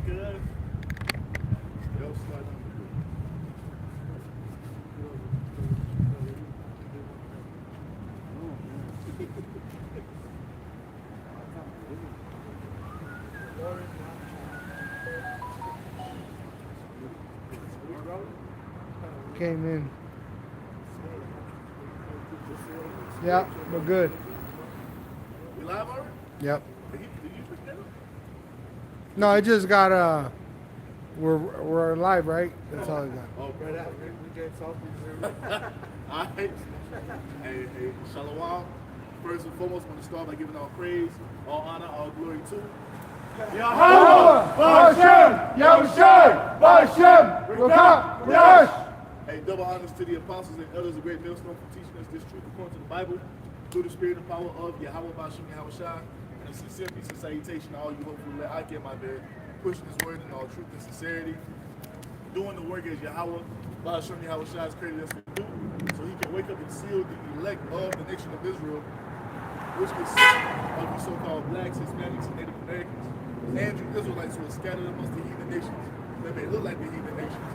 cuz. They'll slide on the group. Came in. Yeah, we're good. We live already? Yep. Did you pick that up? No, I just got we're live, right? That's all I got. Oh, right out. We get salty. All right. Hey, Shalom. First and foremost, I want to start by giving all praise, all honor, all glory to Yahweh, Ba'ashem, Yahushai, Ba'ashem, Rakah, Rash. Hey, double honors to the apostles and elders of Great Millstone for teaching us this truth according to the Bible, through the spirit and power of Yahweh Ba'ashem Yahushai, and a sincere peace and salutation to all you hopefully let I get my bed, pushing his word in all truth and sincerity, doing the work as Yahweh Ba'ashem Yahushai has created us to do, so he can wake up and seal the elect of the nation of Israel, which consists of the so-called blacks, Hispanics, and Native Americans, and the Israelites who are scattered amongst the heathen nations that may look like the heathen nations,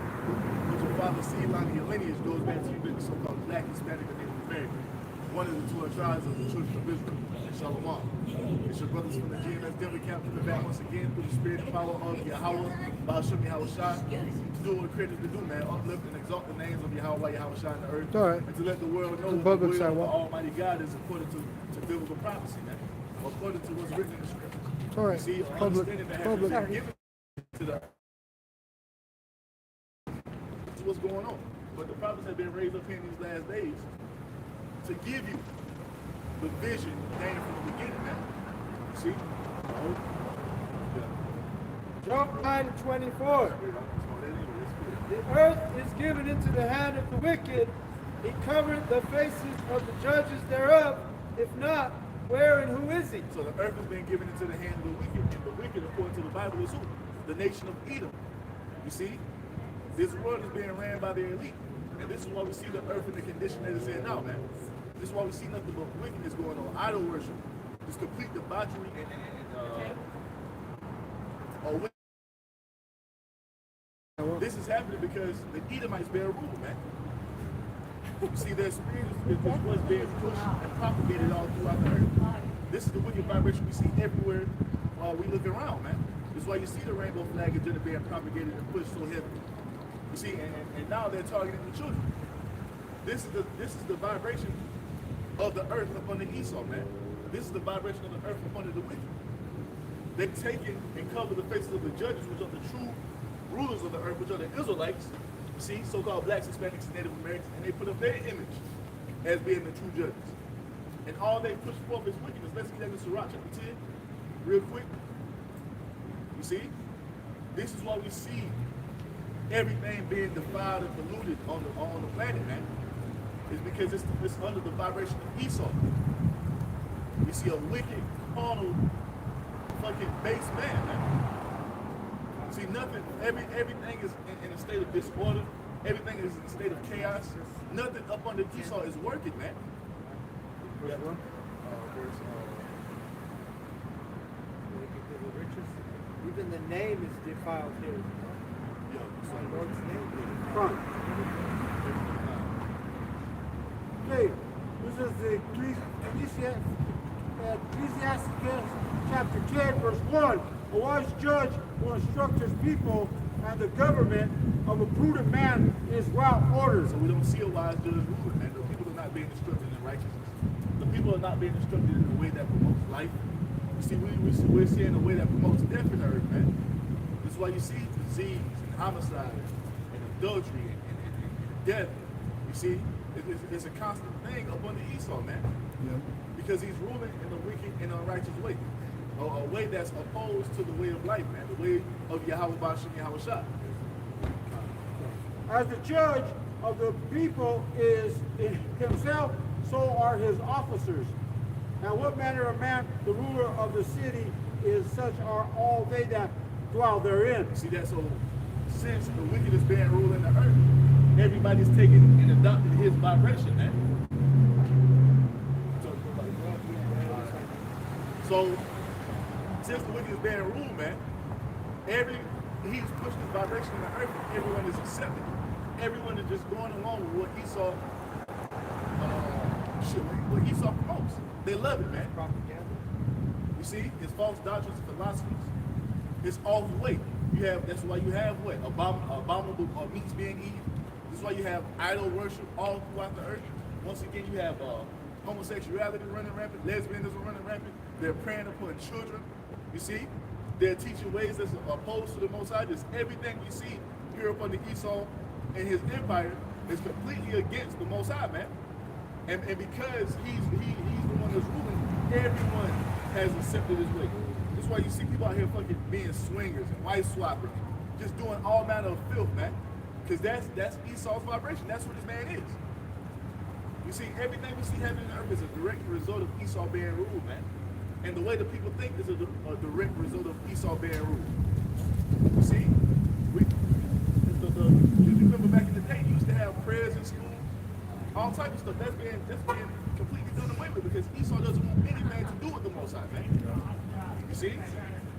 but your father's seed line and your lineage goes back to you being the so-called black, Hispanic, and Native American, one of the 12 tribes of the children of Israel. Shalom. It's your brothers from the GMSDenver camp coming back once again through the spirit and power of Yahweh, Ba'ashem Yahushai, to do what we're created to do, man. Uplift and exalt the names of Yahweh, Yahushai in the earth. All right. And to let the world know what the will of the Almighty God is according to biblical prophecy, man. According to what's written in the scriptures. All right. See, Public. understanding that has been given to the to what's going on. But the prophets have been raised up here in these last days to give you the vision gained from the beginning, man. See? Job 9:24. The earth is given into the hand of the wicked. He covered the faces of the judges thereof. If not, where and who is he? So the earth has been given into the hand of the wicked, and the wicked, according to the Bible, is who? The nation of Edom. You see? This world is being ran by the elite. And this is why we see the earth in the condition that it's in now, man. This is why we see nothing but wickedness going on, idol worship, this complete debauchery this is happening because the Edomites bear rule, man. You see, their spirit is what's being pushed and propagated all throughout the earth. This is the wicked vibration we see everywhere while we look around, man. This is why you see the rainbow flag agenda being propagated and pushed so heavily. You see, and now they're targeting the children. This is the vibration of the earth upon the Esau, man. This is the vibration of the earth upon the wicked. They've taken and covered the faces of the judges, which are the true rulers of the earth, which are the Israelites, you see, so-called blacks, Hispanics, and Native Americans, and they put up their image as being the true judges. And all they push forth is wickedness. Let's get that in Sirach chapter 10, real quick. You see, this is why we see everything being defiled and polluted on the planet, man. It's because it's under the vibration of Esau. We see a wicked, carnal, fucking base man. See, nothing, everything is in a state of disorder. Everything is in a state of chaos. Nothing up under Esau is working, man. Yeah. Even the name is defiled here. Yeah. My Lord's name is front. Okay, this is the Ecclesiastes chapter 10, verse 1. A wise judge will instruct his people, and the government of a prudent man is well ordered. So we don't see a wise judge ruling, man. The people are not being instructed in righteousness. The people are not being instructed in a way that promotes life. You see, we're seeing a way that promotes death in the earth, man. This is why you see disease and homicide and adultery and death. You see, it's a constant thing up under Esau, man. Yep. Because he's ruling in a wicked and unrighteous way. A way that's opposed to the way of life, man. The way of Yahweh Ba'ashem Yahushai. As the judge of the people is in himself, so are his officers. And what manner of man the ruler of the city is, such are all they that dwell therein. See that? So since the wicked is being ruled in the earth, everybody's taking and adopting his vibration, man. So since the wicked is being ruled, man, every he's pushing this vibration in the earth, and everyone is accepting it. Everyone is just going along with what Esau, what Esau promotes. They love it, man. Propaganda. You see, it's false doctrines and philosophies. It's all the way. That's why you have what? Abominable meats being eaten. This is why you have idol worship all throughout the earth. Once again, you have homosexuality running rampant, lesbianism running rampant. They're preying upon children. You see, they're teaching ways that's opposed to the Most High. Just everything we see here upon the Esau and his empire is completely against the Most High, man. And because he's the one that's ruling, everyone has accepted his way. That's why you see people out here fucking being swingers and wife swappers, just doing all manner of filth, man. Because that's Esau's vibration. That's what this man is. You see, everything we see happening on earth is a direct result of Esau being ruled, man. And the way the people think is a direct result of Esau being ruled. You see, you remember back in the day, you used to have prayers in school, all type of stuff. That's being completely done away with because Esau doesn't want anything to do with the Most High, man. You see?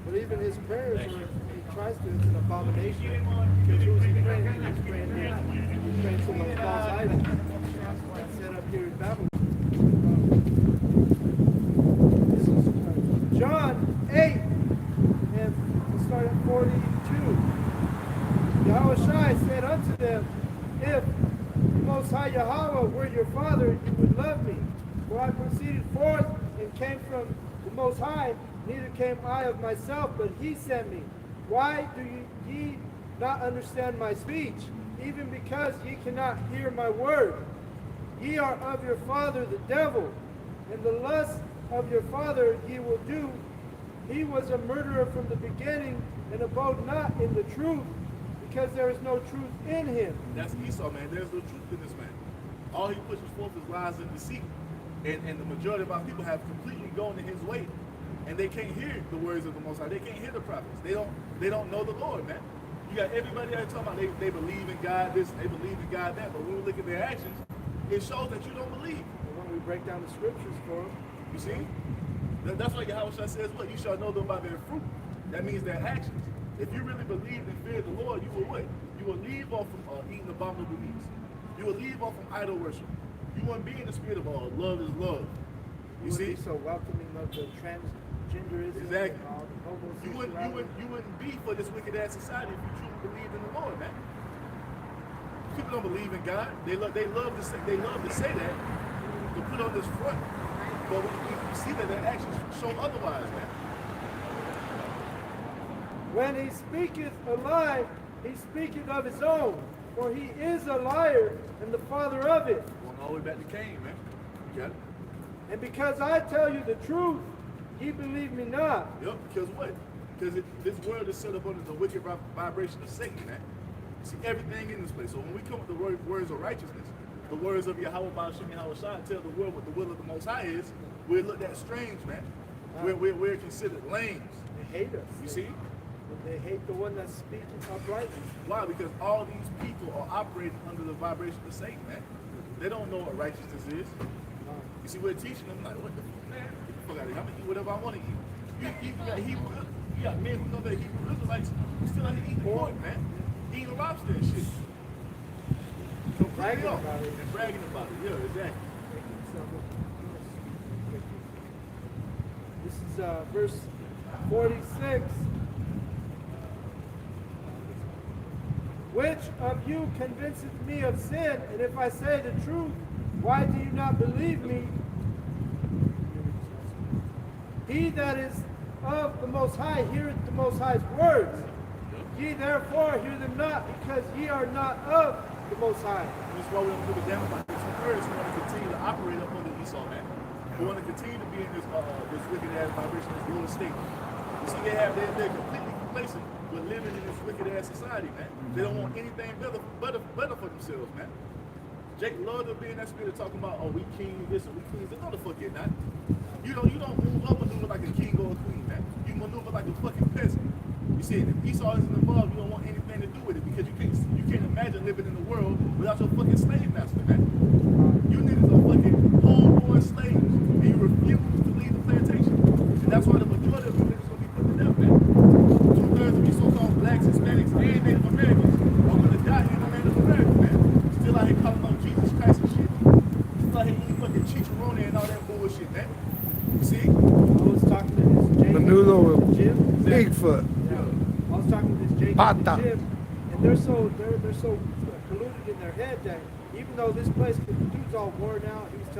But even his prayers, he tries to, it's an abomination. Because who was he praying? He was praying to the false idol that's set up here in Babylon. This is John 8, and we start at 42. Yahushua said unto them, if the Most High Yahweh were your father, you would love me. For I proceeded forth and came from the Most High, neither came I of myself, but he sent me. Why do ye not understand my speech? Even because ye cannot hear my word. Ye are of your father the devil, and the lust of your father ye will do. He was a murderer from the beginning, and abode not in the truth, because there is no truth in him. That's Esau, man. There's no truth in this man. All he pushes forth is lies and deceit. And the majority of our people have completely gone in his way. And they can't hear the words of the Most High. They can't hear the prophets. They don't know the Lord, man. You got everybody out talking about they believe in God this, they believe in God that, but when we look at their actions, it shows that you don't believe. And when we break down the scriptures for them, you see? That's why Yahushua says, what? You shall know them by their fruit. That means their actions. If you really believe and fear the Lord, you will what? You will leave off from eating abominable meats. You will leave off from idol worship. You won't be in the spirit of love is love. You see? Be so welcoming of the transgenderism. Exactly. And all the You wouldn't be for this wicked ass society if you truly believed in the Lord, man. People don't believe in God. They love to say that to put on this front, but we see that their actions show otherwise, man. When he speaketh a lie, he speaketh of his own, for he is a liar and the father of it. Going all the way back to Cain, man. You got it? And because I tell you the truth, ye believe me not. Yep, because what? Because this world is set up under the wicked vibration of Satan, man. See everything in this place. So when we come with the words of righteousness, the words of Yahweh Ba'ashim Yahushua tell the world what the will of the Most High is, we're looked at strange, man. We're considered lames. They hate us. You see? They hate the one that's speaking uprightly. Why? Because all these people are operating under the vibration of Satan, man. They don't know what righteousness is. You see, we're teaching them, like, what the fuck, man? Get the fuck out of here. I'm gonna eat whatever I want to eat. You got you got men who know that Hebrew Israelites who still out here eating pork, man. Eating lobster and shit. Bragging about it. And bragging about it. Yeah, exactly. This is verse 46. Which of you convinceth me of sin? And if I say the truth, why do you not believe me? He that is of the Most High heareth the Most High's words. Ye therefore hear them not, because ye are not of the Most High. That's why we don't give a damn about this. We want to continue to operate up under Esau, man. We want to continue to be in this wicked ass vibration, this lower state. You see, they're completely complacent with living in this wicked ass society, man. They don't want anything better for themselves, man. Jake loved to be in that spirit talking about, oh, we kings, this and we queens. No, the fuck you're not. You don't move up maneuver like a king or a queen, man. You maneuver like a fucking peasant. You see, if Esau isn't involved, you don't want anything to do with it because you can't imagine living in the world without your fucking slave master, man. You niggas are fucking homeborn slaves, and you refuse to leave the plantation. And that's why the majority of you niggas gonna be put to death, man. 2/3 of you so-called blacks, Hispanic You see? I was talking to this Jake Menudo at the gym. Bigfoot. Yeah. I was talking to this Jake at the Pata. gym, and they're so polluted in their head that even though this place, the dude's all worn out, he's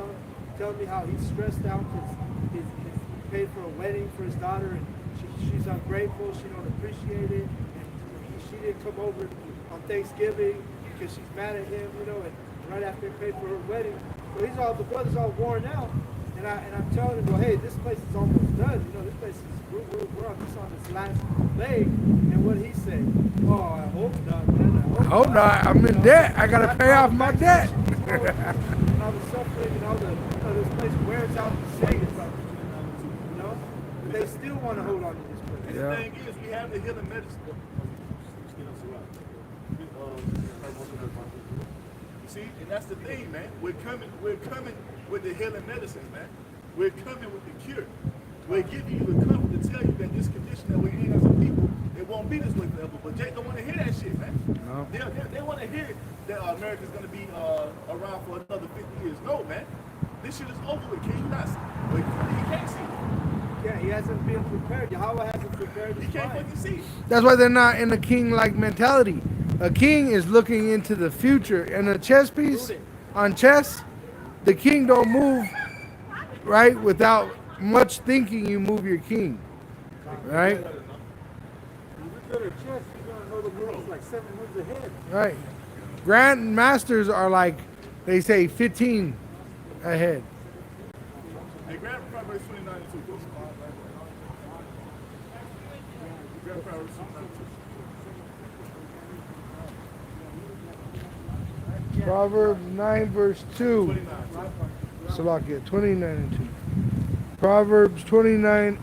telling me how he's stressed out because he paid for a wedding for his daughter, and she's ungrateful, she don't appreciate it, and she didn't come over on Thanksgiving because she's mad at him, you know, and right after he paid for her wedding, so the brother's all worn out, and I'm telling him, well, hey, this place is almost done, you know, this place is we're on this last leg, and what he said, oh, I hope not, man, I Hope not. I'm in debt. I gotta pay off my debt. and all the suffering and all this place wears out the savings, you know, but they still want to hold on to this place. And Yeah. the thing is, we have the healing medicine. You see, and that's the thing, man. We're coming with the healing medicine, man. We're coming with the cure. We're giving you the comfort to tell you that this condition that we're in as a people, it won't be this way forever. But Jake don't want to hear that shit, man. No. They want to hear that America's going to be around for another 50 years. No, man. This shit is over with. Can you not see? He can't see it. Yeah, he hasn't been prepared. Yahweh hasn't prepared He his can't mind. fucking see it. That's why they're not in a king-like mentality. A king is looking into the future. And a chess piece, on chess, the king don't move, right? Without much thinking, you move your king, right? If you go to chess, you're gonna know the moves like 7 moves ahead. Right. Grand masters are like, they say 15 ahead. Hey, grab Proverbs 29 and 2. Grab Proverbs 29 and 2. Proverbs 9 verse 2. 29. Salakia, 29 and 2. Proverbs 29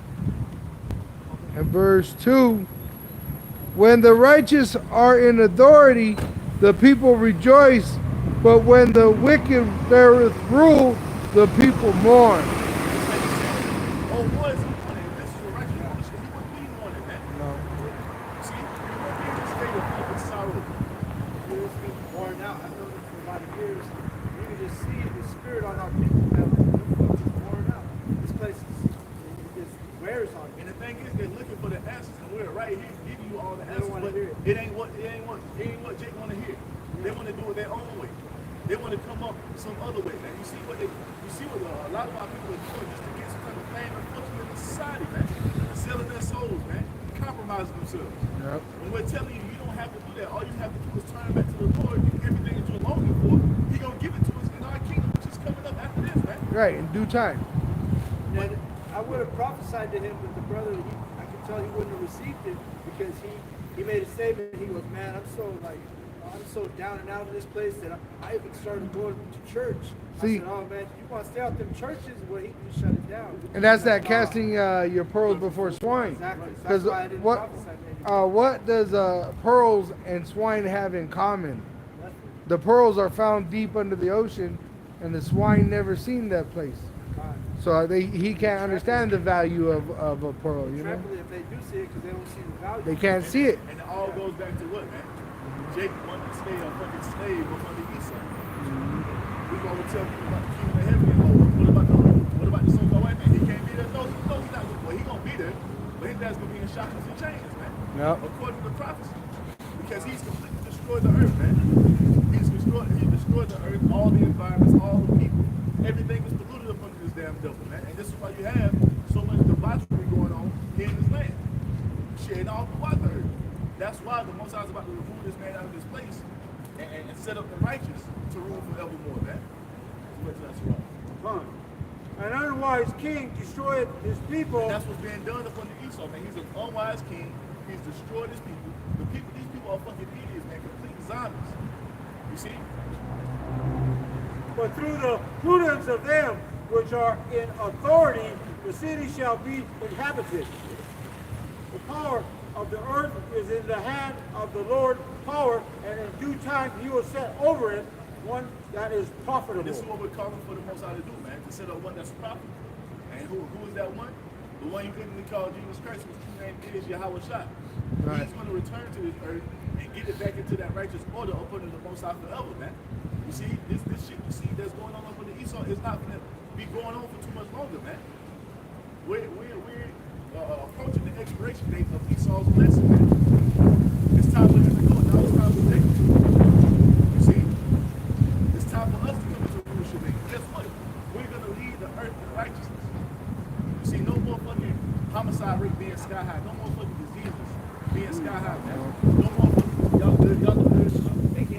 and verse 2. When the righteous are in authority, the people rejoice, but when the wicked beareth rule, the people mourn. Oh, was he wanted? This is what righteous wanted. He wouldn't be wanted, man. No. See? He wouldn't be in this state of fucking sorrow. It's been worn out. I've known him for a lot of years. You can just see the spirit on our people, man. It's worn out. This place just wears on me. And the thing is, they're looking for the answers, and we're right here giving you all the They don't answers. wanna But hear it. it ain't what Jake want to hear. They want to do it their own way. They want to come up some other way, man. You see what a lot of our people are doing just to get some kind of fame and fortune in the society, man. Selling their souls, man. Compromising themselves. Yep. When we're telling you, you don't have to do that. All you have to do is turn back to the Lord. Everything that you're longing for, He gonna give it to us in our kingdom, which is coming up after this, man. Right, in due time. And I would have prophesied to him, but the brother, I could tell he wouldn't have received it because he made a statement. He goes, man, I'm so down and out of this place that I even started going to church. See- I said, oh man, you want to stay out them churches? Well, he can shut it down. And that's that casting your pearls before swine. Exactly. So Because that's why I didn't prophesy to him. what does pearls and swine have in common? Nothing. The pearls are found deep under the ocean, and the swine never seen that place. God. So he can't understand the value of a pearl, you know? Trembling if they do see it because they don't see the value. They can't see it. And it all goes back to what, man? Jake wanted to stay a fucking slave upon the Esau. We gonna tell people about the kingdom of heaven. What about the so-called white man? He can't be there. No, he's not. Well, he gonna be there, but his dad's gonna be in shackles and chains, man. Yep. According to the prophecy, because he's completely destroyed the earth, man. He destroyed the earth, all the environments, all the people. Everything is polluted up under this damn devil, man. And this is why you have so much debauchery going on here in this land, shedding all throughout the earth. That's why the Most High is about to remove this man out of this place and set up the righteous to rule forevermore, man. That's right. An unwise king destroyed his people. And that's what's being done upon the Esau, man. He's an unwise king. He's destroyed his people. These people are fucking idiots, man. Complete zombies. You see? But through the prudence of them which are in authority, the city shall be inhabited. The power of the earth is in the hand of the Lord power, and in due time he will set over it one that is profitable. And this is what we're calling for the Most High to do, man. To set up one that's profitable. And who is that one? The one you couldn't call Jesus Christ, whose true name is Yahweh Shai. Right. He's going to return to this earth and get it back into that righteous order up under the Most High forever, man. You see, this shit you see that's going on up under Esau is not going to be going on for too much longer, man. we're approaching the expiration date of Esau's blessing, man. It's time for him to go. Now it's time for Jacob to go. You see? It's time for us to come into rulership. And guess what? We're going to lead the earth in righteousness. You see, no more fucking homicide rate being sky high. No more fucking diseases being sky high, man. No more fucking, y'all good.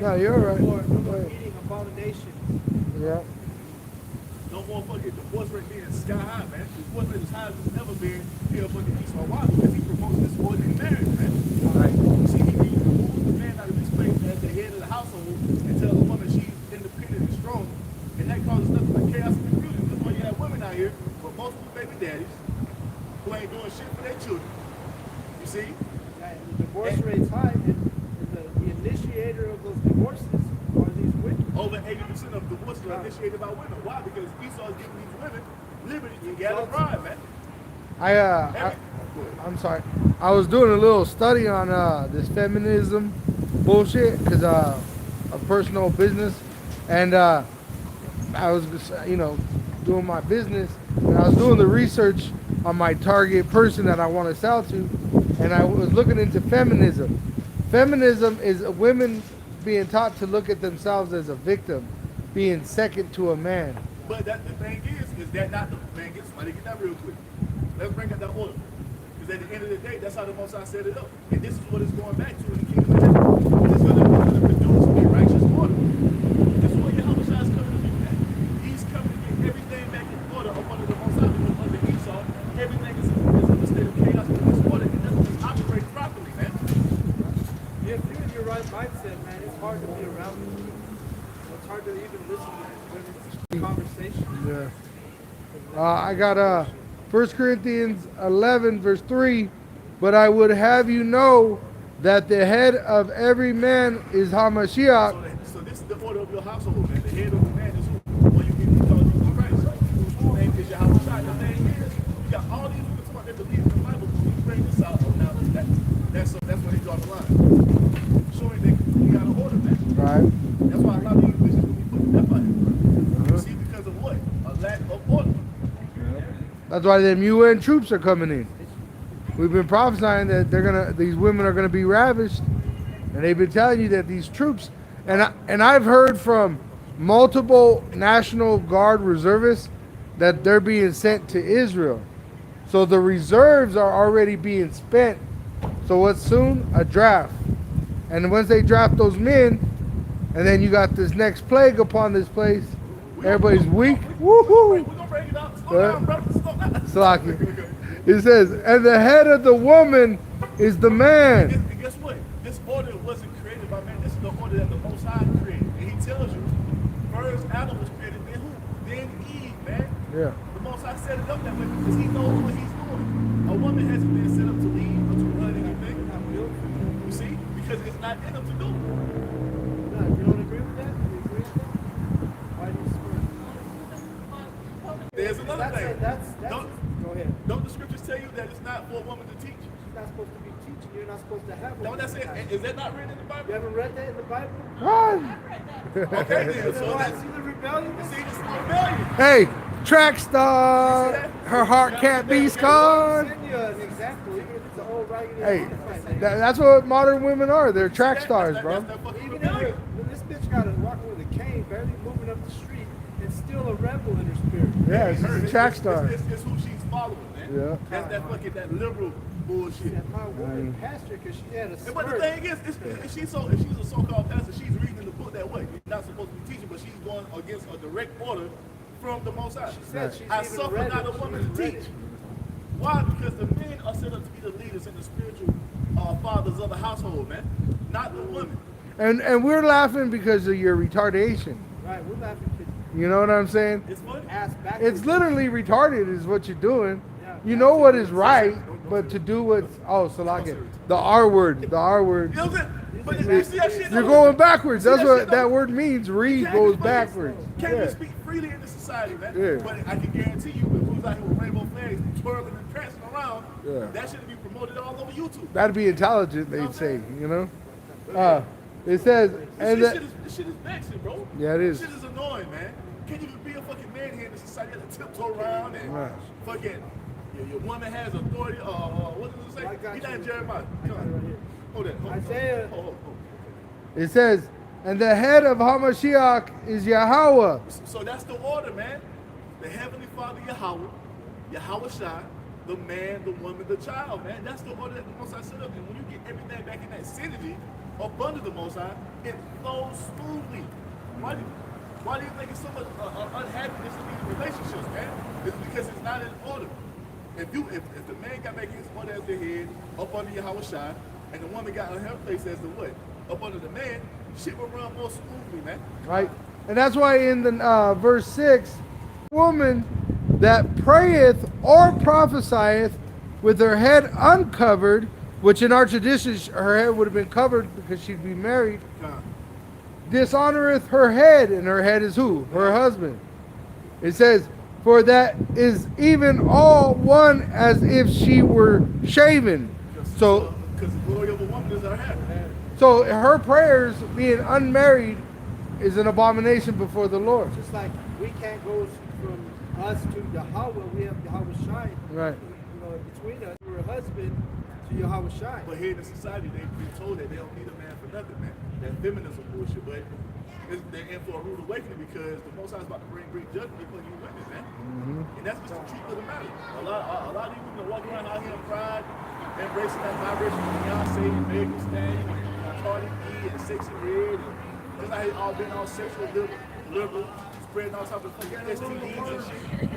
No, you're right. No more eating abominations. Yeah. No more fucking divorce rate being sky high, man. Divorce rate is high as it's ever been here fucking Esau. Why? Because he promotes this ordinary marriage, man. Right. You see, he removes the man out of his place as the head of the household and tells the woman she's independent and strong. And that causes nothing but chaos and confusion. That's why you have women out here with multiple baby daddies who ain't doing shit for their children. You see? Right, and the divorce rate's high, and the initiator of those divorces are these women. Over 80% of divorces are initiated by women. Why? Because Esau is giving these women liberty to gather pride, man. I'm sorry. I was doing a little study on this feminism bullshit because a personal business, and I was, doing my business, and I was doing the research on my target person that I want to sell to, and I was looking into feminism. Feminism is women being taught to look at themselves as a victim, being second to a man. But the thing is that not the man gets somebody get that real quick. Let's bring up that order. Because at the end of the day, that's how the Most High set it up. And this is what it's going back to in the kingdom of heaven. It's going to produce a righteous order. This is what Yahweh Shai is coming to do that. He's coming to get everything back in order up under the Most High, because under Esau, everything is in a state of chaos and disorder. It doesn't just operate properly, man. If you're in your right mindset, man, it's hard to be around them. It's hard to even listen to women's conversation. Yeah. I got 1 Corinthians 11 verse 3, but I would have you know that the head of every man is Hamashiach. So this is the order of your household, man. The head of the man is who? Well, you can call Jesus Christ. Whose name is Yahweh Shai. The thing is, you got all these people talking about they believe in the Bible. When you bring this out, now that's where they draw the line. Showing that you got an order, man. Right. That's why a lot of these Christians will be putting that fight. You see, because of what? A lack of order. That's why them UN troops are coming in. We've been prophesying that these women are gonna be ravished, and they've been telling you that these troops, and I've heard from multiple National Guard reservists that they're being sent to Israel. So the reserves are already being spent. So what's soon? A draft. And once they draft those men, and then you got this next plague upon this place, everybody's weak. Woohoo! We're going to break it out. Slow down, brother. Slow down. Slaki. It says, and the head of the woman is the man. And guess what? This order wasn't created by man. This is the order that the Most High created. And he tells you, first Adam was created, then who? Then Eve, man. Yeah. The Most High set it up that way because he knows what he's doing. A woman hasn't been set up to lead or to run anything. You see? Because it's not in him to do. No, you don't agree with that? You agree with that? Why do you swear? There's another thing. Go ahead. Don't the scriptures tell you that it's not for a woman to teach? You're not supposed to be teaching. You're not supposed to have No, one. that's it. Is that not written in the Bible? You haven't read that in the Bible? Run. Okay, then. So So that's see the rebellion? see this rebellion. Hey, track star. Her heart can't be scarred. Send you an example, even if it's an old raggedy Hey, artifact. that's what modern women are. They're track stars, bro. That's that fucking Even rebellion. when this bitch got walking with a cane, barely moving up the street, and still a rebel in her spirit. Yeah, she's a track star. It's who she's following, man. Yeah. That's that fucking that liberal bullshit. Yeah, my woman pastor, because she had a skirt. But the thing is, if she's a so-called pastor, she's reading the book that way. You're not supposed to be teaching, but she's going against a direct order from the Most High. She said she's I even suffer read not it. a woman She's to read teach. it. Why? Because the men are set up to be the leaders and the spiritual fathers of the household, man, not the women. And we're laughing because of your retardation. Right, we're laughing because You know what I'm saying? It's funny. ass backwards. It's literally retarded is what you're doing. Yeah. You know what is right, but to do what's Salaka, the R word, the R word. You know what I'm saying? But you see that shit? You're going backwards. See That's that what shit, that though? word means. Read Can't goes just fucking- backwards. Can't Yeah. just speak freely in this society, man. Yeah. But I can guarantee you, if who's out here with rainbow flags twirling and prancing around, Yeah. that should be promoted all over YouTube. That'd be intelligent, they'd say. You know. It says, and This that, shit is vexing, bro. Yeah, it is. This shit is annoying, man. Can't even be a fucking man here in the society that tiptoe around and Right. fucking Your woman has authority. What does it say? I got He not in you. Jeremiah. I got it right here. Hold that. Isaiah. Hold. It says, and the head of Hamashiach is Yahweh. So that's the order, man. The Heavenly Father, Yahweh Shai, the man, the woman, the child, man. That's the order that the Most High set up. And when you get everything back in that synergy up under the Most High, it flows smoothly. Why do you think it's so much unhappiness in these relationships, man? It's because it's not in order. If the man got back his order as the head, up under Yahweh Shai, and the woman got her place as the what? Up under the man, shit will run more smoothly, man. Right? And that's why in the verse 6, woman that prayeth or prophesieth with her head uncovered, which in our tradition her head would have been covered because she'd be married, dishonoreth her head, and her head is who? Her husband. It says, for that is even all one as if she were shaven. So, because the glory of a woman is her head. so her prayers being unmarried is an abomination before the Lord. Just like we can't go from us to Yahweh, we have Yahweh Shai. Right. You know, between us, we're a husband to Yahweh Shai. But here in the society, they've been told that they don't need a man for nothing, man. That feminism bullshit, but they're in for a rude awakening because the Most High is about to bring great judgment upon you women, man. And that's just the truth of the matter. A lot of these women walk around out here in pride, embracing that vibration of Beyonce and Megan Thee Stallion and Cardi B and Sexy Red, and just out here all being all sexual liberal, spreading all types of fucking STDs and shit.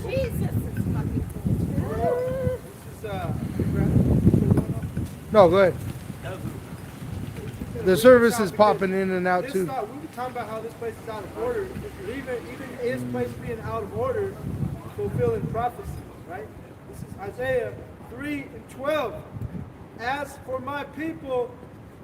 Jesus is fucking cool. This is, No, go ahead. The service is popping in and out we too. were talking about how this place is out of order. Even his place being out of order, fulfilling prophecy, right? This is Isaiah 3:12. As for my people,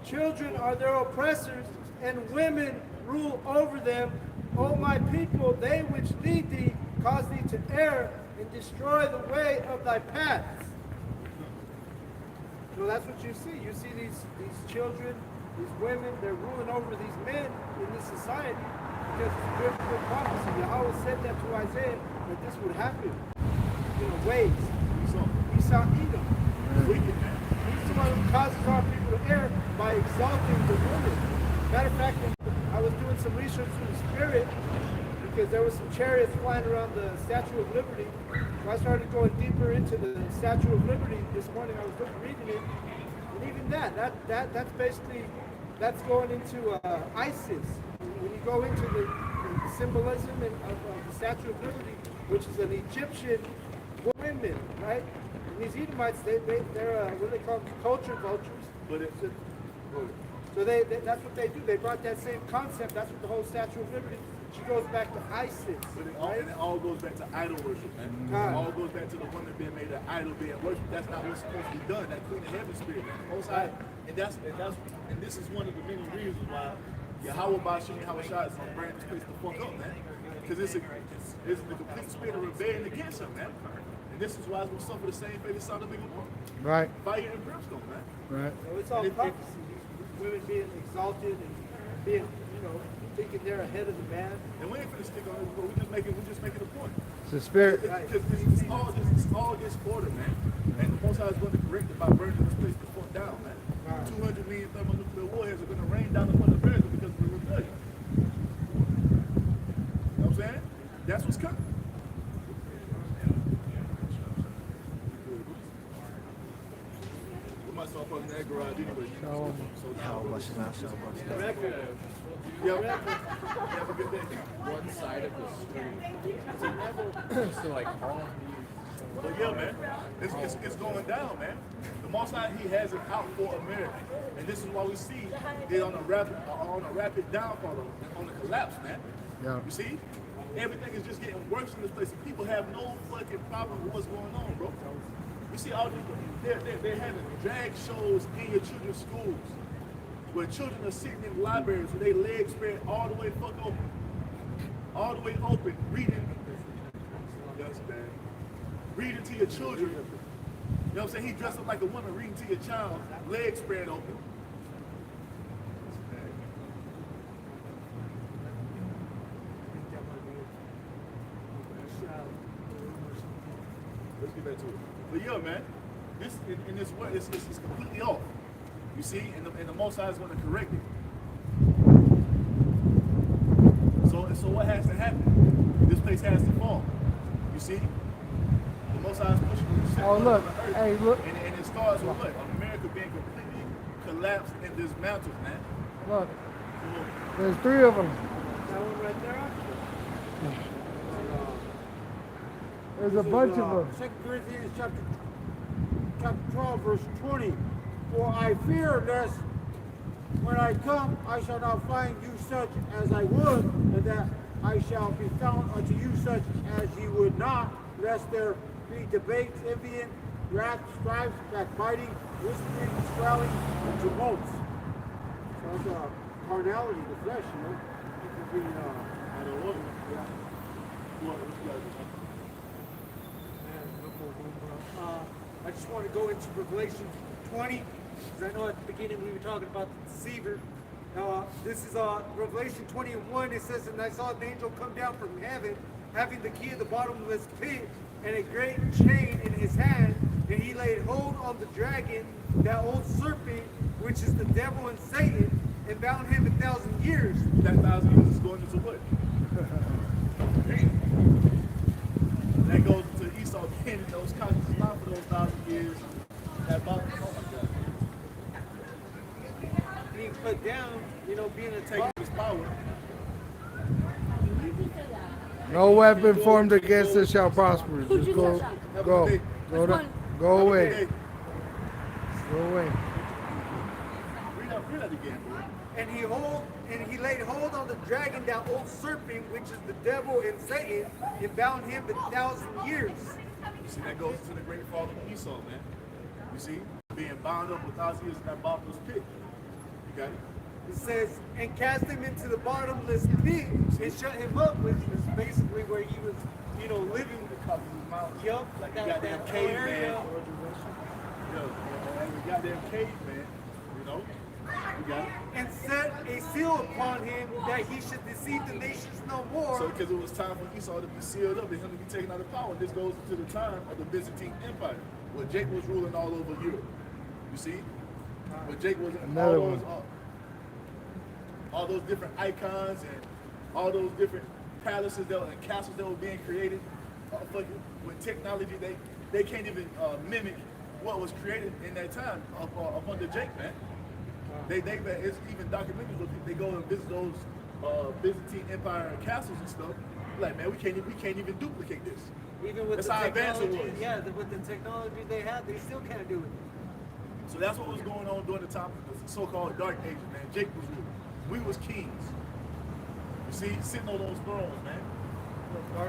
children are their oppressors, and women rule over them. O my people, they which lead thee cause thee to err and destroy the way of thy paths. So that's what you see. You see these children, these women, they're ruling over these men in this society because it's biblical prophecy. Yahweh said that to Isaiah that this would happen in ways. Esau Edom. He's the one who causes our people to err by exalting the women. Matter of fact, I was doing some research through the Spirit because there was some chariots flying around the Statue of Liberty. So I started going deeper into the Statue of Liberty this morning. I was reading it, and even that's basically going into ISIS. When you go into the symbolism of the Statue of Liberty, which is an Egyptian women, right? And these Edomites, they're what do they call them? Culture vultures. So that's what they do. They brought that same concept. That's what the whole Statue of Liberty. She goes back to ISIS. But it all goes back to idol worship, man. It all goes back to the woman being made an idol, being worshipped. That's not what's supposed to be done. That Queen of Heaven spirit, man. Most High. And this is one of the many reasons why Yahweh Bashim Yahweh Shai is gonna bring this place the fuck up, man. Because it's the complete spirit of rebellion against him, man. And this is why it's gonna suffer the same fate as Sodom and Gomorrah. Right. Fire and brimstone, man. Right. So it's all prophecy. These women being exalted and being, thinking they're ahead of the man. And we ain't finna stick on it, but we're just making a point. It's the spirit. Because it's all disorder, man. And the Most High is going to correct it by burning this place the fuck down, man. 200 million thermonuclear warheads are going to rain down upon America because of the rebellion. You know what I'm saying? That's what's coming. We might start parking in that garage anyway. So yeah, have a good day. One side of the street. So like all But yeah, man, it's going down, man. The Most High, He has it out for America, and this is why we see they're on a rapid downfall, on a collapse, man. Yeah. You see, everything is just getting worse in this place, and people have no fucking problem with what's going on, bro. You see, all these they're having drag shows in your children's schools, where children are sitting in libraries with their legs spread all the way open, reading. Yes, man. Reading to your children. You know what I'm saying? He dressed up like a woman reading to your child, legs spread open. let's get back to it. But yeah, man, this in this way, it's completely off. You see, and the Most High is going to correct it. So what has to happen? This place has to fall. You see, the Most High is pushing. Oh, look. Hey, look. And it starts with what? America being completely collapsed and dismantled, man. Look. There's 3 of them. That one right there? There's a bunch of them. 2 Corinthians chapter 12, verse 20. For I fear lest when I come, I shall not find you such as I would, and that I shall be found unto you such as ye would not, lest there be debates, envying, wrath, strife, backbiting, whispering, swelling, and tumults. So that's carnality, the flesh, you know. People being, I don't know. yeah. What you guys doing? I just want to go into Revelation 20, because I know at the beginning we were talking about the deceiver. This is Revelation 20:1. It says, and I saw an angel come down from heaven, having the key of the bottomless pit, and a great chain in his hand, and he laid hold on the dragon, that old serpent, which is the devil and Satan, and bound him 1,000 years. That 1,000 years is going into what? That goes to Esau being those conscious not for those 1,000 years. That bottom, oh my God. Being put down, you know, being Taking attacked. his power. No weapon formed against us shall prosper. Just go, go, go, go away. Go away. Read that again, bro. And he laid hold on the dragon, that old serpent, which is the devil and Satan, and bound him 1,000 years. You see, that goes to the great fall of Esau, man. You see, being bound up with 1,000 years in that bottomless pit. You got it? It says, and cast him into the bottomless pit and shut him up, which is basically where he was, you know, living. Cover his mouth. Yup, Like a that goddamn caveman. area. Like a goddamn caveman, you know? You got it? And set a seal upon him that he should deceive the nations no more. So, because it was time for Esau to be sealed up and him to be taken out of power. This goes to the time of the Byzantine Empire, where Jake was ruling all over Europe. You see? Where Jake was Another one. All those different icons and all those different palaces and castles that were being created. With technology, they can't even mimic what was created in that time up under Jake, man. It's even documentaries where they go and visit those Byzantine Empire castles and stuff. Like, man, we can't even duplicate this. Even with That's the how advanced it technology, was. yeah, with the technology they had, they still can't do it. So that's what was going on during the time of the so-called Dark Ages, man. Jake was ruling. We was kings. You see, sitting on those thrones, man.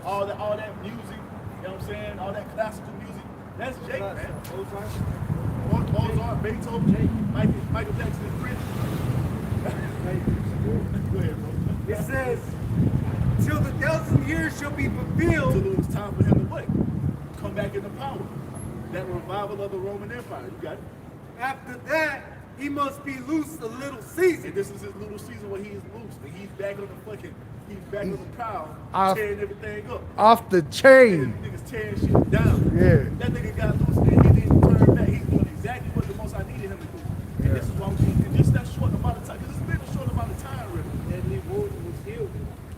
All that music, you know what I'm saying? All that classical music. That's Jake, man. Mozart, Beethoven, Michael Jackson, Prince. Go ahead, bro. It says, till the 1,000 years shall be fulfilled. Until it was time for him to what? Come back into power. That revival of the Roman Empire. You got it? After that, he must be loose a little season. And this is his little season where he is loose. And he's back on the on the prowl, Off- tearing everything up. Off the And chain. niggas tearing shit down. Yeah. That nigga got loose and he didn't turn back. He's doing exactly what the most I needed him to do. And this is why we in just that short amount of time, because it's been a short amount of time, really. Deadly wound was healed.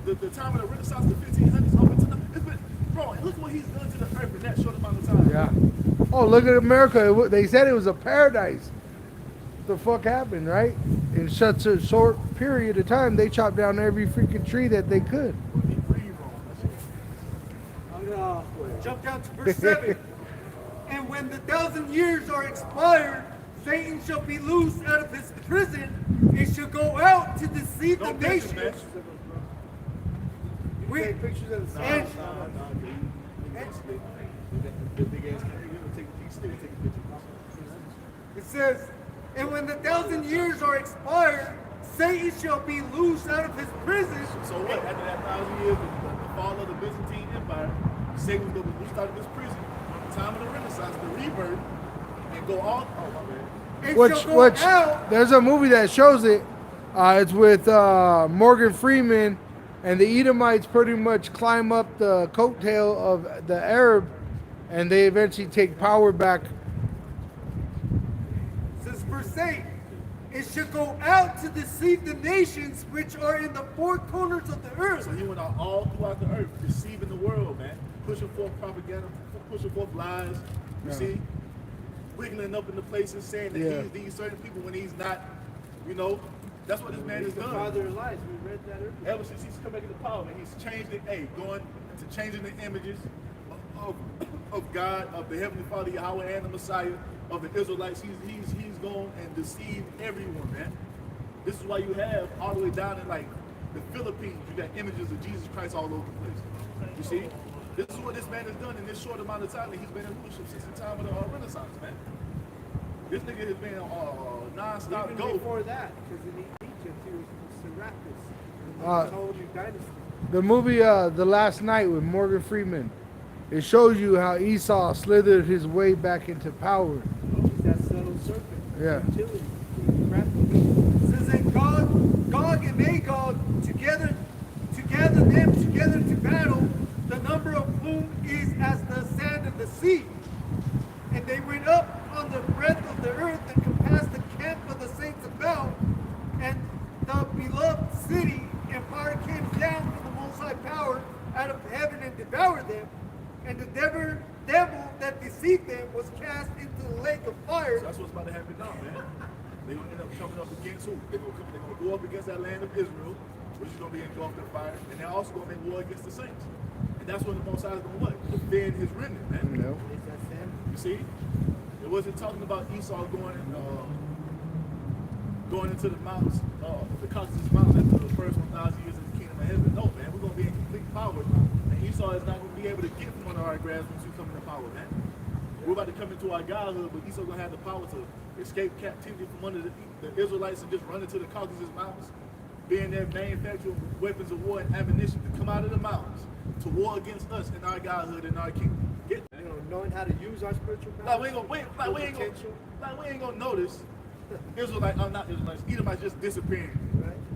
The time of the Renaissance, the 1500s, up until now, it's been, bro, look what he's done to the earth in that short amount of time. Yeah. Oh, look at America. They said it was a paradise. The fuck happened, right? In such a short period of time, they chopped down every freaking tree that they could. He breathed wrong. I'm gonna jump down to verse 7. And when the 1,000 years are expired, Satan shall be loosed out of his prison and shall go out to deceive the No pictures, man. nations. We- Take pictures of the and- The big ass camera, you don't take a stick, take a picture. It says, and when the 1,000 years are expired, Satan shall be loosed out of his prison. So what? After that 1,000 years, the fall of the Byzantine Empire, Satan was going to be loosed out of his prison. At the time of the Renaissance, the rebirth, and go all. Oh my man. And Which shall go out. there's a movie that shows it. It's with Morgan Freeman, and the Edomites pretty much climb up the coattail of the Arab and they eventually take power back. Says verse 8, it should go out to deceive the nations which are in the four corners of the earth. So he went out all throughout the earth, deceiving the world, man. Pushing forth propaganda, pushing forth lies. You see? Wiggling up in the places, saying that he's these certain people when he's not. You know? That's what this man has The done. father of lies. We read that earlier. Ever since he's come back into power, man, he's changed it. Hey, going to changing the images of God, of the Heavenly Father, Yahweh, and the Messiah, of the Israelites. He's gone and deceived everyone, man. This is why you have all the way down in like the Philippines, you got images of Jesus Christ all over the place. You see? This is what this man has done in this short amount of time that he's been in leadership since the time of the Renaissance, man. This nigga has been non-stop Even go. before that, because in Egypt he was Serapis. Uh, A whole new dynasty. The movie The Last Night with Morgan Freeman, it shows you how Esau slithered his way back into power. He's that subtle serpent. Yeah. Utility. Crafty. It says that Gog and Magog to gather them together to battle, the number of whom is as the sand of the sea. And they went up on the breadth of the earth and compassed the camp of the saints about, and the beloved city, and fire came down from the Most High Power out of heaven and devoured them. And the devil that deceived them was cast into the lake of fire. So that's what's about to happen now, man. They're going to end up coming up against who? They're going to go up against that land of Israel, which is going to be engulfed in fire, and they're also going to make war against the saints. And that's when the Most High is going to what? Defend his remnant, man. Is that sand? You see? It wasn't talking about Esau going into the mountains, the Caucasus Mountains after the first 1,000 years of the kingdom of heaven. No, man, we're going to be in complete power. And Esau is not going to be able to get from under our grasp once we come into power, man. We're about to come into our godhood, but Esau's going to have the power to escape captivity from under the Israelites and just run into the Caucasus Mountains, being there manufacturing weapons of war and ammunition to come out of the mountains to war against us in our godhood and our kingdom. Get that. Knowing how to use our spiritual Like power. we ain't gonna notice Israelites, not Israelites, Edomites just disappearing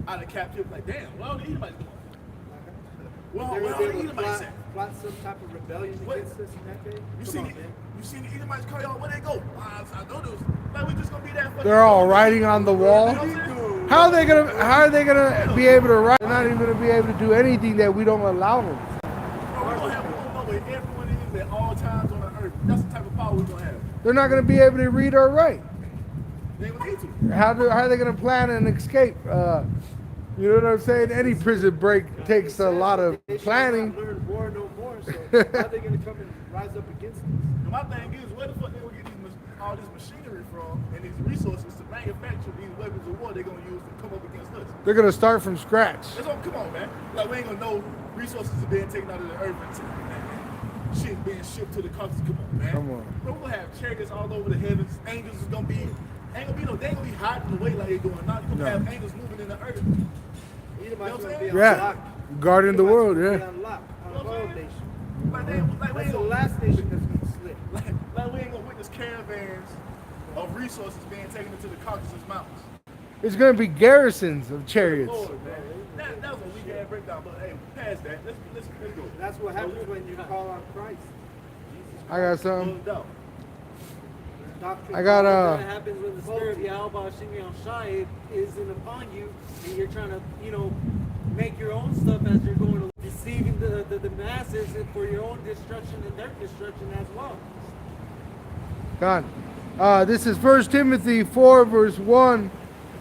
out of captivity. Like, damn, what are the Edomites doing? Where are the Edomites at? Plot some type of rebellion What? against us in that day. You Come seen on, it? man. You seen the Edomites call y'all? Where they go? I know this. Like we just gonna be that fucking. They're all writing on the wall. How are they gonna be able to write? They're not even gonna be able to do anything that we don't allow them. We're gonna know where everyone is at all times on the earth. That's the type of power we're gonna have. They're not gonna be able to read or write. They ain't gonna need to. How are they gonna plan an escape? You know what I'm saying? Any prison break takes a lot of They should planning. not learn war no more. So how are they going to come and rise up against us? And my thing is, where the fuck they gonna get all this machinery from and these resources to manufacture these weapons of war they're gonna use to come up against us? They're gonna start from scratch. That's all, come on, man. Like we ain't gonna know resources are being taken out of the earth and shit being shipped to the Caucasus. Come on, man. Come on. Bro, we're gonna have chariots all over the heavens. Angels is gonna be. They ain't gonna be hiding away like they're doing now. You're gonna have angels moving in the earth. Edomites going to be on Yeah, lock. guarding the world. Edomites Yeah. gonna be on lock. On You know what all I'm saying? nation. Like we ain't That's the gonna, last nation that's going to slip. like we ain't gonna witness caravans of resources being taken into the Caucasus Mountains. It's gonna be garrisons of chariots. Lord, man. That was a weak ass breakdown, but hey, past that, let's go. That's what happens when you call on Christ. I got some. Closed out. Doctrine. I got That happens when the spirit of Yahweh Shimon Shai isn't upon you, and you're trying to, make your own stuff as you're going to deceiving the masses for your own destruction and their destruction as well. God. This is 1 Timothy 4, verse 1.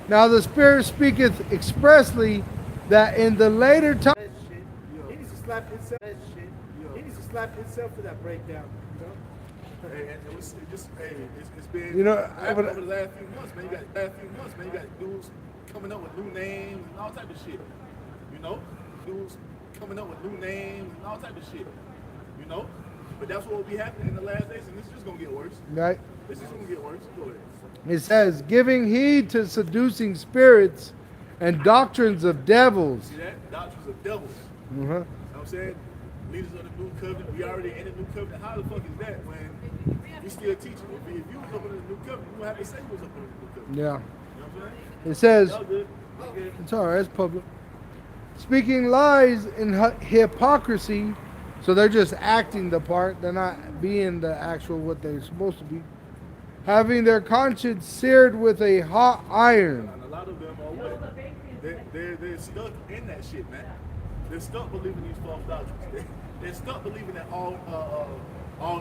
Now the Spirit speaketh expressly that in the later time. That shit. He needs to slap himself. That shit. He needs to slap himself for that breakdown. You know? It's been You know, over the last few months, man. You got dudes coming up with new names and all type of shit. Dudes coming up with new names and all type of shit. But that's what will be happening in the last days, and this is just gonna get worse. Right? This is gonna get worse. Go ahead. It says, giving heed to seducing spirits and doctrines of devils. See that? Doctrines of devils. Uh-huh. You know what I'm saying? Leaders of the new covenant. We already in the new covenant. How the fuck is that when we still teaching? If you was up in the new covenant, you would have to say you was up in the new covenant. Yeah. You know what I'm saying? It says, Y'all good. Y'all good. it's all right, it's public. Speaking lies in hypocrisy So they're just acting the part. They're not being the actual what they're supposed to be. Having their conscience seared with a hot iron. And a lot of them are what? They're stuck in that shit, man. They're stuck believing these false doctrines. They're stuck believing that all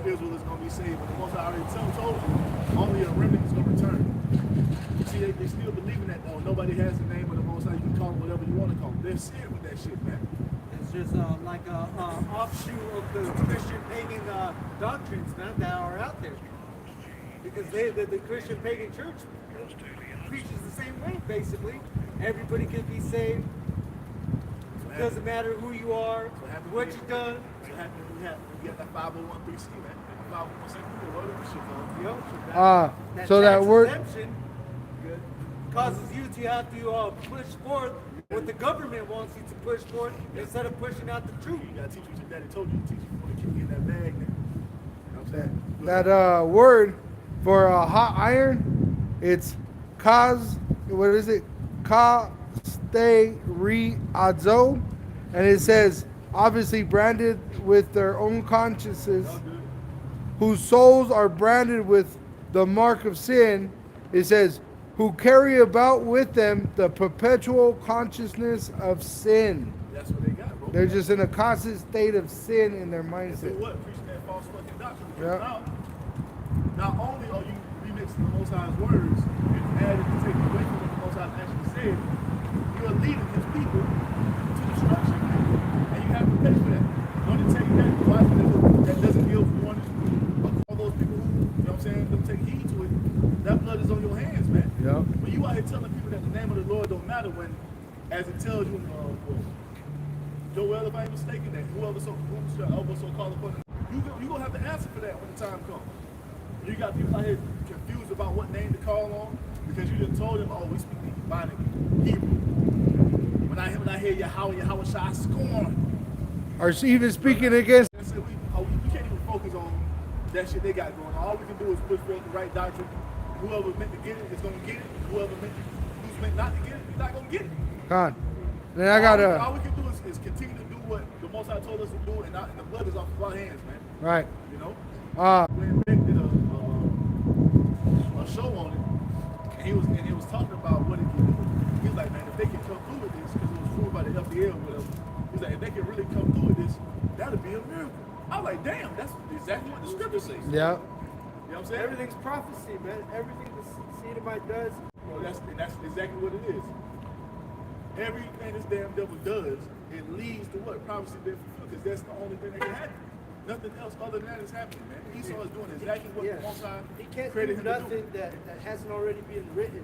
Israel is going to be saved. But the Most High already told you, only a remnant is going to return. See, they still believing that, though. Nobody has the name of the Most High. You can call them whatever you want to call them. They're seared with that shit, man. It's just like a offshoot of the Christian pagan doctrines, man, that are out there. Because the Christian pagan church preaches the same way, basically. Everybody can be saved. Doesn't matter who you are, what you've done. So happy we got that 501c, man. 501c, whatever shit called. So that tax word. exemption causes you to have to push forth what the government wants you to push forth instead of pushing out the truth. You got to teach what your daddy told you to teach. You want to keep you in that bag now. You know what I'm saying? That word for hot iron, it's what is it? Kasteriazo, and it says obviously branded with their own consciences, whose souls are branded with the mark of sin. It says who carry about with them the perpetual consciousness of sin. That's what they got, bro. They're just in a constant state of sin in their So mindset. what? Preaching that false fucking doctrine. Yeah. Now, not only are you remixing the Most High's words and adding and taking away from what the Most High actually said, you're leading his people to destruction, man. And you have to pay for that. Don't it take that? Why that doesn't give warning? All those people who, you know what I'm saying, don't take heed to it. That blood is on your hands, man. Yep. When you out here telling people that the name of the Lord don't matter, when, as it tells you, Joel, if I ain't mistaken, that whoever so called upon him, you gonna have to answer for that when the time comes. You got people out here confused about what name to call on because you just told them, oh, we speak the Bible Hebrew. When I hear Yahweh Shai scorn. Or even speaking against. I said, we can't even focus on that shit they got going on. All we can do is push forth the right doctrine. Whoever meant to get it is gonna get it. Who's meant not to get it, he's not gonna get it. God. Then I gotta. All we can do is continue to do what the Most High told us to do, and the blood is off of our hands, man. Right. You know. Uh, When Beck did a show on it, and he was talking about what it can do. He was like, man, if they can come through with this, because it was proved by the FDA or whatever. He's like, if they can really come through with this, that'll be a miracle. I was like, damn, that's exactly what the scripture says. yeah. You know what I'm saying? Everything's prophecy, man. Everything the Edomite does. Well, that's exactly what it is. Everything this damn devil does, it leads to what? Prophecy being fulfilled, because that's the only thing that can happen. Nothing else other than that is happening, man. Esau is doing exactly what the Most High He can't created do him to nothing do. that hasn't already been written.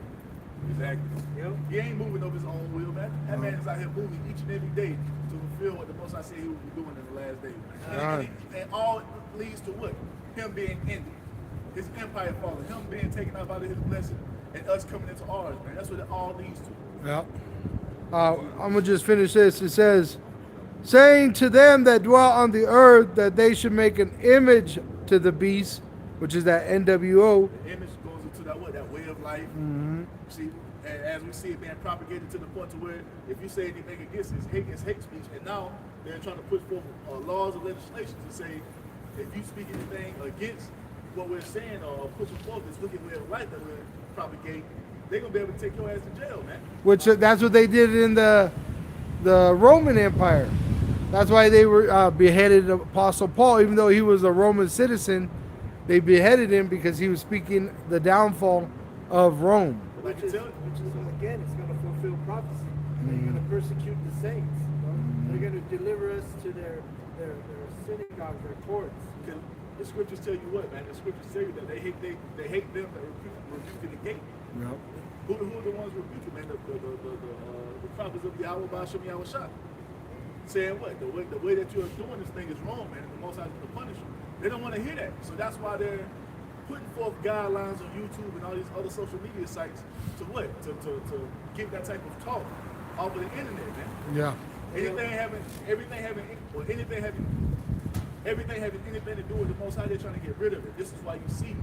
Exactly. You know? He ain't moving of his own will, man. That man is out here moving each and every day to fulfill what the Most High said he would be doing in the last days, man. And all leads to what? Him being ended. His empire falling. Him being taken out of his blessing. And us coming into ours, man. That's what it all leads to. Yeah. I'm gonna just finish this. It says, saying to them that dwell on the earth that they should make an image to the beast, which is that NWO. The image goes into that what? That way of life. Mm-hmm. See, and as we see it being propagated to the point to where if you say anything against it, it's hate speech. And now they're trying to push forth laws or legislation to say if you speak anything against what we're saying or pushing forth this wicked way of life that we're propagating, they're gonna be able to take your ass to jail, man. Which that's what they did in the Roman Empire. That's why they were beheaded Apostle Paul, even though he was a Roman citizen. They beheaded him because he was speaking the downfall of Rome. Like Which is again, it's going to fulfill prophecy. They're going to persecute the saints. You know? They're going to deliver us to their synagogues, their courts. Because the scriptures tell you what, man? The scriptures tell you that they hate them that rebuke in the gate. Yep. Who are the ones rebuking, man? The prophets of Yahweh Ba'ashem Yahweh Shah. Saying what? The way that you're doing this thing is wrong, man. And the Most High is going to punish you. They don't want to hear that. So that's why they're putting forth guidelines on YouTube and all these other social media sites to what? To get that type of talk off of the internet, man. Yeah. Everything having anything to do with the Most High, they're trying to get rid of it. This is why you see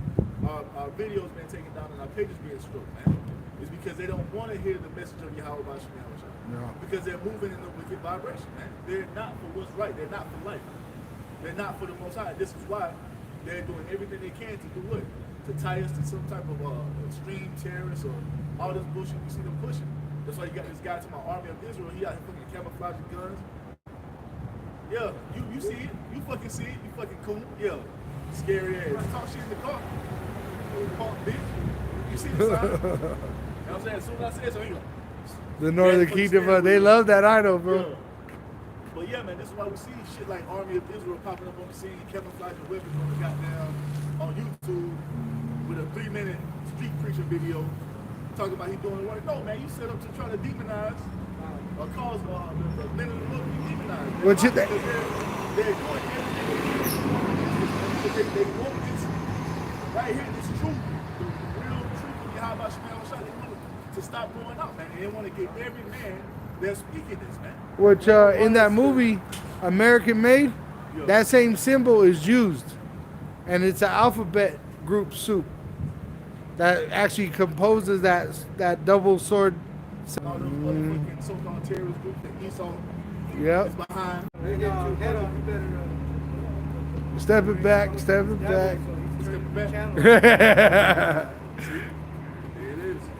our videos being taken down and our pages being stripped, man. It's because they don't want to hear the message of Yahweh Ba'ashem Yahweh Shai. Yeah. Because they're moving in the wicked vibration, man. They're not for what's right. They're not for life. They're not for the Most High. This is why they're doing everything they can to do what? To tie us to some type of extreme terrorist or all this bullshit we see them pushing. That's why you got this guy to my army of Israel. He out here fucking camouflaging guns. Yeah, you see it. You fucking see it. You fucking cool. Yeah, scary ass. Talk shit in the car. Punk bitch. You see the sign? You know what I'm saying? As soon as I said so, he go. The Northern Kingdom, they love that idol, bro. Yeah. But yeah, man, this is why we see shit like Army of Israel popping up on the scene, camouflaging weapons on the goddamn on YouTube with a 3-minute street preacher video talking about he doing the work. No, man, you set up to try to demonize or cause the men of the Lord to be demonized. What you They're doing everything they want this right here, this truth, the real truth of Yahweh Shemel Shah. They want it to stop going out, man. And they want to get every man that's speaking this, man. Which in that movie, American Made, that same symbol is used. And it's an alphabet group soup that actually composes that double sword. All those motherfucking so-called terrorist groups that Esau Yep. is behind. Step it back, step it back.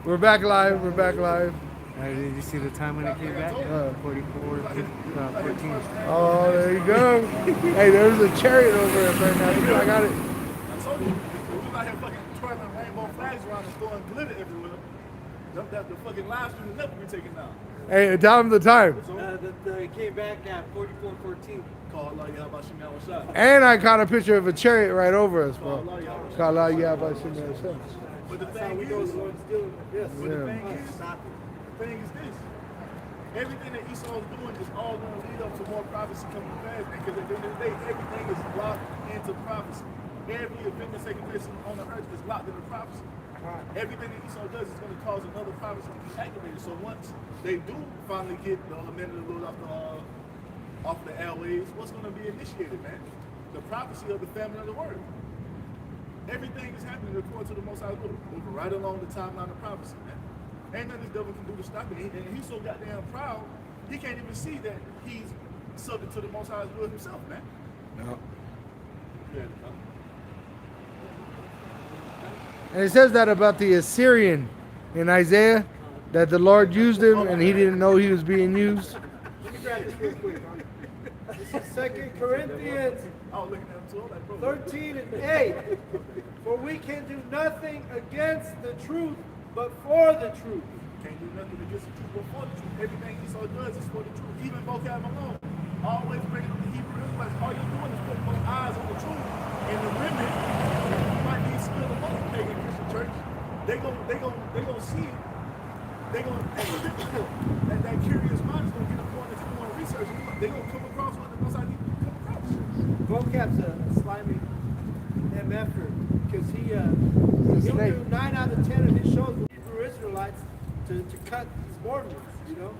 We're back live, we're back live. Did you see the time when it came back? 44, 14. Oh, there you go. Hey, there's a chariot over there right now. Too. I got it. I told you, we out here fucking twirling rainbow flags around and throwing glitter everywhere. The fucking live stream will never be taken down. Hey, tell them the time. It came back at 44:14. Call Allah Yahweh Shemel Shah. And I caught a picture of a chariot right over us, Call bro. Allah Yahweh Shemel Call out, yeah, by Shimon Hashem. But the thing is, Yes. but the thing is this. Everything that Esau is doing is all going to lead up to more prophecy coming to pass. Because at the end of the day, everything is locked into prophecy. Every event that's taking place on the earth is locked into prophecy. Everything that Esau does is going to cause another prophecy to be activated. So once they do finally get the men of the Lord off the airwaves, what's going to be initiated, man? The prophecy of the famine of the word. Everything is happening according to the Most High will, moving right along the timeline of prophecy, man. Ain't nothing this devil can do to stop it. And he's so goddamn proud, he can't even see that he's subject to the Most High's will himself, man. No. Yeah, And it says that about the Assyrian in Isaiah, that the Lord used him and he didn't know he was being used. Let me grab this real quick. Huh? This is 2 Corinthians I was looking at him too. I was like, bro. 13 and 8. For we can do nothing against the truth, but for the truth. Can't do nothing against the truth but for the truth. Everything Esau does is for the truth. Even vocab alone. Always bringing up the Hebrew Israelites. All you're doing is putting more eyes on the truth. And the women might be still among the pagan Christian church. They gonna see it. They gonna that curious mind is gonna get them going into doing research. They gonna come across what the most I need to come across. Vocab's a slimy MFer because he'll do 9 out of 10 of his shows with Hebrew Israelites to cut these Mormons, you know?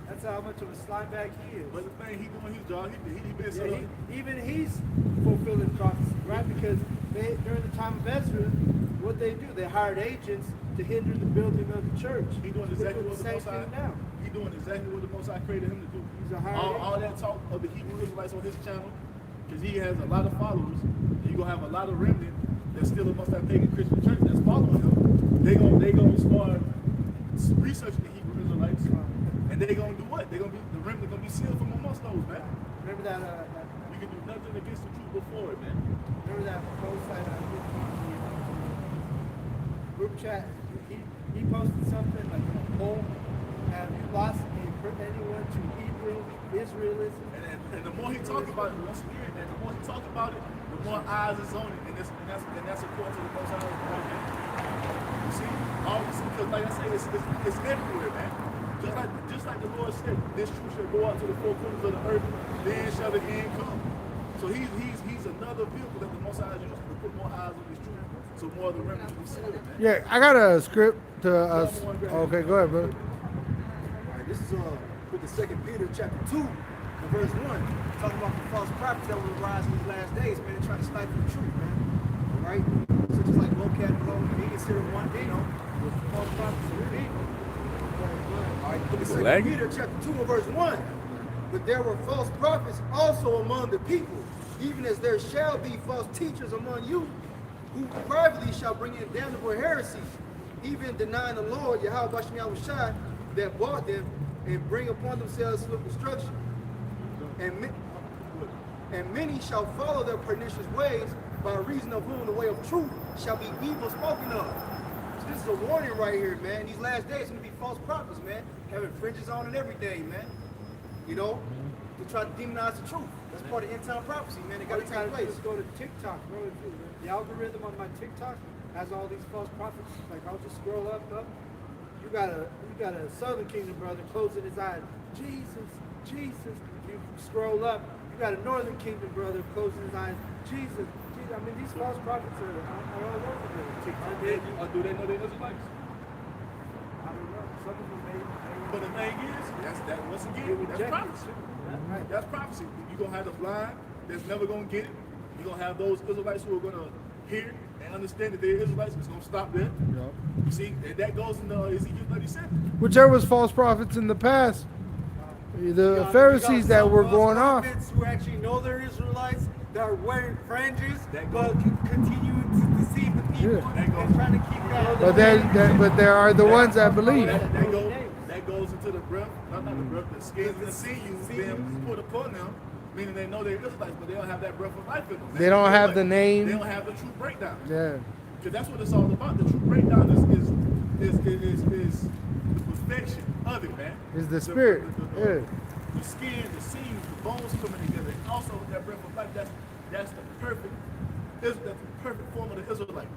That's how much of a slime bag he is. But the thing, he doing his job. He been set up. Even he's fulfilling prophecy, right? Because during the time of Ezra, what they do, they hired agents to hinder the building of the church. He doing exactly what the same Most High. thing now. He doing exactly what the Most High created him to do. He's a hired all that talk of the Hebrew Israelites on his channel, because he has a lot of followers. And you gonna have a lot of remnant that still must have pagan Christian church that's following him. They gonna start researching the Hebrew Israelites, and they gonna do what? They gonna be the remnant gonna be sealed from amongst those, man. Remember that? You can do nothing against the truth before it, man. Remember that post I did on the group chat? He posted something like a poll. Have you lost anyone to Hebrew Israelism? And the more he talks about it, once again, man, the more he talks about it, the more eyes is on it, and that's according to the Most High. You see, all this because, like I say, it's everywhere, man. Just like the Lord said, this truth shall go out to the four corners of the earth, then shall the end come. So he's another vehicle that the Most High is using to put more eyes on this truth, so more of the remnants will be sealed, man. Yeah, I got a script to us. Okay, go ahead, brother. Alright, this is with the 2 Peter chapter 2, and verse 1, talking about the false prophets that will arise in these last days, man, and try to stifle the truth, man. Alright? So just like vocab alone, he considered one, you know, with false prophets and people. Alright, with the 2 Peter chapter 2 and verse 1. But there were false prophets also among the people, even as there shall be false teachers among you, who privately shall bring in damnable heresies, even denying the Lord, Yahweh Shai, that bought them, and bring upon themselves swift destruction. And many shall follow their pernicious ways, by reason of whom the way of truth shall be evil spoken of. So this is a warning right here, man. These last days going to be false prophets, man, having fringes on and everything, man. You know, to try to demonize the truth. That's part of end time prophecy, man. It got to take place. Just go to TikTok, bro. The algorithm on my TikTok has all these false prophets. Like I'll just scroll up. You got a Southern Kingdom brother closing his eyes. Jesus, Jesus. You scroll up. You got a Northern Kingdom brother closing his eyes. Jesus, Jesus. I mean, these false prophets are all over the TikTok. Do they know they're Israelites? I don't know. Some of them may. But the thing is, that once again, that's prophecy. Right. That's prophecy. You're going to have the blind that's never going to get it. You're going to have those Israelites who are going to hear and understand that they're Israelites. It's going to stop there. Yep. You see, and that goes in Ezekiel 37. Whichever was false prophets in the past. The Pharisees that were going off. Who actually know they're Israelites, that are wearing fringes, That but goes- continue to deceive the people Yeah. and trying to keep that. But there are the ones that believe. That goes into the breath, not the breath, the skins and the sinews being put upon them, meaning they know they're Israelites, but they don't have that breath of life in them. They don't have the name. They don't have the true breakdown. Yeah. Because that's what it's all about. The true breakdown is the perfection of it, man. Is the spirit. Yeah. The skin, the sinews, the bones coming together. And also that breath of life, that's the perfect form of the Israelite.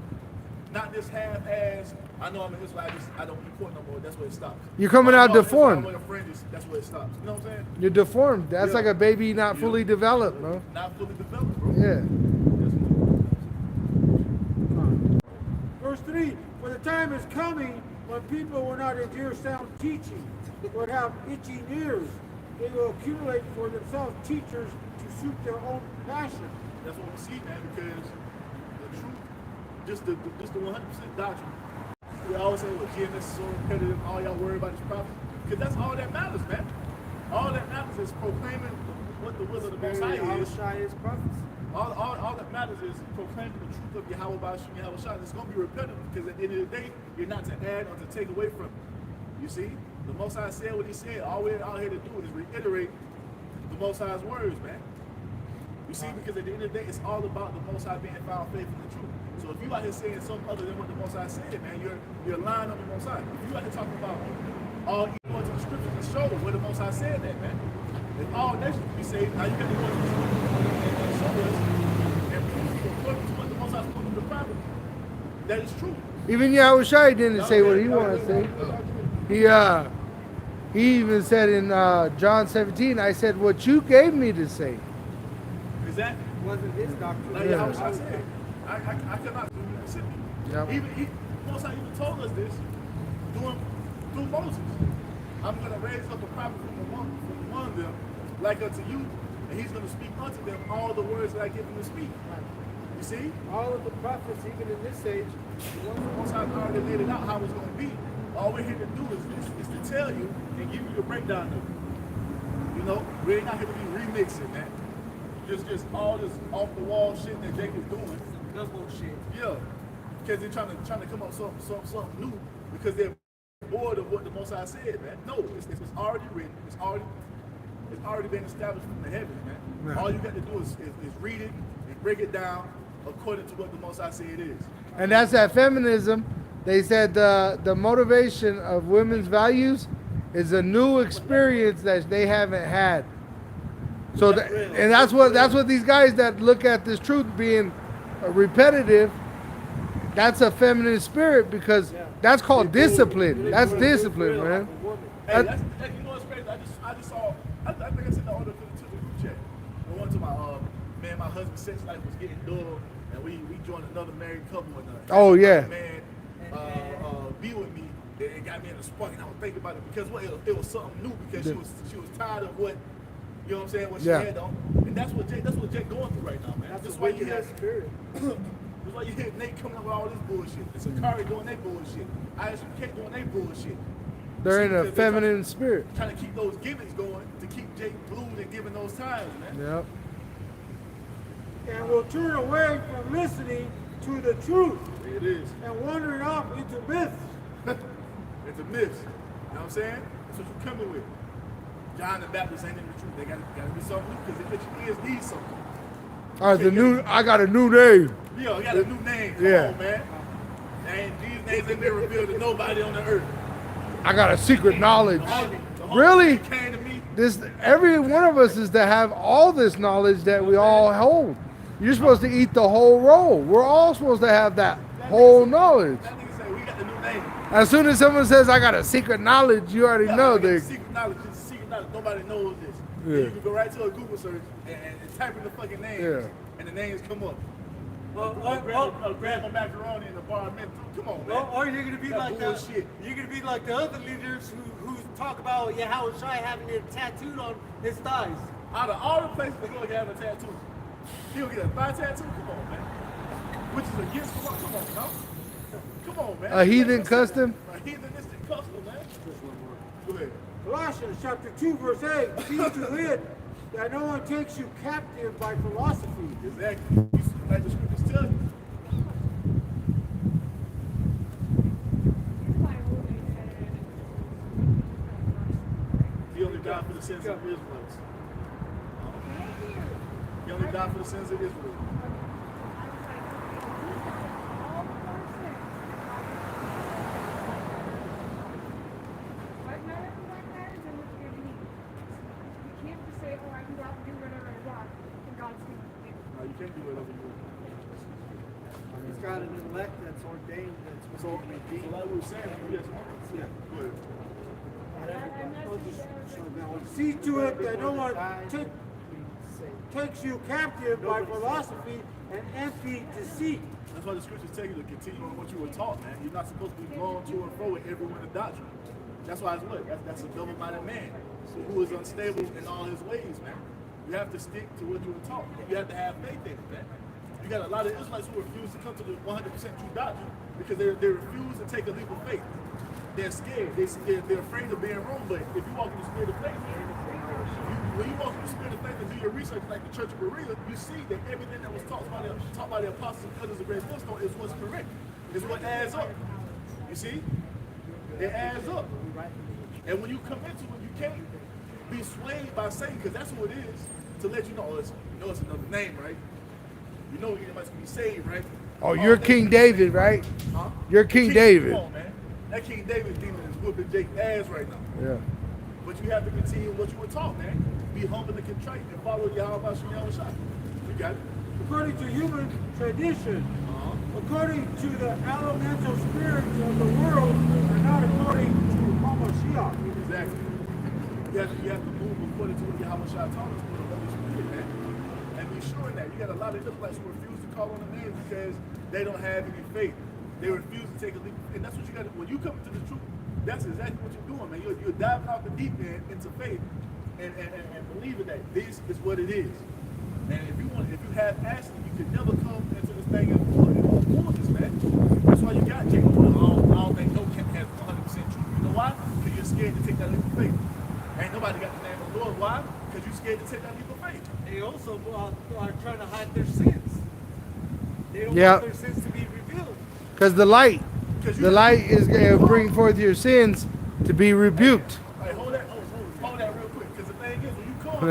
Not this half-ass, I know I'm an Israelite, I don't eat pork no more, that's where it stops. You're coming out deformed. I'm a friend, that's where it stops. You know what I'm saying? You're deformed. That's Yeah. like a baby not fully developed, bro. Not fully developed, bro. Yeah. Verse 3, for the time is coming when people will not endure sound teaching, but have itching ears. They will accumulate for themselves teachers to suit their own passion. That's what we see, man, because the truth, just the 100% doctrine. We always say, well, GMS is so repetitive, all y'all worry about is prophecy. Because that's all that matters, man. All that matters is proclaiming what the will of the Most High is. is prophecy. All that matters is proclaiming the truth of Yahweh Bashim Yahweh Shai. It's going to be repetitive because at the end of the day, you're not to add or to take away from it. You see? The Most High said what he said. All we're out here to do is reiterate the Most High's words, man. You see? Because at the end of the day, it's all about the Most High being found faithful in the truth. So if you out here saying something other than what the Most High said, man, you're lying on the Most High. If you out here talking about all you go into the scriptures and show where the Most High said that, man. If all nations be saved, now you got to go into the scriptures and show us and prove according to what the Most High spoke of the prophet. That is true. Even Yahweh Shai didn't say what he wanted to say. He even said in John 17, I said what you gave me to say. Exactly. Wasn't his doctrine. Like Yahweh Shai said, I cannot do Mississippi. Yep. Even Most High even told us this through Moses. I'm going to raise up a prophet from among them, like unto you, and he's going to speak unto them all the words that I give him to speak. You see? All of the prophets, even in this age, Most High already laid it out how it's going to be. All we're here to do is to tell you and give you the breakdown of it. You know, we ain't not here to be remixing, man. Just all this off the wall shit that Jake is doing. Gumbo shit. Yeah, because they're trying to come up with something new because they're bored of what the Most High said, man. No, it's already written. It's already been established from the heavens, man. Right. All you got to do is read it and break it down according to what the Most High said it is. And that's that feminism. They said the motivation of women's values is a new experience that they haven't had. So and that's what these guys that look at this truth being repetitive, that's a feminine spirit because that's called discipline. That's discipline, man. Hey, you know what's crazy? I just saw. I think I sent the order to the group chat. I went to my husband's sex life was getting dull, and we joined another married couple and Oh, yeah. man be with me. It got me in a spark, and I was thinking about it because it was something new because she was tired of what. You know what I'm saying? What she had on. And that's what Jake going through right now, man. that's That's the why you wicked hear spirit. that's why you hear Nate coming up with all this bullshit. It's Sakari doing their bullshit. ISUK doing their bullshit. They're in a Because feminine spirit. Trying to keep those gimmicks going to keep Jake glued and giving those times, man. Yep. and will turn away from listening to the truth There it is. and wandering off into myths. It's a myth. You know what I'm saying? That's what you're coming with. John the Baptist ain't in the truth. They gotta be something new because the ears need something. All right, I got a new name. Yeah, I got a new name. Come Yeah. on, man. These names ain't been revealed to nobody on the earth. I got a secret knowledge. The Holy Really? Spirit came to me. Every one of us is to have all this knowledge that we all hold. You're supposed to eat the whole roll. We're all supposed to have that whole knowledge. That nigga said we got the new name. As soon as someone says, I got a secret knowledge, you already know the they. secret knowledge. It's a secret knowledge. Nobody knows this. Yeah. You can go right to a Google search and type in the fucking names, Yeah. and the names come up. Well, Grab a macaroni and a bar of mint. Come on, man. or you're gonna be That like bullshit. you're gonna be like the other leaders who talk about Howard Shai having it tattooed on his thighs. Out of all the places to go get a tattoo, he'll get a thigh tattoo. Come on, man. Which is against the law. Come on, no? Come on, man. A heathen custom? A heathenistic custom, man. Go ahead. Colossians chapter 2, verse 8, see to it that no one takes you captive by philosophy. Exactly. Like the scriptures tell you. He only died for the sins of Israelites. He only died for the sins of Israel. No, you can't do whatever you want. He's got an elect that's ordained that's So, supposed to be like we were saying, yes, yeah. Go ahead. See to it that no one takes you captive by philosophy and empty deceit. That's why the scriptures tell you to continue on what you were taught, man. You're not supposed to be blown to and fro with every wind of doctrine. That's why it's what? That's a double-minded man who is unstable in all his ways, man. You have to stick to what you were taught. You have to have faith in it, man. You got a lot of Israelites who refuse to come to the 100% true doctrine because they refuse to take a leap of faith. They're scared. They're afraid of being wrong. But if you walk in the spirit of faith, when you walk in the spirit of faith and do your research like the Church of Berea, you see that everything that was taught by the apostles and others of great millstone is what's correct. Is what adds up. You see? It adds up. And when you come into it, you can't be swayed by Satan, because that's what it is, to let you know, it's another name, right? You know you must be saved, right? Oh, you're King David, right? Huh? You're King David. Come on, man. That King David demon is whooping Jake's ass right now. Yeah. But you have to continue what you were taught, man. Be humble and contrite and follow Yahweh Shem Shai. You got it? According to human tradition, according to the elemental spirits of the world, and not according to Hamashiach. Exactly. You have to move according to what Yahweh Shai taught us with the Holy Spirit, man. And be sure in that. You got a lot of Israelites who refuse to call on the name because they don't have any faith. They refuse to take a leap. And that's what you got to do. When you come into the truth, that's exactly what you're doing, man. You're diving off the deep end into faith and believing that this is what it is. And if you have passion, you can never come into this thing and fullness, man. That's why you got Jacob. I don't think no camp has 100% truth. You know why? Because you're scared to take that leap of faith. Ain't nobody got the name of the Lord. Why? Because you're scared to take that leap of faith. They also are trying to hide their sins. They don't Yeah. want their sins to be revealed. Because the light is going to bring forth your sins to be rebuked. Hey, hold that real quick. Because the thing is, when you come,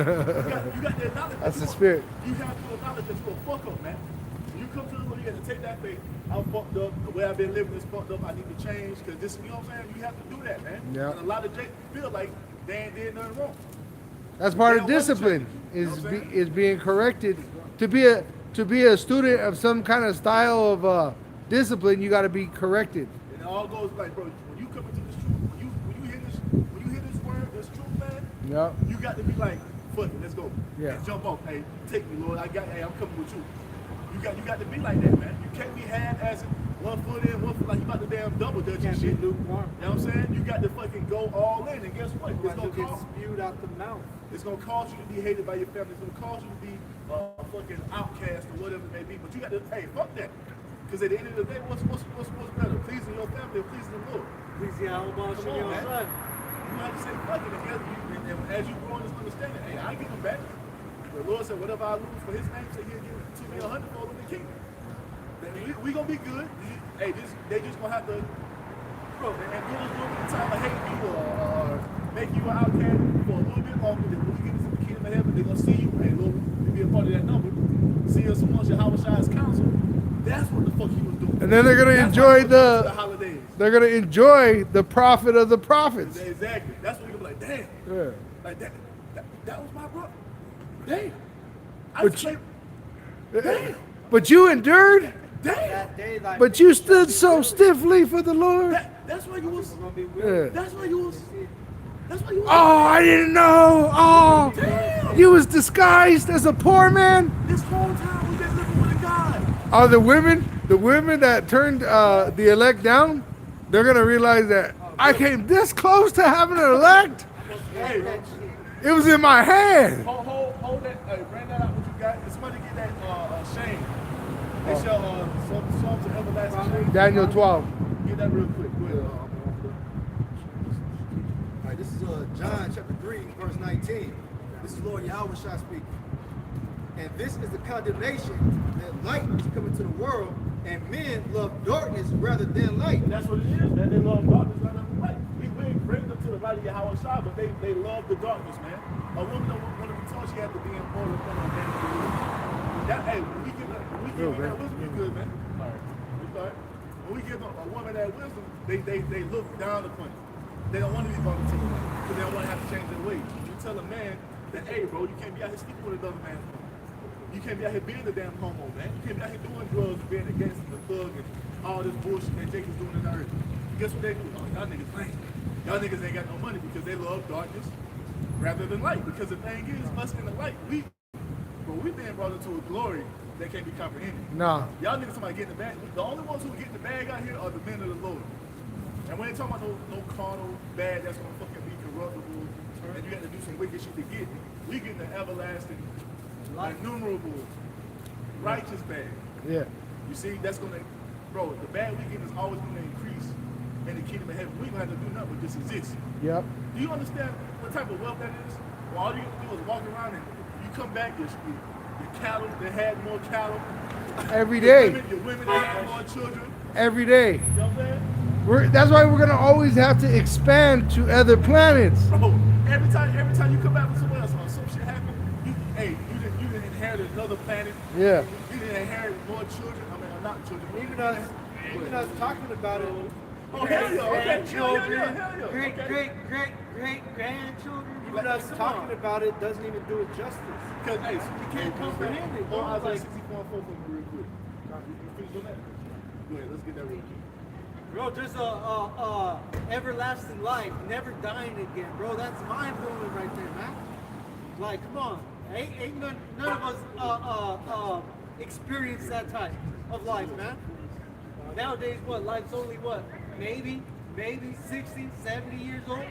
you got the knowledge. That's the spirit. You have to acknowledge that you're a fuck up, man. When you come to the Lord, you got to take that faith. I'm fucked up. The way I've been living is fucked up. I need to change. Because this, you know what I'm saying? You have to do that, man. Yeah. And a lot of Jake feel like they ain't did nothing wrong. That's part They of don't want to discipline. change. You know what I'm saying? Is being corrected. To be a student of some kind of style of discipline, you got to be corrected. And it all goes like, bro, when you come into this truth, when you hear this word, this truth, man, Yeah. you got to be like, fuck it, let's go. Yeah. And jump off. Hey, take me, Lord. I'm coming with you. You got to be like that, man. You can't be half-assing, one foot in, one foot like you about to damn double dutch and Can't be shit. You know lukewarm. what I'm saying? You got to fucking go all in, and guess what? It's Otherwise gonna you'll get cost. spewed out the mouth. It's gonna cause you to be hated by your family. It's gonna cause you to be a fucking outcast or whatever it may be. But you got to, hey, fuck that. Because at the end of the day, what's better? Pleasing your family or pleasing the Lord? Please, Yahweh Come Shem on, man. Shai. You have to say fuck it. And as you grow in this understanding, hey, I ain't getting them back. But The Lord said, whatever I lose for his name, so he'll give it to me 100-fold in the kingdom. We gonna be good. Hey, they just gonna have to, bro, and do this little bit of time to hate you or make you an outcast for a little bit longer. Then when we get into the kingdom of heaven, they gonna see you. Hey, Lord, we be a part of that number. See us amongst Yahweh Shai's council. That's what the fuck he was doing. And then they're gonna That's enjoy why he was doing the holidays. they're gonna enjoy the prophet of the prophets. Exactly. That's what you're gonna be like, damn. Yeah. Like that was my brother. Damn. I But just say, damn. But you endured. Damn. That day, like, But you stood so stiffly for the Lord. That's why you was. gonna be weird. Yeah. That's why you was. That's why you was. Oh, I didn't know. Oh, Damn. you was disguised as a poor man. This whole time we've been living with a God. Oh, the women that turned the elect down, they're gonna realize that I came this close to having an elect. Hey, It was in my hand. hold that. Hey, bring that out. What you got? If somebody get that shame, they shall Psalms of everlasting shame. Daniel 12. Get that real quick. Go ahead. All right, this is John chapter 3, verse 19. This is Lord Yahweh Shai speaking. And this is the condemnation that light is coming to the world, and men love darkness rather than light. And that's what it is, man. They love darkness rather than light. We ain't bring them to the light of Yahweh Shai, but they love the darkness, man. A woman don't want to be taught she has to be in order to come on that. Hey, when we give them that wisdom, you good, man. All right. We start. When we give a woman that wisdom, they look down upon it. They don't want to be brought into the light because they don't want to have to change their ways. You tell a man that, hey, bro, you can't be out here sleeping with another man's woman. You can't be out here being the damn homo, man. You can't be out here doing drugs, being against the thug and all this bullshit that Jake is doing in the earth. Guess what they do? Oh, y'all niggas lame. Y'all niggas ain't got no money because they love darkness rather than light. Because the thing is, us in the light, we being brought into a glory that can't be comprehended. Nah. Y'all niggas somebody getting the bag. The only ones who get the bag out here are the men of the Lord. And we ain't talking about no carnal bag that's gonna fucking be corruptible and you got to do some wicked shit to get it. We get the everlasting, innumerable, righteous bag. Yeah. You see, that's gonna, bro, the bag we get is always gonna increase in the kingdom of heaven. We ain't gonna have to do nothing but just exist. Yep. Do you understand what type of wealth that is? Well, all you have to do is walk around and you come back, your cattle, they had more cattle. Every day. Your women they had more children. Every day. You know what I'm saying? That's why we're gonna always have to expand to other planets. Bro, every time you come back with someone else, some shit happen, you didn't inherit another planet. Yeah. You didn't inherit more children. I mean, not children. Even us talking about it. Oh, hell yeah, okay. Grandchildren, Hell yeah. great grandchildren. Even us talking about it doesn't even do it justice. Because, hey, so you can't comprehend it. Oh, I was like 64 and 4 for me real quick. You finish on that? Go ahead, let's get that real quick. Bro, there's a everlasting life, never dying again, bro. That's mind blowing right there, man. Like, come on, ain't none of us experience that type of life, man. Nowadays, what? Life's only what? Maybe 60, 70 years old.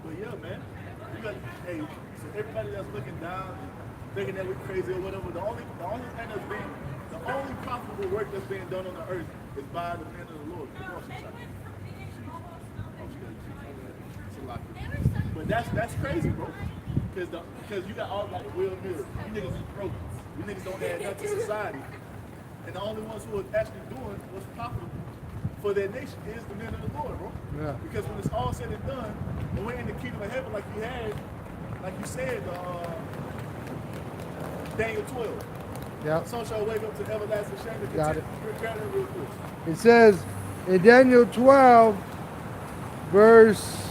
But yeah, man. You got, hey, so everybody that's looking down, thinking that we're crazy or whatever, the only thing that's being, the only profitable work that's being done on the earth is by the men of the Lord. But that's crazy, bro. Because you got all like Will Miller. You niggas is broke. You niggas don't add nothing to society. And the only ones who are actually doing what's profitable for their nation is the men of the Lord, bro. Yeah. Because when it's all said and done, and we're in the kingdom of heaven like you said, Daniel 12. Yep. Some shall wake up to everlasting shame. Got it. Grab that real quick. It says in Daniel 12, verse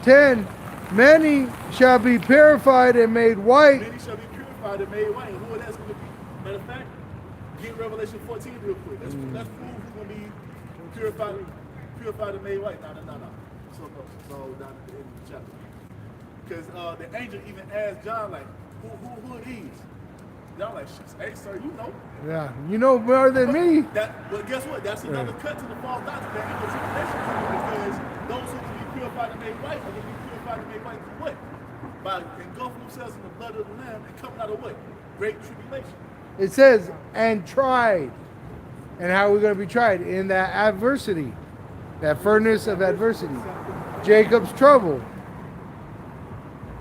10, many shall be purified and made white. Many shall be purified and made white. Who that's going to be? Matter of fact, get Revelation 14 real quick. That's proof who's going to be purified and made white. No. So down at the end of the chapter. Because the angel even asked John, like, who are these? John like, hey, sir, you know. Yeah, you know more than me. But guess what? That's another cut to the false doctrine that ain't no tribulation coming, because those who can be purified and made white are going to be purified and made white through what? By engulfing themselves in the blood of the Lamb and coming out of what? Great tribulation. It says, and tried. And how are we going to be tried? In that adversity, that furnace of adversity. Jacob's trouble.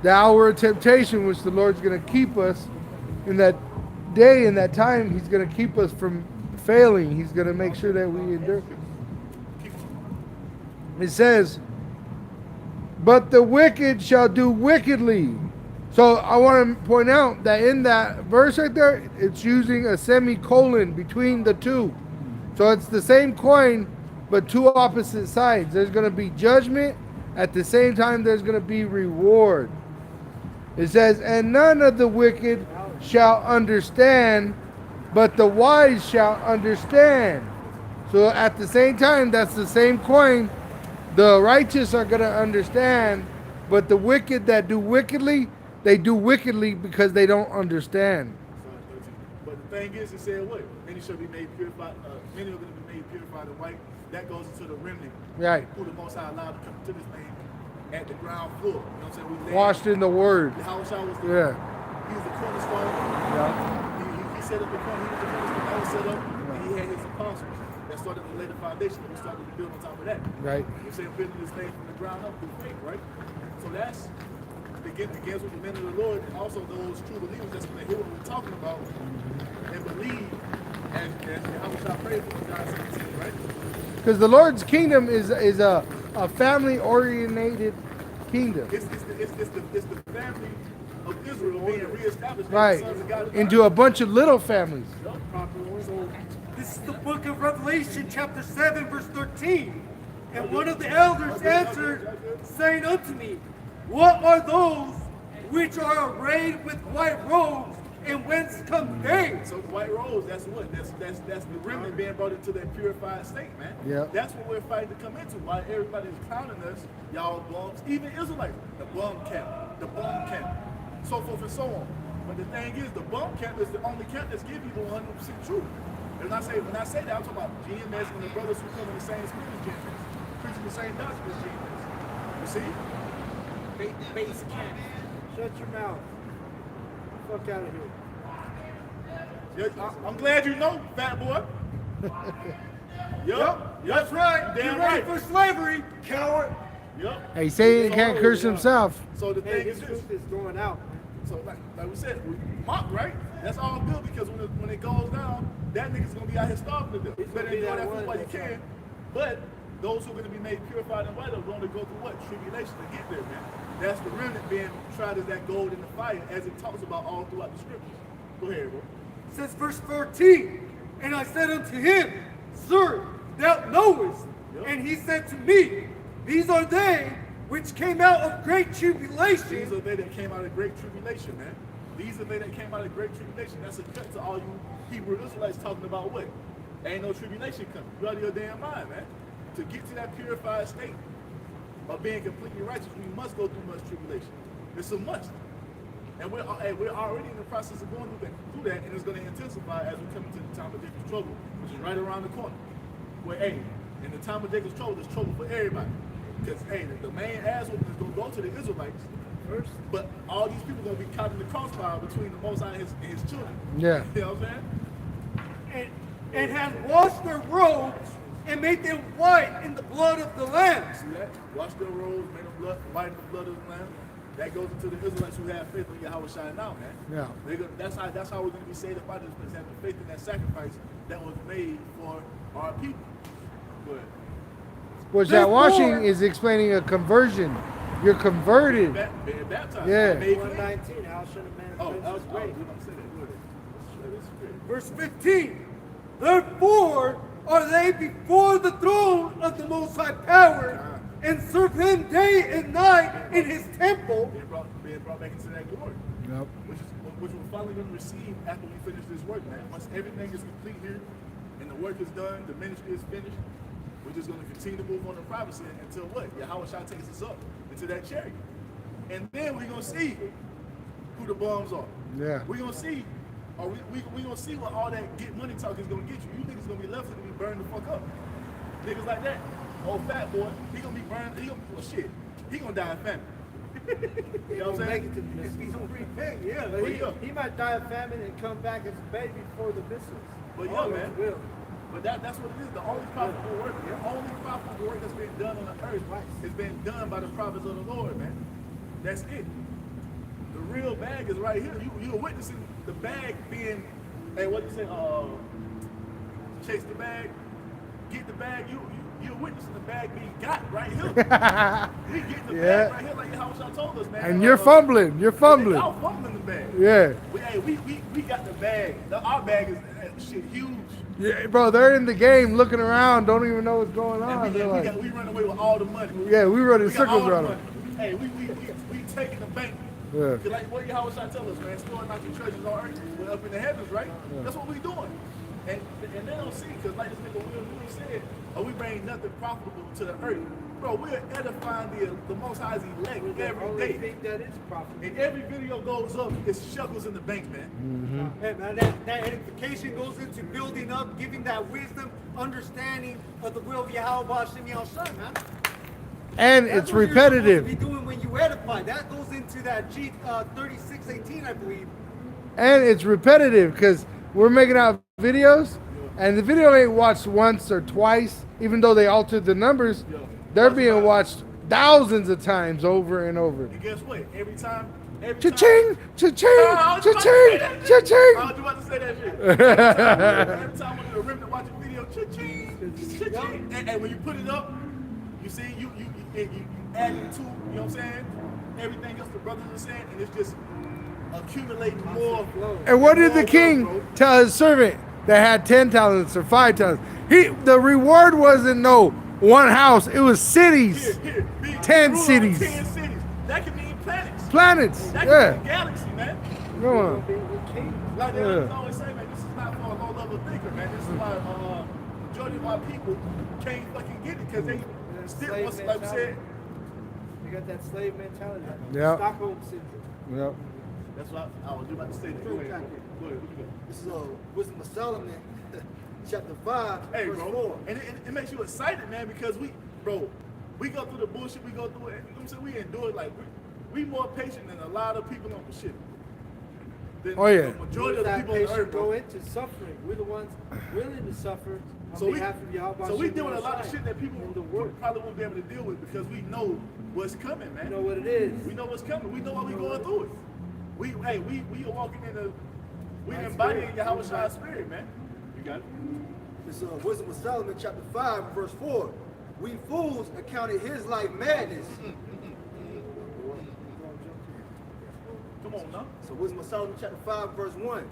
the hour of temptation, which the Lord's going to keep us in that day, in that time. He's going to keep us from failing. He's going to make sure that we endure. It says, but the wicked shall do wickedly. So I want to point out that in that verse right there, it's using a semicolon between the two. So it's the same coin, but two opposite sides. There's going to be judgment. At the same time, there's going to be reward. It says, and none of the wicked shall understand, but the wise shall understand. So at the same time, that's the same coin. The righteous are going to understand, but the wicked that do wickedly, they do wickedly because they don't understand. But the thing is, it said what? Many shall be made purified. Many are going to be made purified and white. That goes into the remnant. Right. Who the Most High allowed to come to this thing at the ground floor. You know what I'm saying? We Washed in the word. How was the, Yeah. He was the cornerstone. Yeah. He set up the corner. He was the cornerstone that was set up. And he had his apostles that started to lay the foundation. And we started to build on top of that. Right. You say building this thing from the ground up through faith, right? So that's begins with the men of the Lord, and also those true believers that's going to hear what we're talking about and believe, and how we shall pray for John 17, right? Because the Lord's kingdom is a family-oriented kingdom. It's the family of Israel being reestablished. Right. The sons of God. Into a bunch of little families. So this is the book of Revelation, chapter 7, verse 13. And one of the elders answered, saying unto me, what are those which are arrayed with white robes, and whence come they? So the white robes, that's what? That's the remnant being brought into that purified state, man. Yeah. That's what we're fighting to come into. While everybody's clowning us, y'all bums, even Israelites, the bum camp, so forth and so on. But the thing is, the bum camp is the only camp that's giving you the 100% truth. And when I say that, I'm talking about GMS and the brothers who come in the same spirit as GMS, preaching the same doctrine as GMS. You see? Base camp. Shut your mouth. Fuck out of here. Yeah, I'm glad you know, fat boy. Yep, That's right. Damn You're ready right. for slavery, coward. Yep. Hey, Satan can't curse himself. So the Hey, thing this is this. truth is going out. So like we said, we mock, right? That's all good because when it goes down, that nigga's gonna be out here starving to death. He's Better gonna be enjoy that that one food while you that's can. But those who are gonna be made purified and white are going to go through what? Tribulation to get there, man. That's the remnant being tried as that gold in the fire, as it talks about all throughout the scriptures. Go ahead, bro. It says verse 14, and I said unto him, Sir, thou knowest. Yep. And he said to me, These are they which came out of great tribulation. These are they that came out of great tribulation, man. These are they that came out of great tribulation. That's a cut to all you Hebrew Israelites talking about what? Ain't no tribulation coming. You out of your damn mind, man. To get to that purified state of being completely righteous, we must go through much tribulation. It's a must. And we're already in the process of going through that, and it's going to intensify as we come into the time of Jacob's trouble, which is right around the corner. Where, hey, in the time of Jacob's trouble, there's trouble for everybody. Because, hey, the main ass whooping is going to go to the Israelites first, but all these people are going to be caught in the crossfire between the Most High and his children. Yeah. You know what I'm saying? And had washed their robes and made them white in the blood of the Lamb. See that? Wash their robes, made them blood, white in the blood of the Lamb. That goes into the Israelites who have faith in Yahweh Shai now, man. Yeah. That's how we're going to be saved up out of this place, having faith in that sacrifice that was made for our people. Good. Which that washing is explaining a conversion. You're converted. Being baptized. Yeah. Made clean. 119, how should a man Oh, cleanse that was his great. way? Good, I'm saying that. Good. That's great. Verse 15. Therefore are they before the throne of the Most High Power, and serve him day and night in his temple. Being brought back into that glory. Yep. Which we're finally going to receive after we finish this work, man. Once everything is complete here and the work is done, the ministry is finished, we're just going to continue to move on to privacy until what? Yahweh Shai takes us up into that chariot. And then we're going to see who the bums are. Yeah. We're going to see, or we going to see what all that get money talk is going to get you. You niggas going to be left to be burned the fuck up. Niggas like that. Old fat boy, he going to be burned, he going to, well, shit, he going to die in famine. You know what I'm saying? Make it to the missiles. He's gonna pretty big, yeah. But he might die of famine and come back as a baby before the missiles. But yeah, All man. God's will. But that's what it is. The only profitable work, that's been done on the earth has been done by the prophets of the Lord, man. That's it. real bag is right here. You're witnessing the bag being, hey, what do you say? Chase the bag, get the bag. You're witnessing the bag being got right here. We getting the bag right here, like how y'all told us, man. And you're fumbling. You're fumbling. Y'all fumbling the bag. Yeah. We got the bag. Our bag is shit huge. Yeah, bro, they're in the game looking around, don't even know what's going on. We run away with all the money. Yeah, we running We got circles all the around money. them. Hey, we taking the bank. Yeah. Cause like what y'all trying to tell us, man, storing out your treasures on earth, we're up in the heavens, right? Yeah. That's what we doing. And they don't see, cause like this nigga Will said, we bring nothing profitable to the earth. Bro, we're edifying the Most High's elect every day. Thing that is profitable. And every video goes up, it's shekels in the bank, man. Hey man, that edification goes into building up, giving that wisdom, understanding of the will of Yahweh Hashem Yahshua, man. And That's it's what repetitive. You're supposed to be doing when you edify. That goes into that G 36:18, I believe. And it's repetitive because we're making out videos and the video ain't watched once or twice, even though they altered the numbers. They're being watched thousands of times over and over. And guess what? Every time. Cha-ching! Cha-ching! I was about to say Cha-ching! that shit. Cha-ching! I was about to say that shit. Every time when you're a remnant watch a video, cha-ching! Cha-ching! And when you put it up, you see, you add it to, you know what I'm saying? Everything else the brothers are saying, and it's just accumulating more. And what did the more king wealth, bro. tell his servant that had 10 talents or 5 talents? The reward wasn't no one house, it was cities. Here, big 10 rule on cities. 10 cities. That could mean planets. Planets, That could yeah. mean galaxy, man. Come on. Like they Yeah. always say, man, this is not for a low-level thinker, man. This is why majority of our people can't fucking get it because they still, slave like we mentality. said, You got that slave mentality. Yeah. Stockholm syndrome. Yep. that's what I was about to say. That. Go ahead. Go ahead. What you got? This is Wisdom of Solomon, chapter 5, Hey, verse bro, 4. and it makes you excited, man, because we go through the bullshit we go through, and you know what I'm saying, we endure it, like, we more patient than a lot of people on the shit. Than Oh, yeah. the majority of the That people on the patient earth, go bro. into suffering. We're the ones willing to suffer on So we, behalf of Yahweh. so we deal with a lot of shit that people in the world. probably won't be able to deal with because we know what's coming, man. You know what it is. We know what's coming. We know why we going through it. We are walking in we Right embodying spirit. Yahweh Shai's spirit, man. You got it? This is Wisdom of Solomon, chapter 5, verse 4. We fools accounted his life madness. Come on, now. So Wisdom of Solomon, chapter 5, verse 1.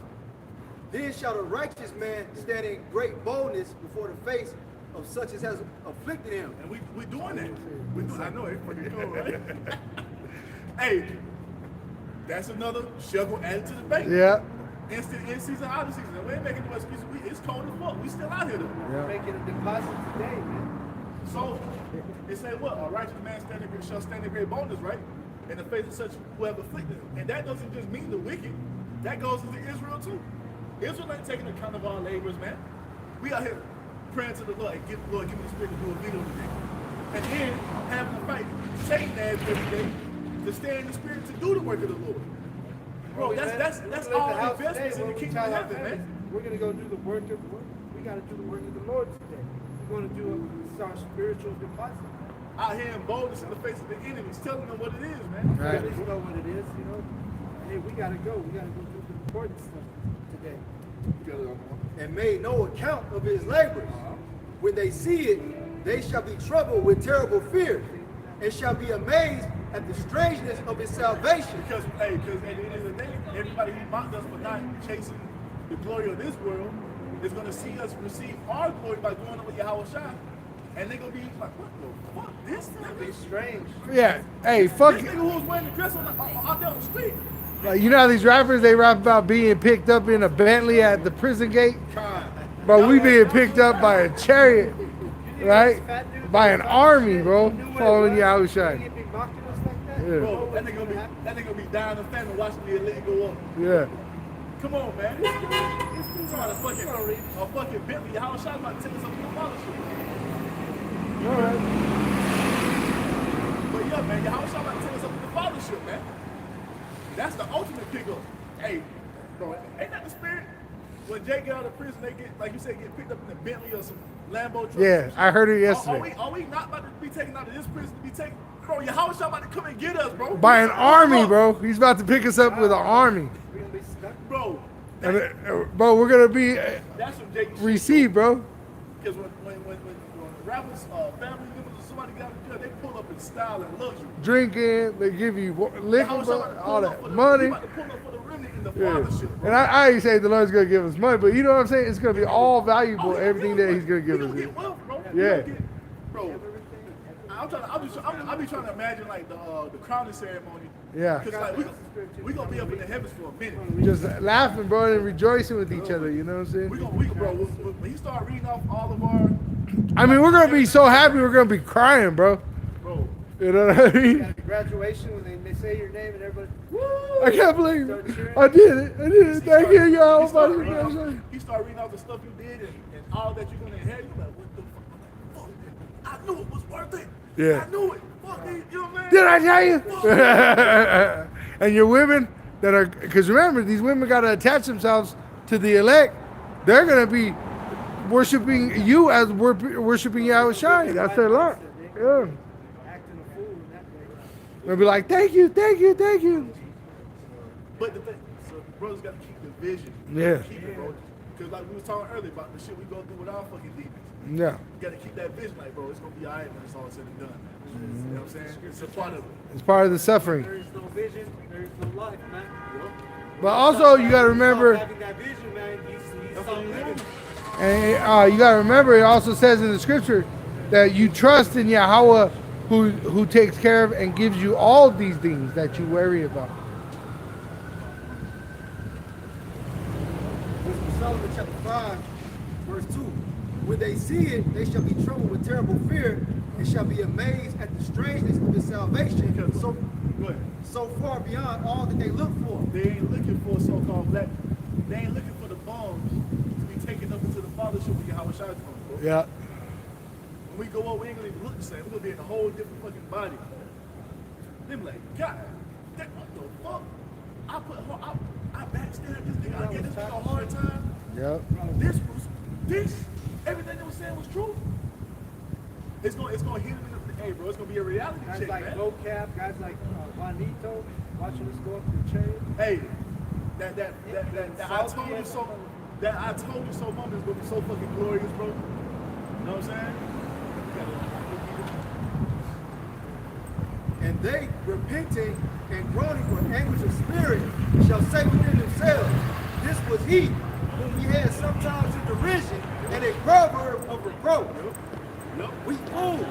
Then shall the righteous man stand in great boldness before the face of such as has afflicted him. And we doing that. I know it. Right? Hey, that's another shovel added to the bank. Yeah. In season, out of season. We ain't making no excuses. It's cold as fuck. We still out here though. Yeah. Making a deposit today, man. So it said what? A righteous man shall stand in great boldness, right? In the face of such who have afflicted him. And that doesn't just mean the wicked. That goes into Israel too. Israel ain't taking account of our labors, man. We out here praying to the Lord and give the Lord, give me the spirit to do a video today. And then having to fight Satan ass every day to stay in the spirit to do the work of the Lord. Bro, that's all investments in the kingdom of heaven, man. We're gonna go do the work of we gotta do the work of the Lord today. We're gonna do our spiritual deposit. Out here in boldness in the face of the enemies, telling them what it is, man. Right. At least know what it is, you know. Hey, we gotta go. We gotta go do the important stuff today. And made no account of his labors. When they see it, they shall be troubled with terrible fear, and shall be amazed at the strangeness of his salvation. Because at the end of the day, everybody who mocked us for not chasing the glory of this world is going to see us receive our glory by going up with Yahweh Shai. And they're going to be like, what the fuck? This nigga? It's strange. Yeah. Hey, fuck. This nigga who was wearing the dress out there on the street. Like, you know how these rappers, they rap about being picked up in a Bentley at the prison gate? Bro, we being picked up by a chariot, right? By an army, bro, following Yahweh Shai. He'd be mocking us like that. Yeah. Bro, that nigga gonna be dying of famine watching the elite go up. Yeah. Come on, man. It's talking about a fucking Bentley. Yahweh Shai about to take us up to the fellowship. All right. But yeah, man, Yahweh Shai about to take us up to the fellowship, man. That's the ultimate pickup. Hey, bro, ain't that the spirit? When Jay get out of prison, they get, like you said, get picked up in a Bentley or some Lambo truck. Yeah, I heard it yesterday. Are we not about to be taken out of this prison to be taken? Bro, your house about to come and get us, bro. By an army, bro. He's about to pick us up with an army. We're gonna be stuck. Bro, And, bro, we're gonna be that's some Jake shit. received, bro. Because when rappers, family members, or somebody got in jail, they pull up in style and luxury. Drinking, they give you How liquor, much bro, about to all pull up that for the- money. he about to pull up for the remnant in the Yeah. fathership, bro. And I ain't saying the Lord's gonna give us money, but you know what I'm saying? It's gonna be all valuable, Oh, he everything gonna that He's gonna he give gonna us. get wealth, bro. He Yeah. gonna get- bro. I be trying to imagine like the crowning ceremony. Yeah. Cause like we gonna be up in the heavens for a minute. Just laughing, bro, and rejoicing with each other. You know what I'm saying? We bro. When he start reading off all of our, I mean, we're gonna be so happy. We're gonna be crying, bro. bro. You know what I mean? At graduation, when they say your name and everybody, I can't believe it. I did it. I did it. Thank you, y'all. He start Buddy. reading off the stuff you did and all that you're gonna inherit. You like, what the fuck? I knew it was worth it. Yeah. I knew it. Fuck it. You know what I'm Did I tell you? And your women that are, because remember, these women got to attach themselves to the elect. They're going to be worshiping you as worshiping Yahushua. That's their lot. Yeah. acting a fool in that way. They'll be like, thank you, thank you, thank you. But the thing, so brothers got to keep the vision. Yeah. Keep it, bro. Because like we was talking earlier about the shit we go through with our fucking demons. Yeah. You gotta keep that vision, like, bro, it's gonna be alright when it's all said and done. You know what I'm saying? It's a part of it. It's part of the suffering. There is no vision, there is no life, man. But also, you got to remember, Having that vision, man, you stop living. and you got to remember, it also says in the scripture that you trust in Yahweh who takes care of and gives you all these things that you worry about. This is Solomon chapter 5, verse 2. When they see it, they shall be troubled with terrible fear, and shall be amazed at the strangeness of his salvation, so, Go ahead. so far beyond all that they look for. They ain't looking for so-called black. They ain't looking for the bombs to be taken up into the fathership of Yahweh Shai, bro. Yeah. When we go up, we ain't gonna even look the same. We're gonna be in a whole different fucking body. They be like, God, what the fuck? I backstabbed this nigga. I gave this nigga a hard time. Yep. This, everything they was saying was true. It's gonna hit him in the, hey, bro, it's gonna be a reality Guys check, like man. Vocab, guys like Juanito, watching us go up the chain. Hey, that I told you so. That I told you so moment is gonna be so fucking glorious, bro. You know what I'm saying? And they, repenting and groaning for anguish of spirit, shall say within themselves, this was he whom we had sometimes in derision and a proverb of reproach. Yup. We fools,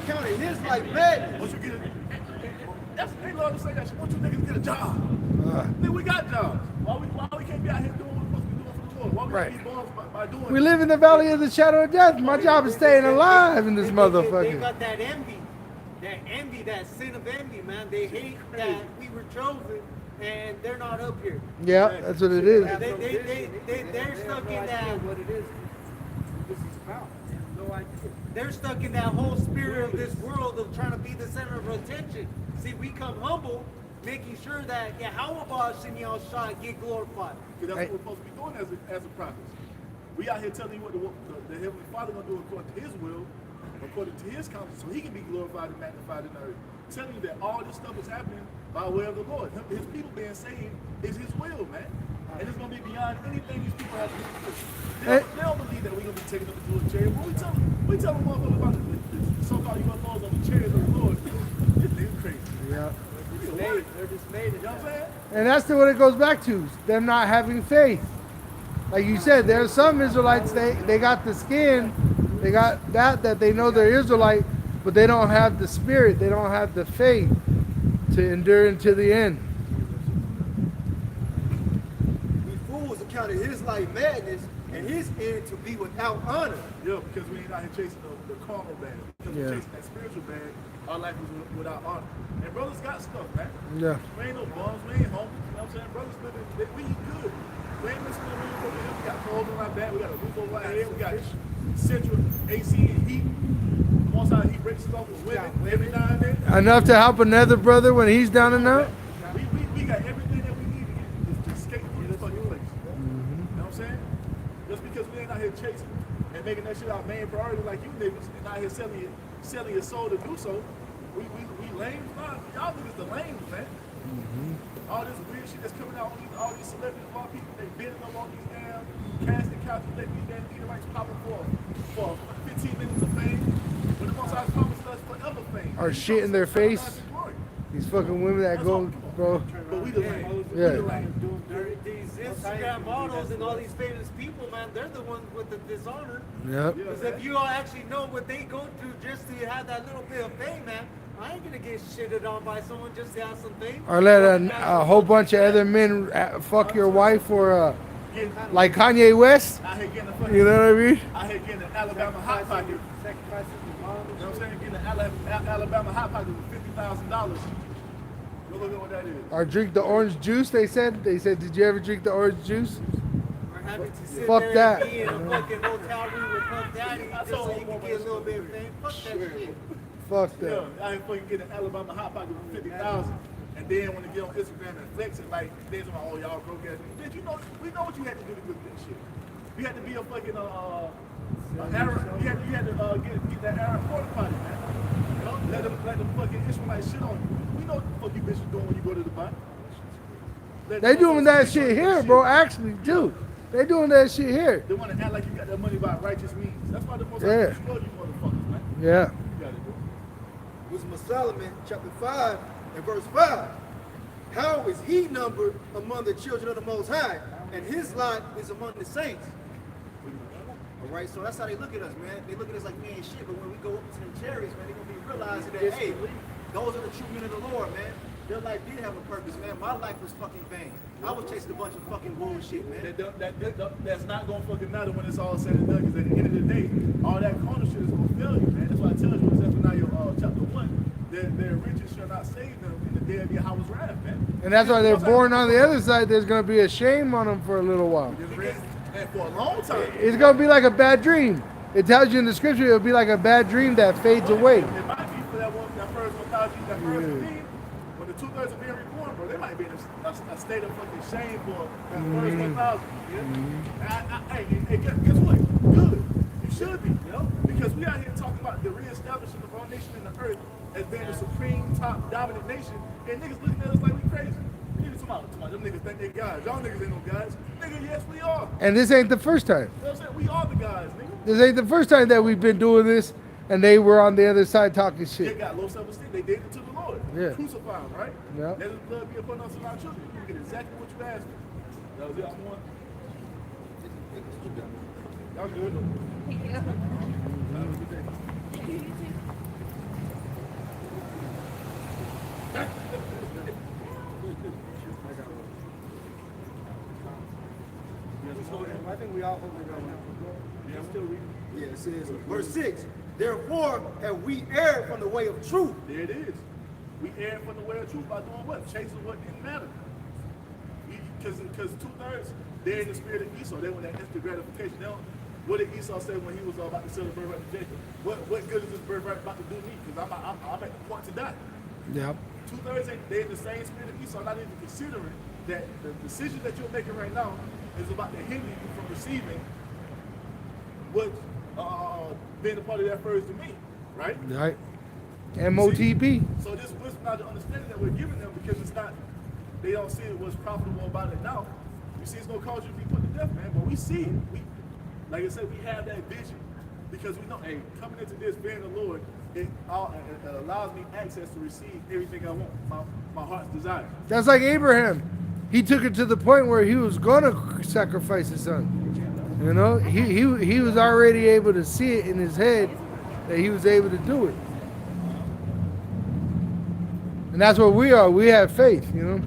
counted his like madness. Once you get it, that's they love to say that shit. Once you niggas get a job, then we got jobs. Why we can't be out here doing what we're supposed to be doing for the Lord? Why we Right. can't be boss by doing We it? live in the valley of the shadow of death. My job is staying alive in this They motherfucker. got that envy, that sin of envy, man. They hate that we were chosen and they're not up here. Yeah, that's what it is. They're stuck in that. What it is this is about. They have no idea. They're stuck in that whole spirit of this world of trying to be the center of attention. See, we come humble, making sure that Yahweh Shem Shah get glorified. Because that's what we're supposed to be doing as a prophets. We out here telling you what the Heavenly Father gonna do according to His will, according to His counsel, so He can be glorified and magnified in the earth. Telling you that all this stuff is happening by way of the Lord. His people being saved is His will, man. And it's gonna be beyond anything these people have to do. They don't believe that we're gonna be taken up into a chariot. When we tell them motherfuckers about the so-called UFOs on the chariots of the Lord, they're crazy. Yeah. They're dismayed. You know what I'm saying? And that's what it goes back to, them not having faith. Like you said, there are some Israelites, they got the skin, they got that they know they're Israelite, but they don't have the spirit, they don't have the faith to endure into the end. We fools accounted his like madness and his end to be without honor. Yeah, because we ain't out here chasing the carnal bag. Because we're Yeah. chasing that spiritual bag, our life is without honor. And brothers got stuff, man. Yeah. We ain't no bums, we ain't homeless. You know what I'm saying? Brothers living, we eat good. We ain't missing no room over here. We got clothes on our back, we got a roof over our head, we got central AC and heat. Once our heat breaks us off with women every now and then. Enough to help another brother when he's down and out. We got everything that we need to escape from this fucking place. You know what I'm saying? Just because we ain't out here chasing and making that shit our main priority like you niggas and out here selling your soul to do so, We lames, nah. Y'all niggas the lames, man. All this weird shit that's coming out, all these celebrities, all people, they bidding up on these damn casting couches, let these damn Edomites pop up for 15 minutes of fame. But the Most High promised us forever fame. Are shit in their face. These fucking women that go. But we the lames. Yeah. We the lames. These Instagram models and all these famous people, man, they're the ones with the dishonor. Yep. Because if you all actually know what they go through just to have that little bit of fame, man, I ain't gonna get shitted on by someone just to have some fame. Or let a whole bunch of other men fuck your wife or like Kanye West. I hate getting a You know what I mean? I hate getting an Alabama hot pocket. Sacrifices the mom. You know what I'm saying? Getting an Alabama hot pocket with $50,000. Go look at what that is. Or drink the orange juice. They said. Did you ever drink the orange juice? Or having to sit Fuck there that. and be in a fucking hotel room with Puff Daddy just so you can get a little bit of fame. Fuck that shit. Fuck Yeah, that. I ain't fucking getting an Alabama hot pocket with 50,000. And then when they get on Instagram and flex it, like, they're like, oh, y'all broke ass niggas. Bitch, you know, we know what you had to do to get that shit. You had to be a fucking, Arab, you had to get that Arab porta potty, man. You know, let them fucking Israelite shit on you. We know what the fuck you bitches doing when you go to the bar. They doing that shit here, bro. Actually, dude. They doing that shit here. They want to act like you got that money by righteous means. That's why the most Yeah. destroy you motherfuckers, man. Yeah. You gotta do it. Wisdom of Solomon, chapter 5 and verse 5. How is he numbered among the children of the Most High, and his lot is among the saints? All right, so that's how they look at us, man. They look at us like we ain't shit, but when we go up to them chariots, man, they're going to be realizing that, hey, those are the true men of the Lord, man. Their life did have a purpose, man. My life was fucking vain. I was chasing a bunch of fucking bullshit, man. That's not gonna fucking matter when it's all said and done. Because at the end of the day, all that corner shit is gonna fail you, man. That's why I tell you in Zephaniah chapter 1, their riches shall not save them in the day of Yahweh's wrath, man. And that's why they're born on the other side. There's gonna be a shame on them for a little while. And for a long time, It's gonna be like a bad dream. It tells you in the scripture it'll be like a bad dream that fades away. it might be for that first 1,000 years, that first redeemed. When the 2/3 are being reborn, bro, they might be in a state of fucking shame for that first 1,000. Yeah? Hey, guess what? Good. You should be, you know? Because we out here talking about the reestablishment of our nation in the earth as being the supreme, top, dominant nation, and niggas looking at us like we crazy. Niggas talking about them niggas think they guys. Y'all niggas ain't no guys. Nigga, yes, we are. And this ain't the first time. You know what I'm saying? We are the guys, nigga. This ain't the first time that we've been doing this, and they were on the other side talking They shit. got low self-esteem. They did it to the Lord. Yeah. Crucify him, right? Yeah. Let his blood be upon us and our children. You get exactly what you asked for. That was it. I'm one. Y'all good? Have a good day. I think we all hold it right now. Yeah, I'm still reading. Yeah, it says, verse 6. Therefore have we erred from the way of truth. There it is. We erred from the way of truth by doing what? Chasing what didn't matter. Because 2/3, they're in the spirit of Esau. They want that instant gratification. They don't, what did Esau say when he was about to sell the birthright to Jacob? What good is this birthright about to do me? Because I'm at the point to die. Yep. 2/3, they're in the same spirit of Esau, not even considering that the decision that you're making right now is about to hinder you from receiving what being a part of that first domain, right? Right. MOTB. So this wisdom, not the understanding that we're giving them, because it's not, they don't see what's profitable about it now. You see, it's gonna cause you to be put to death, man. But we see it. Like I said, we have that vision because we know, hey, coming into this, being the Lord, it allows me access to receive everything I want, my heart's desire. That's like Abraham. He took it to the point where he was gonna sacrifice his son. You know, he was already able to see it in his head that he was able to do it. And that's what we are. We have faith, you know.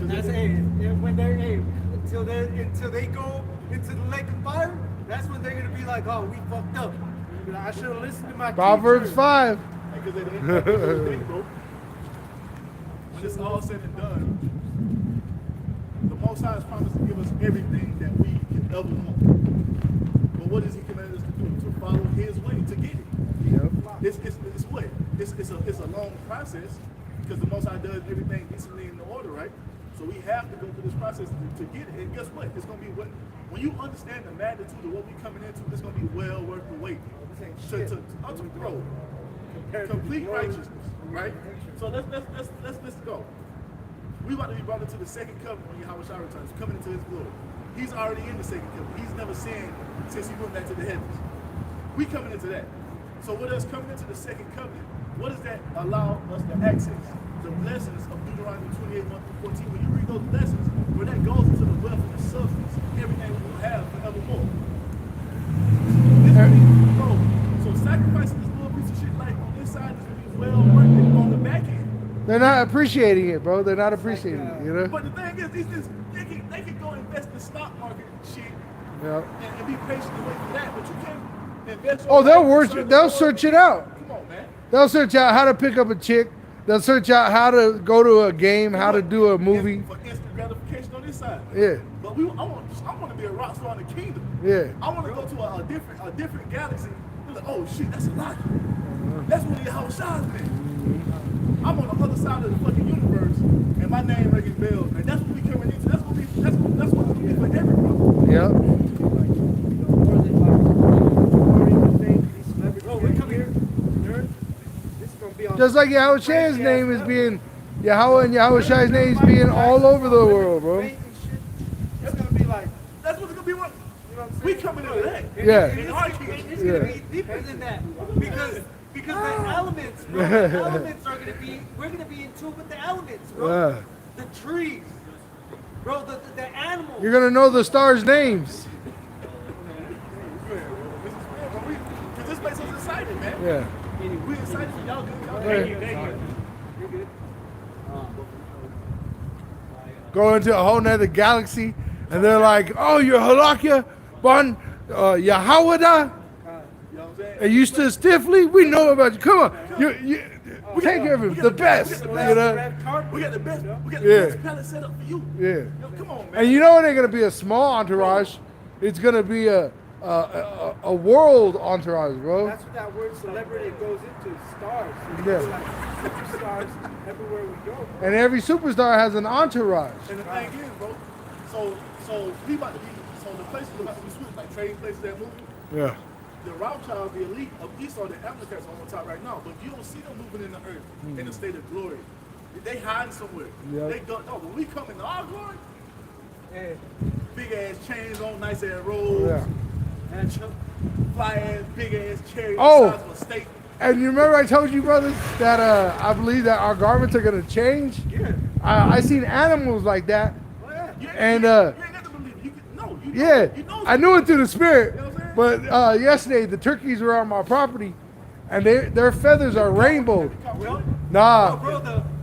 That's when they're until they go into the lake of fire. That's when they're gonna be like, oh, we fucked up. I should have listened to my Proverbs teacher. 5. Because at the end of the day, bro, when it's all said and done, the Most High has promised to give us everything that we can ever want. But what does He command us to do? To follow His way to get it. Yep. It's what? It's a long process because the Most High does everything decently in the order, right? So we have to go through this process to get it. And guess what? It's gonna be what when you understand the magnitude of what we're coming into, it's gonna be well worth the wait. To grow. complete righteousness, right? So let's go. We about to be brought into the second covenant when Yahweh Shai returns, coming into his glory. He's already in the second covenant. He's never sinned since he went back to the heavens. We coming into that. So with us coming into the second covenant, what does that allow us to access? The blessings of Deuteronomy 28, 1-14. When you read those blessings, where that goes into the wealth and the substance, everything we will have forevermore. This will be bro. So sacrificing this little piece of shit like on this side is going to be well worth it on the back end. They're not appreciating it, bro. They're not appreciating it, you know? But the thing is, they can go invest in the stock market shit Yeah. and be patient and wait for that, but you can't invest. Oh, they'll search it out. Come on, man. They'll search out how to pick up a chick. They'll search out how to go to a game, how to do a movie. For instant gratification on this side. Yeah. But I want to be a rock star in the kingdom. Yeah. I want to go to a different galaxy. Be like, oh shit, that's a lot. That's one of your house shots, man. I'm on the other side of the fucking universe, and my name rings bells, and that's what we coming into. That's what it's gonna be for everyone. Yep. Oh, we come here. This is gonna be on. Just like Yahweh Shai's name is being, Yahweh and Yahweh Shai's name is being all over the world, bro. It's gonna be like. That's what's gonna be. What You know what I'm saying? we coming into that. Yeah. In our It's kingdom. gonna be deeper than that because the elements, bro, the elements are gonna be. We're gonna be in tune with the elements, bro. Yeah. The trees, bro. The animals. You're gonna know the stars' names. Because this makes us excited, man. Yeah. We excited for y'all good. Y'all Thank good. Thank you. You're good. Go into a whole nother galaxy, and they're like, "Oh, you're Halakia, Bon, Yahweh, You know what I'm saying? and you stood stiffly. We know about you. Come on, you take care of him, the best, you know." We got the best. We got the Yeah. best palette set up for you. Yeah. Yo, come on, man. And you know it ain't gonna be a small entourage. It's gonna be a world entourage, bro. That's what that word celebrity goes into. Stars. So Yeah. like superstars everywhere we go. Bro. And every superstar has an entourage. And the thing is, bro. So we about to be. So the places about to be switched, like trading places that moving. Yeah. The Rothschilds, the elite of Esau, the Amalekites on top right now, but you don't see them moving in the earth in a state of glory. They hiding somewhere. Yep. They go. No, when we come into our glory, big ass chains on, nice ass robes, Yeah. and fly ass, big ass chariot Oh. the size of a state. And you remember I told you, brothers, that I believe that our garments are gonna change. Yeah. I seen animals like that. You ain't- And, you ain't got to believe it. You can, no, you know, Yeah, you know I knew it through the spirit. You know what I'm saying? But yesterday the turkeys were on my property, and their feathers are rainbow. Well, Nah, bro,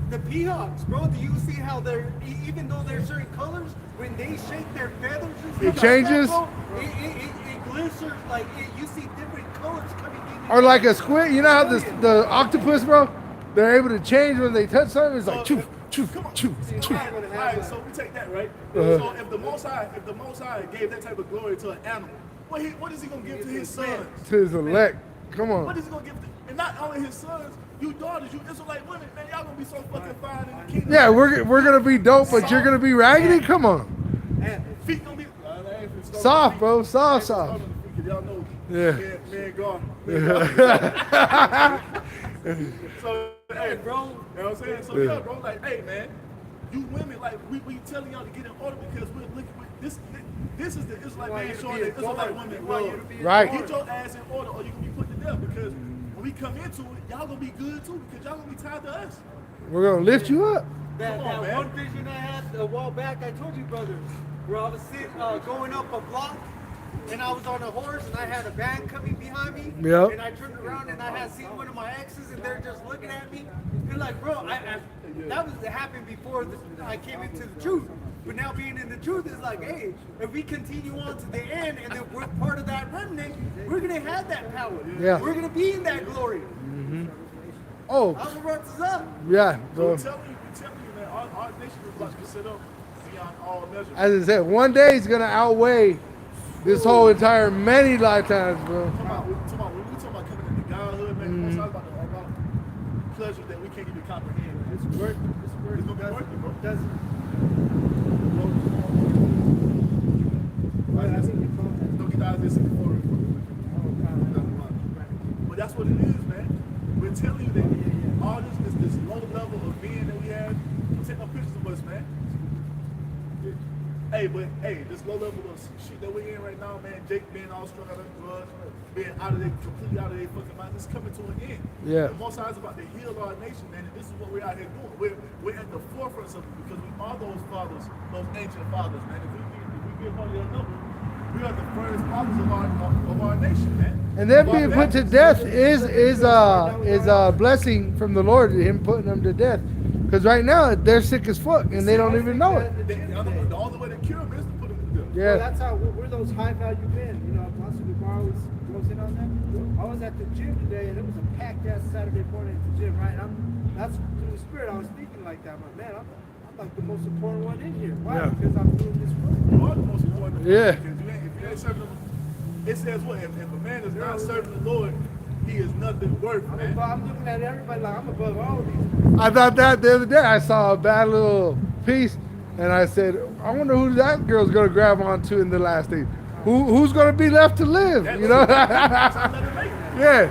the peahawks, bro. Do you see how they're even though they're certain colors, when they shake their feathers, and It stuff like changes? that, bro, it glisters like you see different colors coming in. or like a squid. You know how the octopus, bro? They're able to change when they touch something. It's like choof, choof, Come on. choof, See, choof. all right, so we take that, right? Uh-huh. So if the Most High gave that type of glory to an animal, what is he gonna give to his sons? To his elect. Come What on. is he gonna give to, and not only his sons, you daughters, you Israelite women, man, y'all gonna be so fucking fine in the kingdom. Yeah, we're gonna be dope, but you're gonna be raggedy. Come on. Feet gonna be Soft, bro. Soft. Y'all know. Yeah. Man, God. So, hey, bro, you know what I'm saying? So, yeah, bro, like, hey, man, you women, like, we telling y'all to get in order because we're looking with this is the Israelite man showing the Israelite woman love. Right. Get your ass in order or you can be put to death because when we come into it, y'all gonna be good too because y'all gonna be tied to us. We're gonna lift you up. That Come on, man. one vision I had a while back, I told you, brothers, where I was sitting, going up a block, and I was on a horse, and I had a band coming behind me. Yep. And I turned around, and I had seen one of my exes, and they're just looking at me. They're like, bro, that was happened before I came into the truth. But now being in the truth is like, hey, if we continue on to the end, and then we're part of that remnant, we're gonna have that power. Yeah. We're gonna be in that glory. Oh, That's what brought us up. yeah, So bro. we telling you, man, our nation is about to be set up beyond all measure. As I said, one day is gonna outweigh this whole entire many lifetimes, bro. When we talk about coming into godhood, man, it's all about pleasure that we can't even comprehend. It's worth it. It's gonna be worth it, bro. Does Don't get out of this in the forest. But that's what it is, man. we're telling you that all this low level of being that we have, don't take no pictures of us, man. Hey, but hey, this low level of shit that we're in right now, man, Jake being all strung out of drugs, being completely out of their fucking mind, it's coming to an end. Yeah. The Most High is about to heal our nation, man, and this is what we're out here doing. We're at the forefront of it because we are those fathers, those ancient fathers, man. If we be a part of your number, we are the first fathers of our nation, man. And then being put to death is a blessing from the Lord, him putting them to death. Because right now they're sick as fuck and they don't even know it. The only way to cure them is to put them to death. Yeah. Well, that's how we're those high value men. You know, Apostle DeMar always goes in on that. I was at the gym today and it was a packed ass Saturday morning at the gym, right? That's through the spirit. I was thinking like that. I'm like, man, I'm like the most important one in here. Why? Yeah. Because I'm doing this work. You are the most important. Yeah. Because if you ain't serving them, it says what? If a man is not serving the Lord, he is nothing worth, man. I'm looking at everybody like I'm above all of these. I thought that the other day. I saw a bad little piece and I said, I wonder who that girl's going to grab onto in the last days. Who's going to be left to live, you know? That's how they make it. Yeah.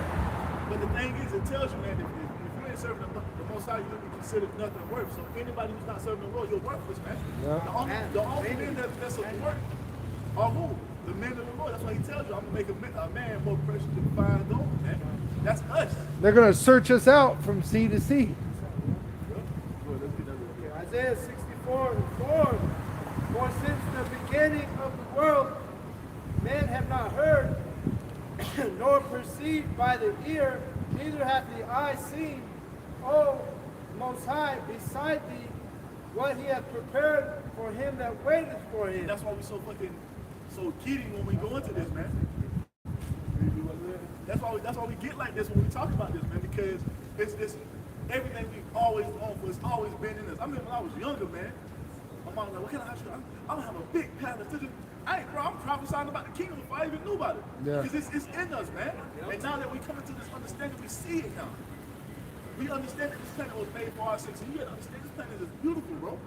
But the thing is, it tells you, man, if you ain't serving the Most High, you'll be considered nothing worth. So anybody who's not serving the Lord, you're worthless, man. Yeah. The only men that's of worth are who? The men of the Lord. That's why he tells you, I'm going to make a man more precious than fine gold, man. That's us. They're going to search us out from sea to sea. Isaiah 64:4. For since the beginning of the world, men have not heard, nor perceived by the ear, neither hath the eye seen, O Most High, beside thee, what he hath prepared for him that waiteth for him. That's why we so giddy when we go into this, man. That's why we get like this when we talk about this, man, because it's everything we've always known for. It's always been in us. I remember when I was younger, man. My mom was like, what kind of house you got? I'm gonna have a big palace. I'm prophesying about the kingdom before I even knew about it. Yeah. Because it's in us, man. And now that we come into this understanding, we see it now. We understand that this planet was made for our sakes. And you gotta understand this planet is beautiful, bro.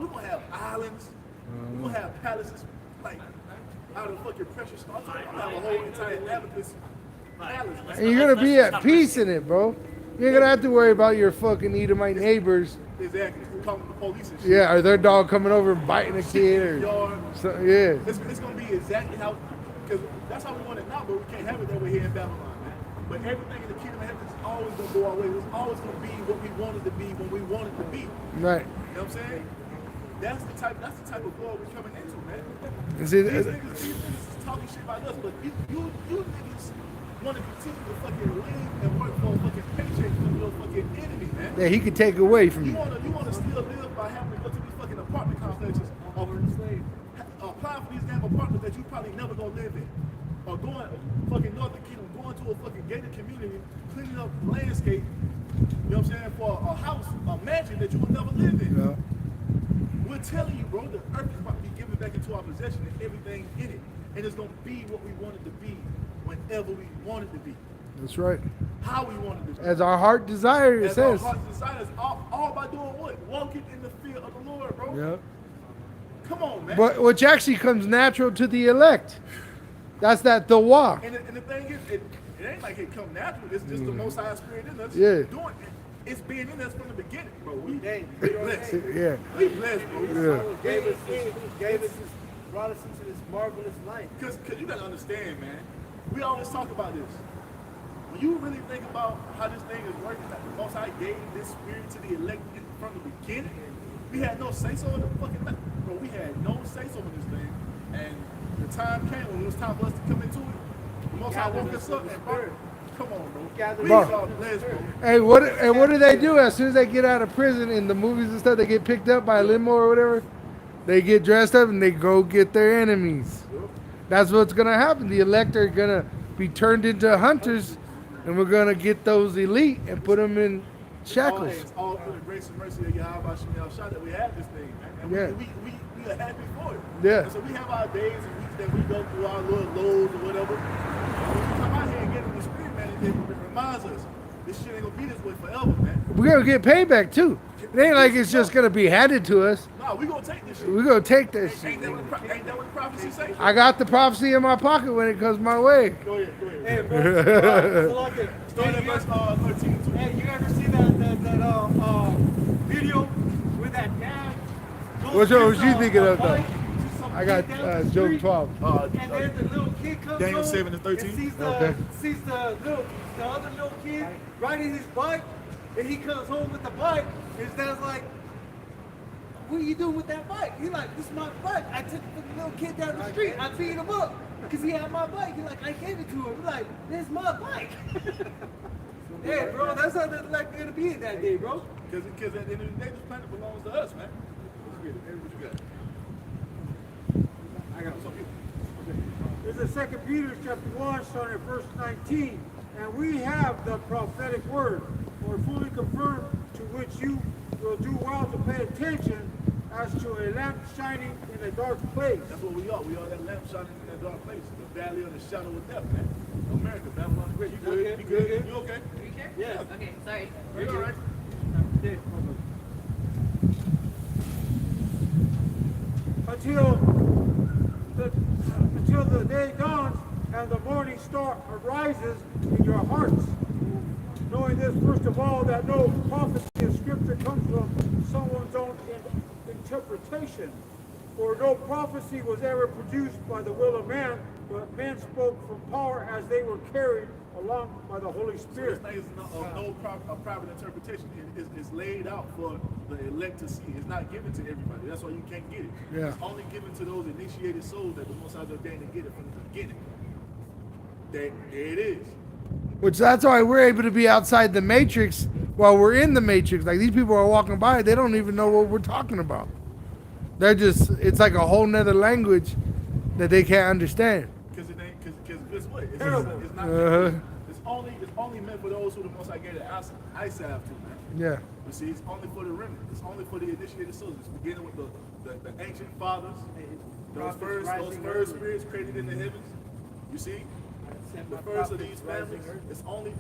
We're gonna have islands. We're gonna have palaces like out of fucking precious stars. We're gonna have a whole entire palace. And you're going to be at peace in it, bro. You ain't going to have to worry about your fucking Edomite neighbors. Exactly. Calling the police and shit. Yeah, or their dog coming over and biting a kid. Or so, yeah. It's going to be exactly how, because that's how we want it now, but we can't have it that way here in Babylon, man. But everything in the kingdom of heaven is always going to go our way. It's always going to be what we want it to be when we want it to be. Right. You know what I'm saying? That's the type of world we're coming into, man. See, These niggas is talking shit about us, but you niggas want to continue to fucking live and work for a fucking paycheck from your fucking enemy, man. that he could take away from You you. want to still live by having to go to these fucking apartment complexes or applying for these damn apartments that you probably never gonna live in, or going fucking Northern Kingdom, going to a fucking gated community, cleaning up landscape. You know what I'm saying? For a house, a mansion that you will never live in. Yeah. We're telling you, bro, the earth is about to be given back into our possession and everything in it, and it's gonna be what we want it to be whenever we want it to be. That's right. How we want it to be. As our heart desires, it As our says. heart desires, all by doing what? Walking in the fear of the Lord, bro. Yeah. Come on, man. But which actually comes natural to the elect. That's that tawah. And the thing is, it ain't like it come natural. It's just the Most High Spirit in us Yeah. doing it. It's being in us from the beginning, bro. We Hey, blessed. Yeah. We blessed, bro. Yeah. gave us this, brought us into this marvelous life. Because you got to understand, man. We always talk about this. When you really think about how this thing is working, like the Most High gave this spirit to the elect from the beginning, we had no say-so in the fucking matter. Bro, we had no say-so in this thing. And the time came when it was time for us to come into it. The Most High woke us up and bro, come on, bro. We Bro. are blessed, bro. Hey, what do they do as soon as they get out of prison in the movies and stuff? They get picked up by a limo or whatever. They get dressed up and they go get their enemies. That's what's gonna happen. The elect are gonna be turned into hunters, and we're gonna get those elite and put them in shackles. It's all through the grace and mercy of Yahweh Shem Shah that we have this thing, man. And Yeah. we are happy for it. Yeah. And so we have our days and weeks that we go through our little lows or whatever. And when we come out here and get in the spirit, man, it reminds us this shit ain't gonna be this way forever, man. We're gonna get payback too. It ain't like it's just gonna be handed to us. No, we gonna take this shit. We're gonna take that Ain't shit. that what the prophecy say? I got the prophecy in my pocket when it comes my way. Go ahead, go ahead. Hey, bro. So like it. Start at verse 13 too. Hey, you ever see that video with that dad? What show was you thinking of, though? bike to some I got kid down the Job street, 12. And then the little kid comes Daniel home 7 and 13? and sees Okay. the other little kid riding his bike, and he comes home with the bike. His dad's like, "What are you doing with that bike?" He's like, "This is my bike. I took the little kid down the street. I beat him up because he had my bike." He's like, "I gave it to him." He's like, "This is my bike." Hey, bro, that's how that's like gonna be that day, bro. Because at the end of the day, this planet belongs to us, man. Let's get it. Hey, what you got? I got some people. This is 2 Peter chapter 1, starting at verse 19. And we have the prophetic word, or fully confirmed, to which you will do well to pay attention as to a lamp shining in a dark place. That's what we are. We are that lamp shining in that dark place. The valley of the shadow of death, man. America, Babylon the Great. You good? Okay, You good? good. You okay? Are you sure? Yeah. Okay, sorry. You all right? Until the day dawns and the morning star arises in your hearts. Knowing this, first of all, that no prophecy of Scripture comes from someone's own interpretation. For no prophecy was ever produced by the will of man, but men spoke from power as they were carried along by the Holy So this Spirit. thing is a private interpretation. It's laid out for the elect to see. It's not given to everybody. That's why you can't get it. Yeah. It's only given to those initiated souls that the Most High ordained to get it from the beginning. There it is. Which that's why we're able to be outside the matrix while we're in the matrix. Like these people are walking by, they don't even know what we're talking about. They're just, it's like a whole nother language that they can't understand. Because it ain't. Because guess what? It's not. Uh-huh. It's only meant for those who the Most High gave the eyes have to, man. Yeah. You see, it's only for the remnant. It's only for the initiated souls. It's beginning with the ancient fathers, those first spirits created in the heavens. You see, the first of these families. It's only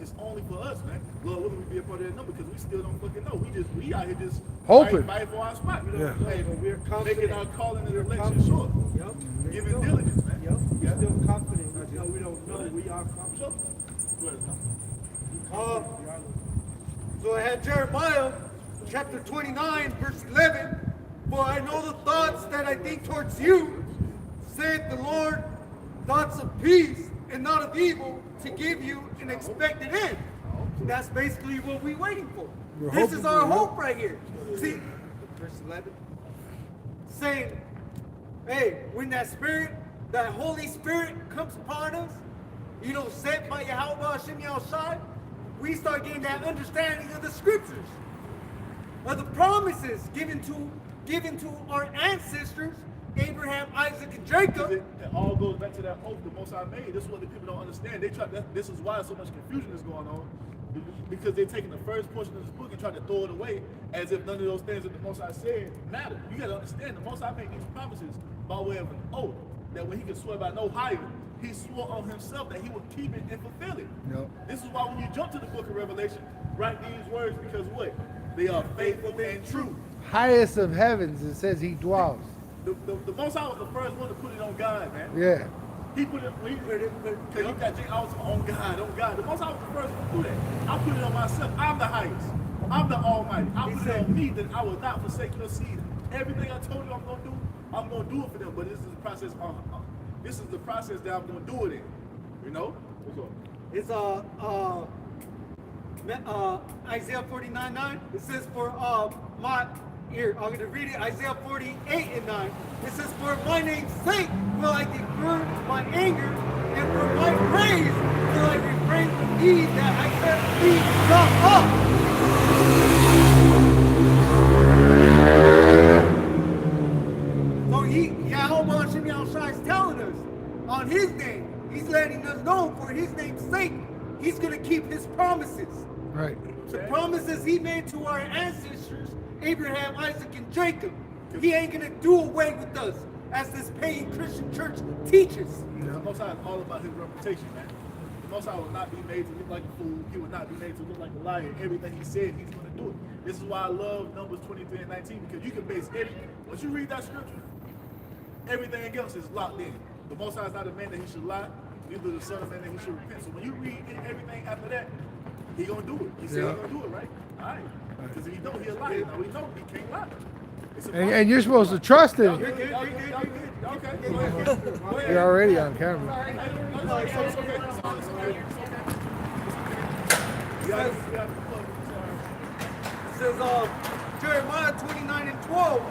for us, man. Lord, will we be a part of that? No, because we still don't fucking know. We out here just Hoping. fighting for our spot. You know Yeah. what I'm saying? But we're confident. Making our calling and We're election confident. short. Yep. Giving diligence, man. Yep. We're Yeah. still confident. No, we don't know. We are confident. Sure. Go ahead, man. So I had Jeremiah chapter 29, verse 11. For I know the thoughts that I think towards you, saith the Lord, thoughts of peace and not of evil, to give you an expected end. That's basically what we're waiting for. We're This hoping is our for it. hope right here. See, verse 11, saying, hey, when that spirit, that Holy Spirit comes upon us, you know, sent by Yahweh Hashem Yahushai, we start getting that understanding of the scriptures, of the promises given to our ancestors, Abraham, Isaac, and Jacob. It all goes back to that oath the Most High made. This is what the people don't understand. This is why so much confusion is going on, because they're taking the first portion of this book and trying to throw it away as if none of those things that the Most High said matter. You got to understand, the Most High made these promises by way of an oath, that when he could swear by no higher, he swore on himself that he would keep it and fulfill it. Yep. This is why when you jump to the book of Revelation, write these words, because what? They are faithful and true. Highest of heavens, it says he dwells. The Most High was the first one to put it on God, man. Yeah. He put it, because you got on God. The Most High was the first one to do that. I put it on myself. I'm the highest. I'm the Almighty. I put it on me that I will not forsake your seed. Everything I told you I'm going to do, I'm going to do it for them. But this is the process. This is the process that I'm going to do it in. You know? What's up? It's Isaiah 49:9. It says, for my here, I'm gonna read it. Isaiah 48:9. It says, for my name's sake will I defer my anger, and for my praise will I refrain from thee, that I set thee not up. So Yahweh Hashem Yahushua is telling us on his name, he's letting us know for his name's sake, he's gonna keep his promises. Right. The promises he made to our ancestors, Abraham, Isaac, and Jacob. He ain't gonna do away with us, as this pagan Christian church teaches. The Most High is all about his reputation, man. The Most High will not be made to look like a fool. He will not be made to look like a liar. Everything he said, he's going to do it. This is why I love Numbers 23 and 19, because you can base everything. Once you read that scripture, everything else is locked in. The Most High is not a man that he should lie, neither the son of man that he should repent. So when you read everything after that, he going to do it. He said he's going to do it, right? All right. Because if he don't, he'll lie. Now we know he can't lie. And you're supposed to trust him. Okay. You're already on camera. It says, Jeremiah 29 and 12,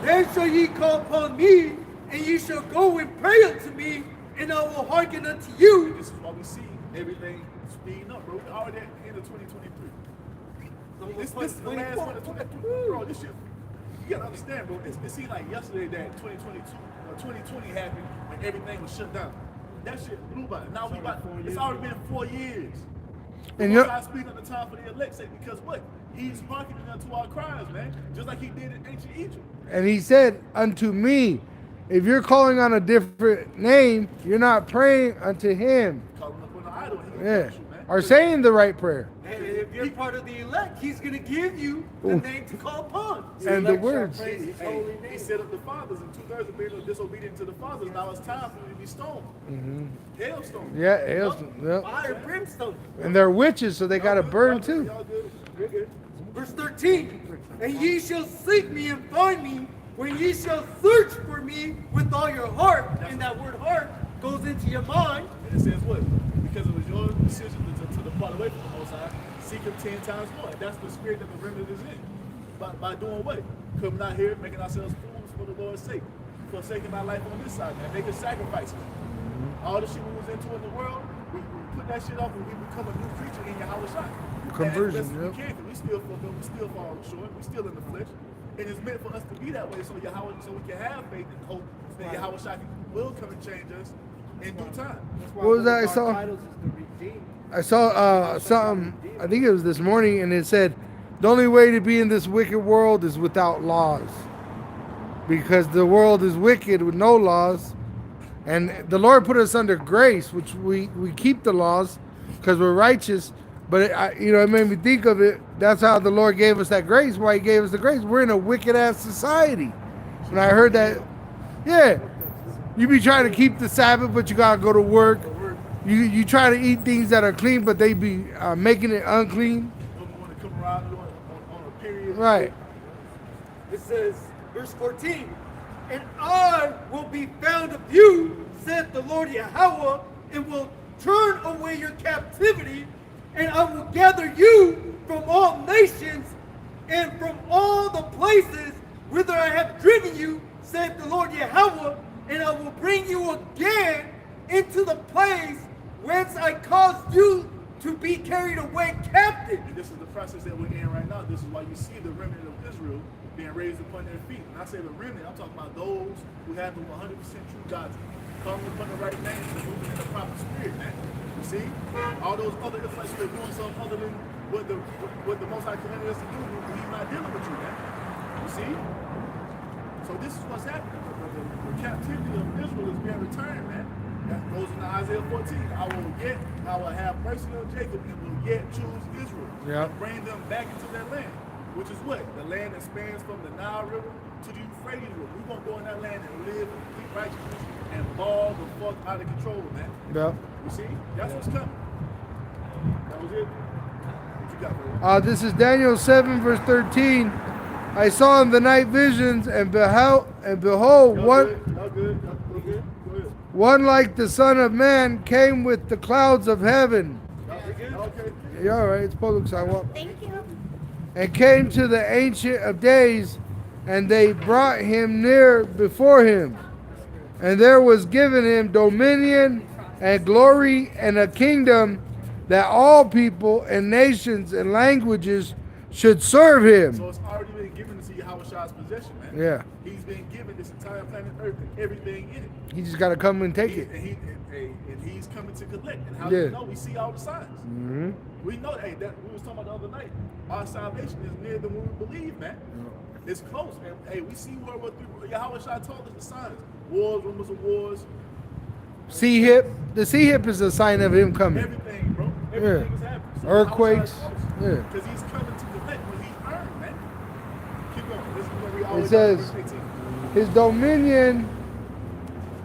then shall ye call upon me, and ye shall go and pray unto me, and I will hearken unto you. This is why we see everything speeding up, bro. We're already at the end of 2023. This is the last one of 2023. Bro, this shit, you gotta understand, bro. It seemed like yesterday that 2020 happened when everything was shut down. That shit blew by. Now we about, it's already been 4 years. And you're speaking on the time for the elect sake, because what? He's hearkening unto our cries, man. Just like he did in ancient Egypt. And he said unto me, if you're calling on a different name, you're not praying unto him. Calling up on the idol. Yeah. Or saying the right prayer. And if you're part of the elect, he's going to give you the name to call upon. And the words. He set up the fathers, and 2/3 of being disobedient to the fathers. Now it's time for them to be stoned. Hailstone. Yeah, hailstone. Yeah. Fire, brimstone. And they're witches, so they got to burn too. Y'all good? You're good. Verse 13, and ye shall seek me and find me, when ye shall search for me with all your heart. And that word heart goes into your mind. And it says what? Because it was your decision to depart away from the Most High, seek him 10 times more. That's the spirit that the remnant is in. By doing what? Coming out here, making ourselves fools for the Lord's sake. Forsaking our life on this side, man. Making sacrifices. All the shit we was into in the world, we put that shit off and we become a new creature in Yahweh Shai. Conversion, we can't, we still fulfill, we still fall short, we still in the flesh. And it's meant for us to be that way so Yahweh, so we can have faith and hope that Yahweh Shai will come and change us in due time. What was that I saw something, I think it was this morning, and it said, the only way to be in this wicked world is without laws. Because the world is wicked with no laws. And the Lord put us under grace, which we keep the laws because we're righteous. But it made me think of it. That's how the Lord gave us that grace. Why he gave us the grace. We're in a wicked ass society. When I heard that, yeah, you be trying to keep the Sabbath, but you gotta go to work. You try to eat things that are clean, but they be making it unclean. Want to come around on a period. Right. It says, verse 14, and I will be found of you, saith the Lord Yahweh, and will turn away your captivity, and I will gather you from all nations and from all the places whither I have driven you, saith the Lord Yahweh, and I will bring you again into the place whence I caused you to be carried away captive. And this is the process that we're in right now. This is why you see the remnant of Israel being raised upon their feet. When I say the remnant, I'm talking about those who have the 100% true doctrine, calling upon the right names and moving in the proper spirit, man. You see? All those other Israelites who are doing something other than what the Most High commanded us to do, he's not dealing with you, man. You see? So this is what's happening. The captivity of Israel is being returned, man. That goes into Isaiah 14. I will have mercy on Jacob and will yet choose Israel. Yep. And bring them back into their land. Which is what? The land that spans from the Nile River to the Euphrates River. We're going to go in that land and live in complete righteousness and ball the fuck out of control, man. Yeah. You see? That's what's coming. That was it. What you got, bro? This is Daniel 7, verse 13. I saw in the night visions, and behold, one like the Son of Man came with the clouds of heaven. You all right? It's public sidewalk. Thank you. And came to the Ancient of Days, and they brought him near before him. And there was given him dominion and glory and a kingdom, that all people and nations and languages should serve him. So it's already been given to Yahweh Shai's possession, man. Yeah. He's been given this entire planet Earth and everything in it. He just got to come and take it. And he's coming to collect. And how Yeah. do we know? We see all the signs. Mm-hmm. We know that we was talking about the other night. Our salvation is nearer than we believe, man. It's close. And we see World War III. Yahweh Shai told us the signs. Wars, rumors of wars. sea hip. The sea hip is a sign of him coming. Everything, bro. Everything is happening. So Earthquakes. Yeah. Because he's coming to collect what he's earned, man. Keep going. This is what we It always says, verse 18. his dominion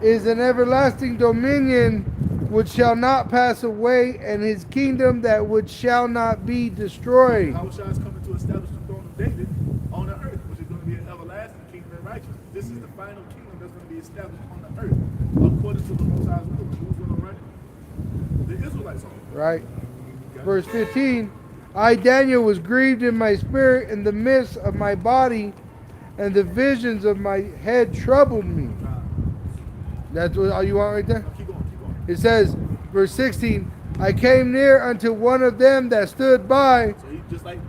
is an everlasting dominion which shall not pass away, and his kingdom that which shall not be destroyed. Yahushua is coming to establish the throne of David on the earth, which is going to be an everlasting kingdom and righteousness. This is the final kingdom that's going to be established on the earth, according to the Most High's will. Who's going to run it? The Israelites on it. Right. Verse 15, I, Daniel, was grieved in my spirit in the midst of my body, and the visions of my head troubled me. That's what all you want right there? Keep going, keep going. It says, verse 16, I came near unto one of them that stood by. So he just like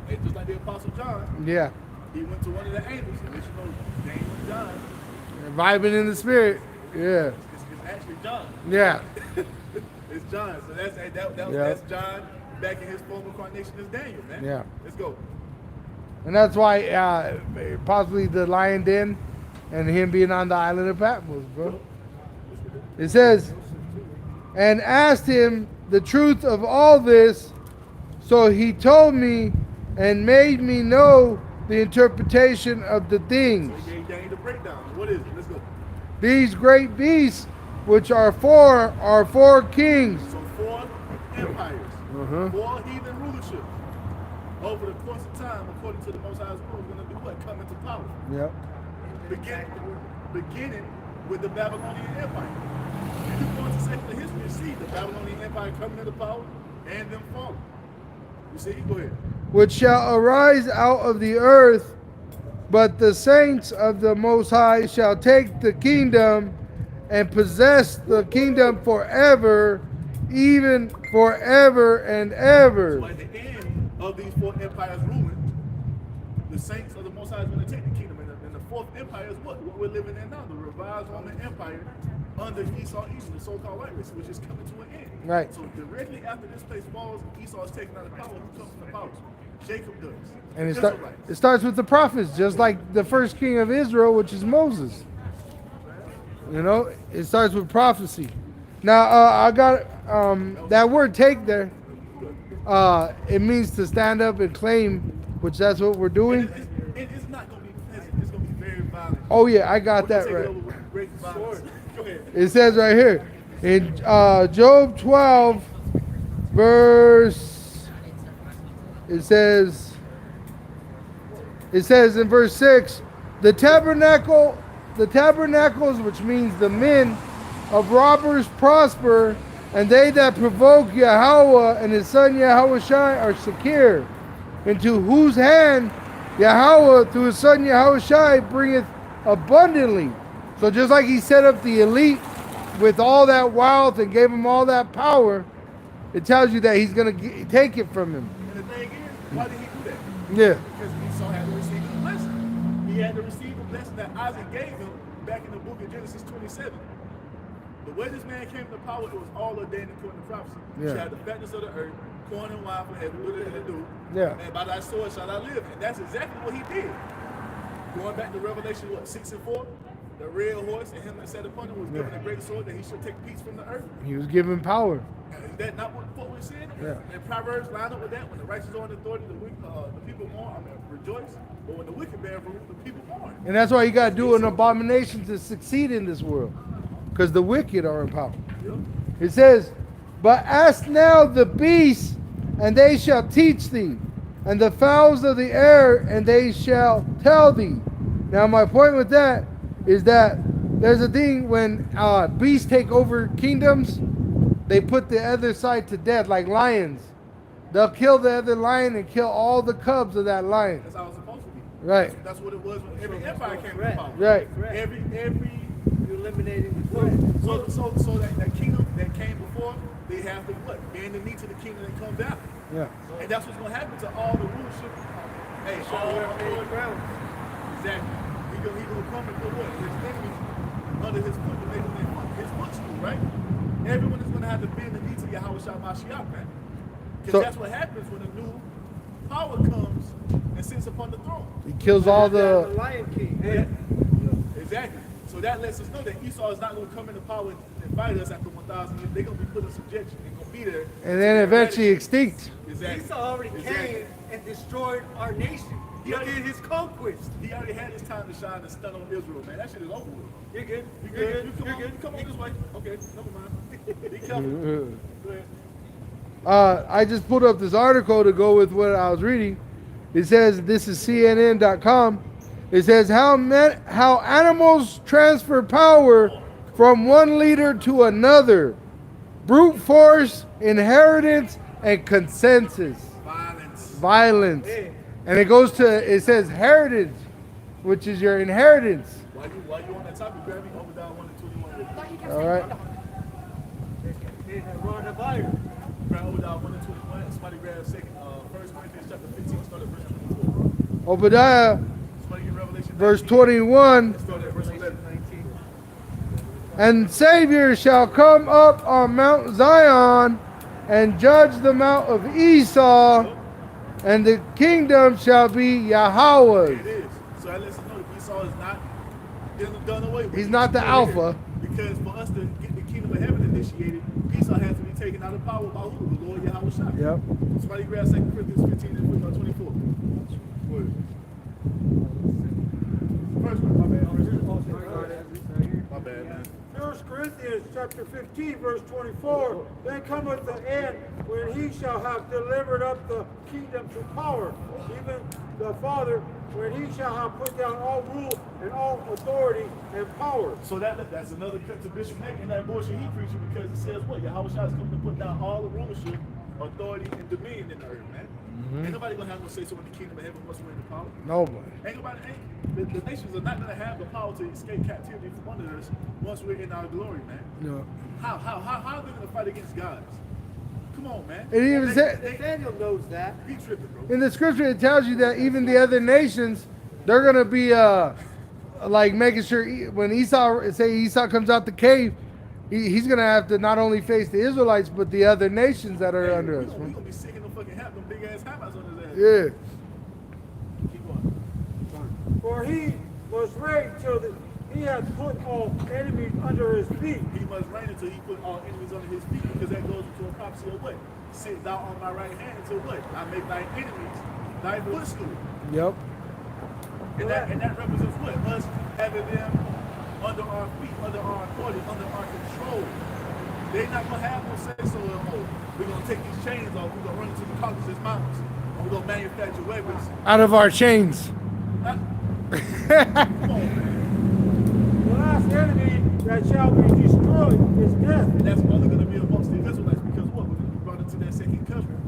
the Apostle John, Yeah. he went to one of the angels, and you know, Daniel and John, Vibing in the spirit. Yeah. it's actually John. Yeah. It's John. So Yeah. that's John back in his former incarnation as Daniel, man. Yeah. Let's go. And that's why possibly the lion den and him being on the island of Patmos, bro. It says, and asked him the truth of all this. So he told me and made me know the interpretation of the things. So he gave Daniel the breakdown. What is it? Let's go. These great beasts, which are four kings. So 4 empires, Uh-huh. 4 heathen rulerships. Over the course of time, according to the Most High's will, is going to do what? Come into power. Yep. Beginning with the Babylonian Empire. And you go into secular history and see the Babylonian Empire coming into power and them falling. You see? Go ahead. Which shall arise out of the earth, but the saints of the Most High shall take the kingdom and possess the kingdom forever, even forever and ever. So at the end of these 4 empires ruling, the saints of the Most High is going to take the kingdom. And the 4th empire is what? What we're living in now, the revised Roman Empire under Esau, Edom, the so-called white race, which is coming to an end. Right. So directly after this place falls, Esau is taken out of power. Who comes to power? Jacob does. And Israelites. it starts with the prophets, just like the first king of Israel, which is Moses. You know, it starts with prophecy. Now, I got that word take there. It means to stand up and claim, which that's what we're doing. It's not going to be pleasant. It's going to be very violent. Oh, yeah, I got that Take it right. over with great violence. Go ahead. It says right here in Job 12, verse. It says in verse 6, the tabernacles, which means the men of robbers, prosper, and they that provoke Yahweh and his son Yahushai are secure, into whose hand Yahweh through his son Yahushai bringeth abundantly. So just like he set up the elite with all that wealth and gave him all that power, it tells you that he's going to take it from him. And the thing is, why did he do that? Yeah. Because Esau had to receive his blessing. He had to receive the blessing that Isaac gave him back in the book of Genesis 27. The way this man came to power, it was all ordained according to prophecy. Yeah. She had the fatness of the earth, corn and wine for every good to do. Yeah. And by thy sword shall I live. And that's exactly what he did. Going back to Revelation, 6 and 4? The red horse and him that sat upon him was given a great sword that he should take peace from the earth. He was given power. Is that not what we're seeing? Yeah. And Proverbs line up with that. When the righteous are in authority, the people mourn, rejoice. But when the wicked bear fruit, the people mourn. And that's why you got to do an abomination to succeed in this world. Because the wicked are in power. Yep. It says, but ask now the beasts, and they shall teach thee, and the fowls of the air, and they shall tell thee. Now my point with that is that there's a thing when beasts take over kingdoms, they put the other side to death, like lions. They'll kill the other lion and kill all the cubs of that lion. That's how it's supposed to be. Right. That's what it was when every empire came to power. Right. Every You're eliminating the threat. so that kingdom that came before, they have to what? Bend the knee to the kingdom that comes after. Yeah. And that's what's gonna happen to all the rulership. Hey, all ground. exactly. He gonna come and put what? His enemies under his foot to make them his footstool, right? Everyone is gonna have to bend the knee to Yahweh Shah Mashiach, man. Because So- that's what happens when a new power comes and sits upon the throne. He kills all The the... Lion King. Yeah. Exactly. So that lets us know that Esau is not going to come into power and fight us after 1,000 years. They're going to be put in subjection. They're going to be there. And then eventually extinct. Exactly. Esau already came and destroyed our nation. He did his conquest. He already had his time to shine and stun on Israel, man. That shit is over with. You're good. You You're good? good. You come You're on, good. you come on this way. Okay, never mind. Be careful. Go ahead. I just pulled up this article to go with what I was reading. It says, this is CNN.com. It says how animals transfer power from one leader to another. Brute force, inheritance, and consensus. Violence. And it says heritage, which is your inheritance. While you on that topic, grab me over down 1 and 21. All right. Run the fire. Grab over down 1 and 21. Somebody grab second. 1 Corinthians chapter 15, start at verse 24. Obadiah, Somebody get Revelation verse 19, 21. start at verse 11. And Savior shall come up on Mount Zion and judge the mount of Esau, and the kingdom shall be Yahweh's. It is. So that lets us know that Esau is not done away with. He's not the alpha. Because for us to get the kingdom of heaven initiated, Esau has to be taken out of power by who? The Lord Yahweh Shah. Yep. Somebody grab 2 Corinthians 15 and 24. Word. First one, my bad. My bad, man. 1 Corinthians chapter 15, verse 24. Then cometh the end when he shall have delivered up the kingdom to power, even the Father, when he shall have put down all rule and all authority and power. So that's another cut to Bishop Nick and that bullshit he preaching, because it says what? Yahweh Shah is coming to put down all the rulership, authority, and dominion in the earth, man. Ain't nobody gonna have no say so in the kingdom of heaven once we're in the power. Nobody. Ain't nobody. The nations are not gonna have the power to escape captivity from under us once we're in our glory, man. No. How are they gonna fight against gods? Come on, man. It even said Daniel knows that. He tripping, bro. in the scripture, it tells you that even the other nations, they're gonna be like making sure when Esau comes out the cave, he's gonna have to not only face the Israelites but the other nations that are under us. We gonna be sick in the fucking hat, them big ass hammers on his ass. Yeah. Keep going. For he must reign till he has put all enemies under his feet. He must reign until he put all enemies under his feet, because that goes into a prophecy of what? Sit thou on my right hand until what? I make thy enemies thy footstool. Yep. And that represents what? Us having them under our feet, under our authority, under our control. They're not gonna have no say so. We're gonna take these chains off. We're gonna run into the Caucasus Mountains. And we're gonna manufacture weapons. Out of our chains. Come on, man. The last enemy that shall be destroyed is death. And that's only gonna be amongst the Israelites, because what? We're gonna be brought into that second covenant.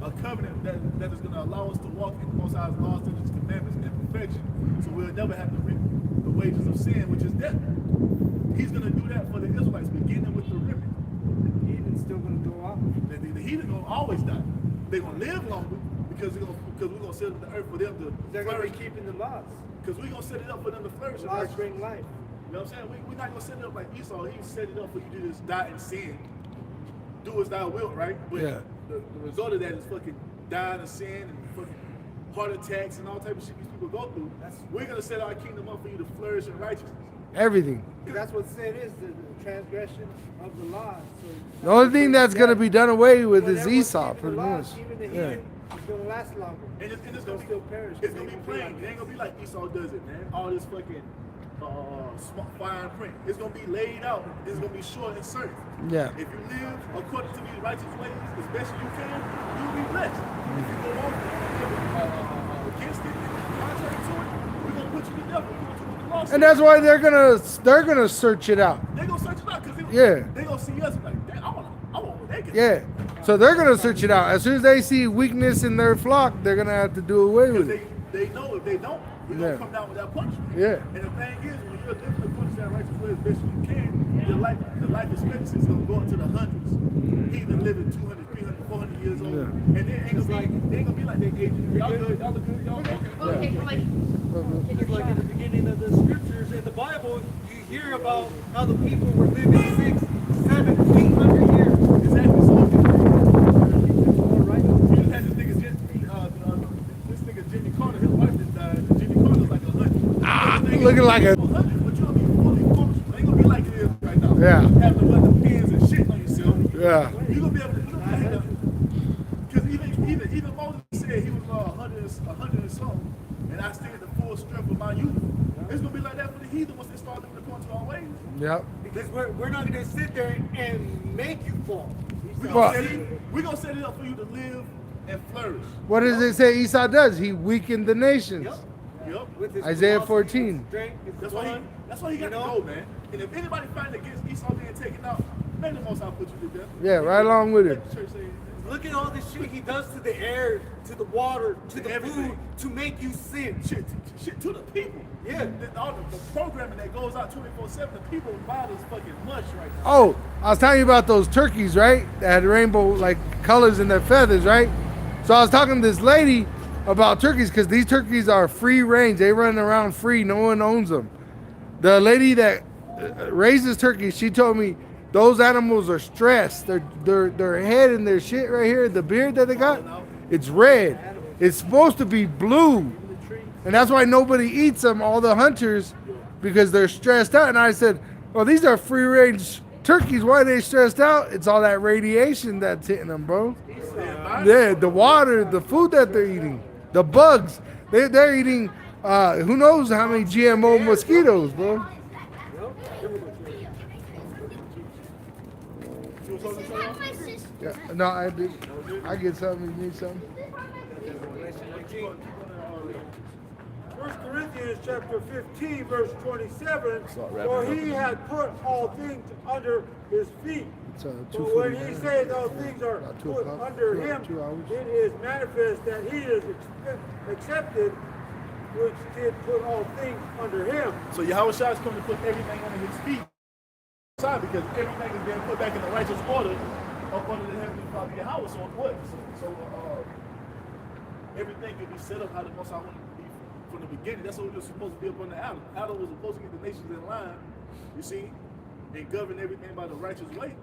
A covenant that is gonna allow us to walk in the Most High's laws, statutes, commandments, and perfection. So we'll never have to reap the wages of sin, which is death. He's gonna do that for the Israelites, beginning with the remnant. The heathen's still going to go out. The heathen gonna always die. They're gonna live longer because we're gonna set up the earth for them to They're going to flourish. be keeping the laws. Because we're gonna set it up for them to flourish. The laws bring life. You know what I'm saying? We're not gonna set it up like Esau. He set it up for you to just die in sin. Do as thou wilt, right? But Yeah. the result of that is fucking dying in sin and fucking heart attacks and all type of shit these people go through. We're gonna set our kingdom up for you to flourish in righteousness. Everything. That's what sin is, the transgression of the laws. So The only thing that's gonna be done away with is Whenever Esau, keeping pretty the laws, much. even the Yeah. heathen is going to last longer. And it's They'll gonna be still perish. It's gonna be plain. It ain't gonna be like Esau does it, man. All this fucking fine print. It's gonna be laid out. It's gonna be short and certain. Yeah. If you live according to these righteous ways as best you can, you'll be blessed. If you go off against it, contrary to it, we're gonna put you to death. We're gonna do what the law says. And that's why they're gonna search it out. They're gonna search it out because Yeah. they gonna see us like, damn, I want what they can. Yeah. So they're gonna search it out. As soon as they see weakness in their flock, they're gonna have to do away Because with it. they know if they don't, we're gonna Yeah. come down with that punishment. Yeah. And the thing is, when you're living according to that righteous way as best you can, the life expectancy is gonna go into the hundreds. Heathen living 200, 300, 400 years old. Yeah. And they ain't gonna be like they aging. Y'all good, y'all look good, y'all okay. Okay, come on. It's like in the beginning of the scriptures in the Bible, you hear about how the people were living 600, 700, 800 years. Exactly. So All right. you just had this nigga Jimmy Carter, his wife just died. Jimmy Carter's like 100. Looking like a. 100, but you'll be fully Yeah. Having to wear the pins and shit on yourself. Yeah. You're gonna be able to do that. Because even Moses said he was 100 and something, and I stayed the full strength of my youth. It's gonna be like that for the heathen once they start looking according to our ways. Yep. Because we're not going to sit there and make you fall. We're Well- gonna set it up for you to live and flourish. What does it say Esau does? He weakened the nations. Yep. With his Isaiah velocity, 14. his strength, his That's why blood, he got you to know? go, man. And if anybody fighting against Esau being taken out, may the Most High put you to death. Yeah, right along with it. Let the church say it. Look at all the shit he does to the air, to the water, to the everything. food, to make you sin. Shit to the people. Yeah. All the programming that goes out 24/7, the people buy this fucking mush right now. Oh, I was telling you about those turkeys, right? That had rainbow like colors in their feathers, right? So I was talking to this lady about turkeys because these turkeys are free range. They run around free. No one owns them. The lady that raises turkeys, she told me those animals are stressed. Their head and their shit right here, the beard that they got, it's red. It's supposed to be blue. And that's why nobody eats them, all the hunters, because they're stressed out. And I said, well, these are free range turkeys. Why are they stressed out? It's all that radiation that's hitting them, bro. Yeah, the water, the food that they're eating, the bugs. They're eating, who knows how many GMO mosquitoes, bro. Yeah, no, I did. I get something. You need something? 1 Corinthians chapter 15, verse 27, for he had put all things under his feet. It's, But when he says all things are About 2 put o'clock, under 2 him, hours. it is manifest that he is accepted, which did put all things under him. So Yahweh Shai is coming to put everything under his feet. Because everything is being put back in the righteous order up under the heavenly Father Yahweh. So what? Everything can be set up how the Most High wanted it to be from the beginning. That's what we were supposed to be up under Adam. Adam was supposed to get the nations in line, you see, and govern everything by the righteous way.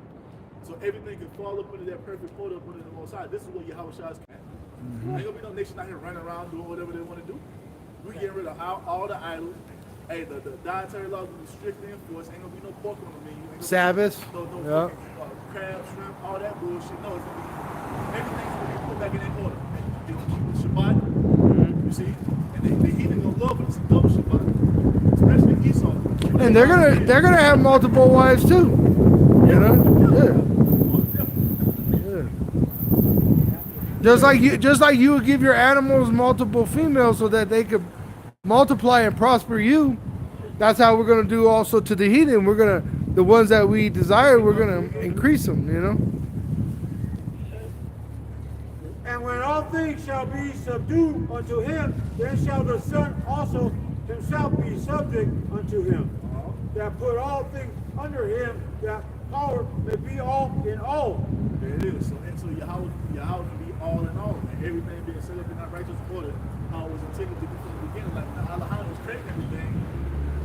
So everything can fall up under that perfect order up under the Most High. This is what Yahweh Shai is coming. Ain't gonna be no nation out here running around doing whatever they want to do. We're getting rid of all the idols. Hey, the dietary laws will be strictly enforced. Ain't gonna be no pork on the menu. Ain't gonna Sabbath. be no Yeah. fucking, crab, shrimp, all that bullshit. No, it's gonna be everything's gonna be put back in that order. They gonna keep the Shabbat. You see, and the heathen gonna love it. It's a double Shabbat, especially Esau. And they're gonna have multiple wives too. You know? Yeah. Just like you would give your animals multiple females so that they could multiply and prosper you. That's how we're gonna do also to the heathen. The ones that we desire, we're gonna increase them. You know. And when all things shall be subdued unto him, then shall the Son also himself be subject unto him, that put all things under him, that power may be all in all. There it is. So Yahweh can be all in all. And everything being set up in that righteous order, how it was intended to be from the beginning. Like when Allah was creating everything,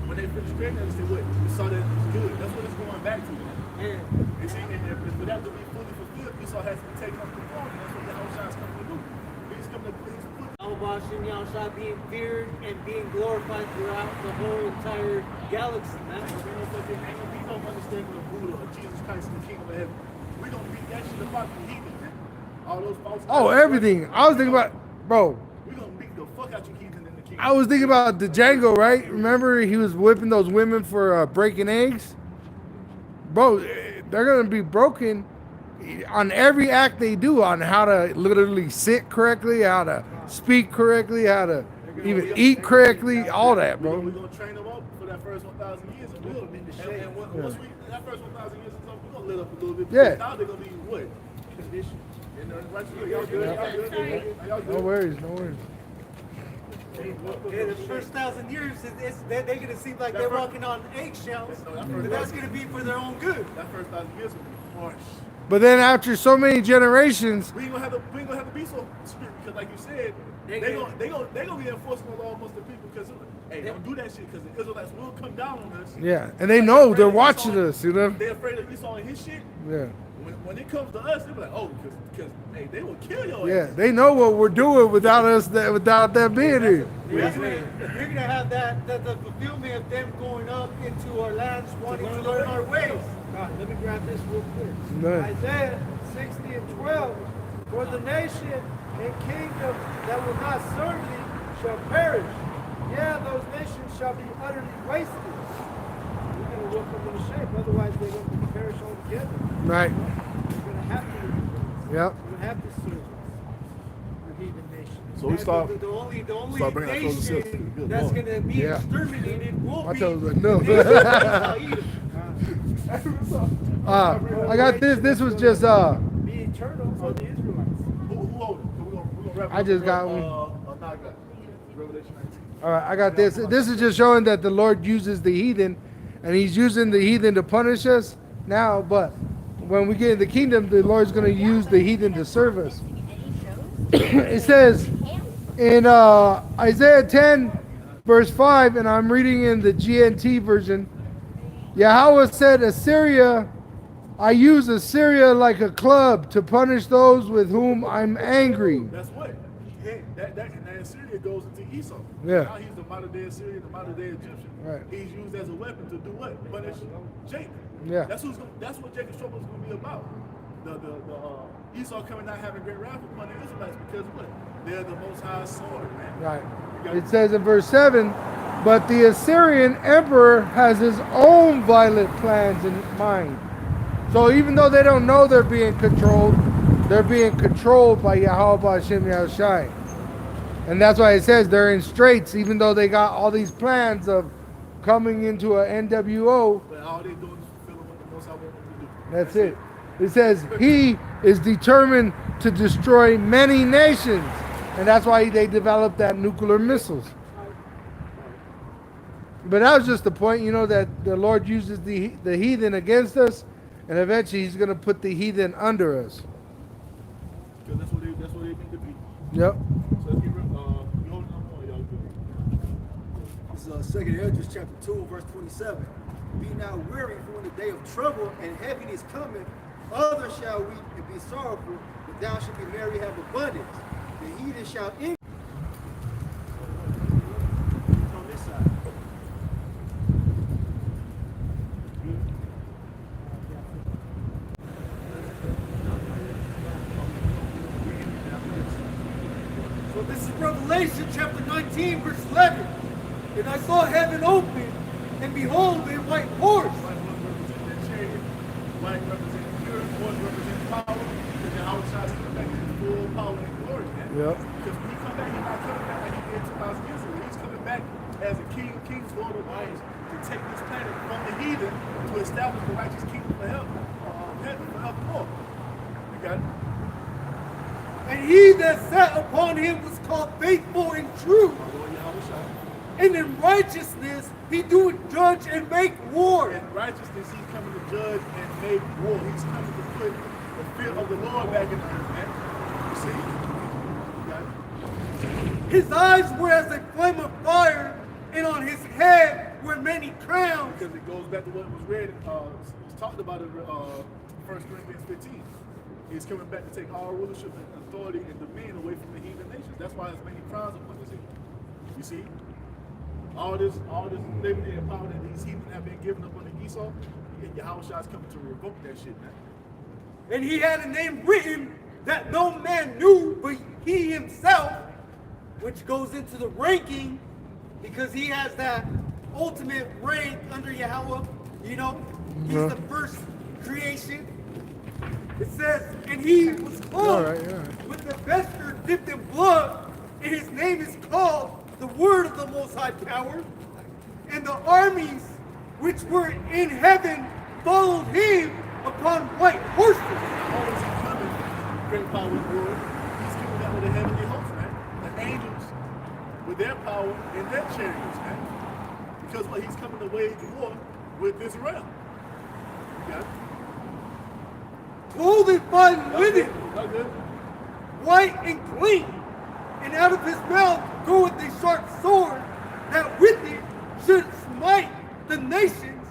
when they finished creating it, they said, what? We saw that it was good. That's what it's going back to. You see, and for that to be fully fulfilled, Esau has to be taken up to the throne. And that's what Yahweh Shai is coming to do. He's coming to put Yahweh Shem Yahushua being feared and being glorified throughout the whole entire galaxy, man. ain't gonna be no understanding of Buddha or Jesus Christ in the kingdom of heaven. We're gonna beat that shit about the heathen, man. All those false. Oh, everything. I was thinking about, bro. We're gonna beat the fuck out you heathen in the kingdom. I was thinking about the Django, right? Remember he was whipping those women for breaking eggs? Bro, they're going to be broken on every act they do, on how to literally sit correctly, how to speak correctly, how to even eat correctly, all that, bro. We're gonna train them up for that first 1,000 years, and we'll be the shade. And once that first 1,000 years is up, we're gonna let up a little bit. Yeah. Now they're gonna be what? Conditioned. And y'all good? Y'all good? Y'all good? No worries, no worries. Yeah, the first 1,000 years, they're going to seem like they're walking on eggshells, but that's going to be for their own good. That first 1,000 years will be harsh. But then after so many generations, We ain't gonna have to be so strict because, like you said, they gonna be enforcing the law amongst the people because hey, don't do that shit because the Israelites will come down on us. yeah, and they know they're watching us, you know? They're afraid of Esau and his shit. Yeah. When it comes to us, they be like, oh, because hey, they will kill your Yeah, ass. they know what we're doing without us, without them being here. You're going to have the fulfillment of them going up into our lands, wanting to learn our ways. right, let me grab this real quick. Nice. Isaiah 60 and 12. For the nation and kingdom that will not serve thee shall perish. Yeah, those nations shall be utterly wasted. We're going to look them in the shape, otherwise they're going to perish altogether. Right. We're going to have to replace. Yep. We're going to have to serve the heathen nation. So we start. The only Start bringing our clothes to nation Good that's Lord. going to be Yeah. exterminated will I be told you, the no. nation of Edom. I got this. This was just Be eternal for the Israelites. Who owed it? We're gonna wrap it I up just with, got one. Naga. Revelation 19. all right. I got this. This is just showing that the Lord uses the heathen, and He's using the heathen to punish us now. But when we get in the kingdom, the Lord's going to use the heathen to serve us. It says in Isaiah 10, verse 5, and I'm reading in the GNT version. Yahweh said, Assyria, I use Assyria like a club to punish those with whom I'm angry. That's what. And that Assyria goes into Esau. Yeah. Now he's the modern day Assyrian, the modern day Egyptian. Right. He's used as a weapon to do what? Punish Jacob. Yeah. That's what Jacob's trouble is going to be about. The Esau coming out having great wrath upon the Israelites because what? They're the Most High sword, man. Right. You got It says in verse 7, but the Assyrian emperor has his own violent plans in mind. So even though they don't know they're being controlled by Yahweh Hashem Yahushai. And that's why it says they're in straits, even though they got all these plans of coming into a NWO. But all they're doing is fulfilling what the Most High wants them to do. That's it. It says he is determined to destroy many nations. And that's why they developed that nuclear missiles. But that was just the point, that the Lord uses the heathen against us, and eventually He's going to put the heathen under us. Because that's what they meant to be. Yep. So let's keep you holding on, y'all good. This is 2nd Ezra chapter 2, verse 27. Be not weary, for when the day of trouble and heaviness cometh, others shall weep and be sorrowful, but thou shalt be merry, have abundance. The heathen shall increase on this side. So this is Revelation chapter 19, verse 11. And I saw heaven open, and behold, a white horse. White one represents that chariot. White represents pure. Horse represents power. And then outside is coming back in full power and glory, man. Yep. Because when he come back, he's not coming back like he did 2,000 years ago. He's coming back as a king of kings, Lord of lords, to take this planet from the heathen to establish the righteous kingdom for heaven forevermore. You got it? And he that sat upon him was called faithful and true. My Lord Yahweh Shai. And in righteousness he doeth judge and make war. In righteousness, he's coming to judge and make war. He's coming to put the fear of the Lord back in the earth, man. You see? You got it? His eyes were as a flame of fire, and on his head were many crowns. Because it goes back to what was read, was talked about in 1 Corinthians 15. He's coming back to take all rulership and authority and dominion away from the heathen nations. That's why there's many crowns upon his head. You see? All this liberty and power that these heathen have been given up under Esau, and Yahweh Shai is coming to revoke that shit, man. And he had a name written that no man knew but he himself, which goes into the ranking because he has that ultimate rank under Yahweh. He's the first creation. It says, and he was clothed with the vesture dipped in blood, and his name is called the Word of the Most High Power. And the armies which were in heaven followed him upon white horses. How is he coming? Great power and glory. He's coming out with the heavenly host, man. The angels with their power and their chariots, man. Because what he's coming to wage war with this realm. You got it? Clothed in fine linen, Not good. white and clean, and out of his mouth goeth a sharp sword, that with it should smite the nations,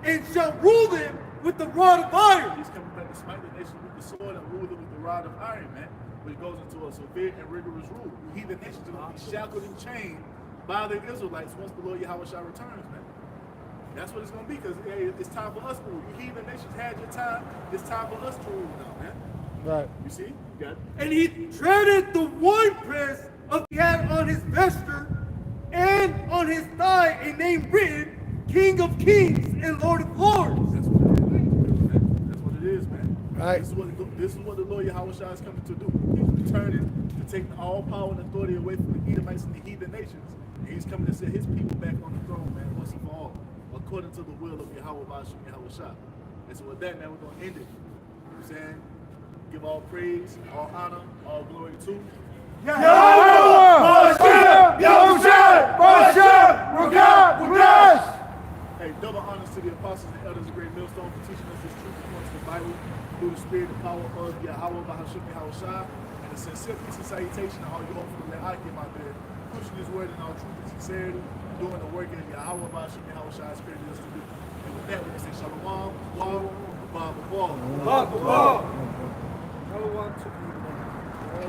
and shall rule them with the rod of iron. He's coming back to smite the nation with the sword and rule them with the rod of iron, man. Which goes into a severe and rigorous rule. The heathen nations are going to be shackled and chained by the Israelites once the Lord Yahweh Shai returns, man. That's what it's going to be, because it's time for us to rule. You heathen nations had your time. It's time for us to rule now, man. Right. You see? You got it. And he treaded the winepress of the hat on his vesture, and on his thigh a name written, King of Kings and Lord of Lords. That's what it is, man. That's what it is, man. Right. This is what the Lord Yahweh Shai is coming to do. He's returning to take all power and authority away from the Edomites and the heathen nations. And he's coming to set his people back on the throne, man, once and for all, according to the will of Yahweh Bashim Yahweh Shai. And so with that, man, we're going to end it. You know what I'm saying? Give all praise, all honor, all glory to Hey, double honors to the apostles and elders of Great Millstone for teaching us this truth according to the Bible through the spirit and power of Yahweh Bahashim Yahweh Shai. And a sincere peace and salutation to all you hopefully that I get my bed, pushing his word in all truth and sincerity, doing the work in Yahweh Bahashim Yahweh Shai spirit us to do. And with that, we can say Shalom, Wah, Abba, Abba, Shalom to you.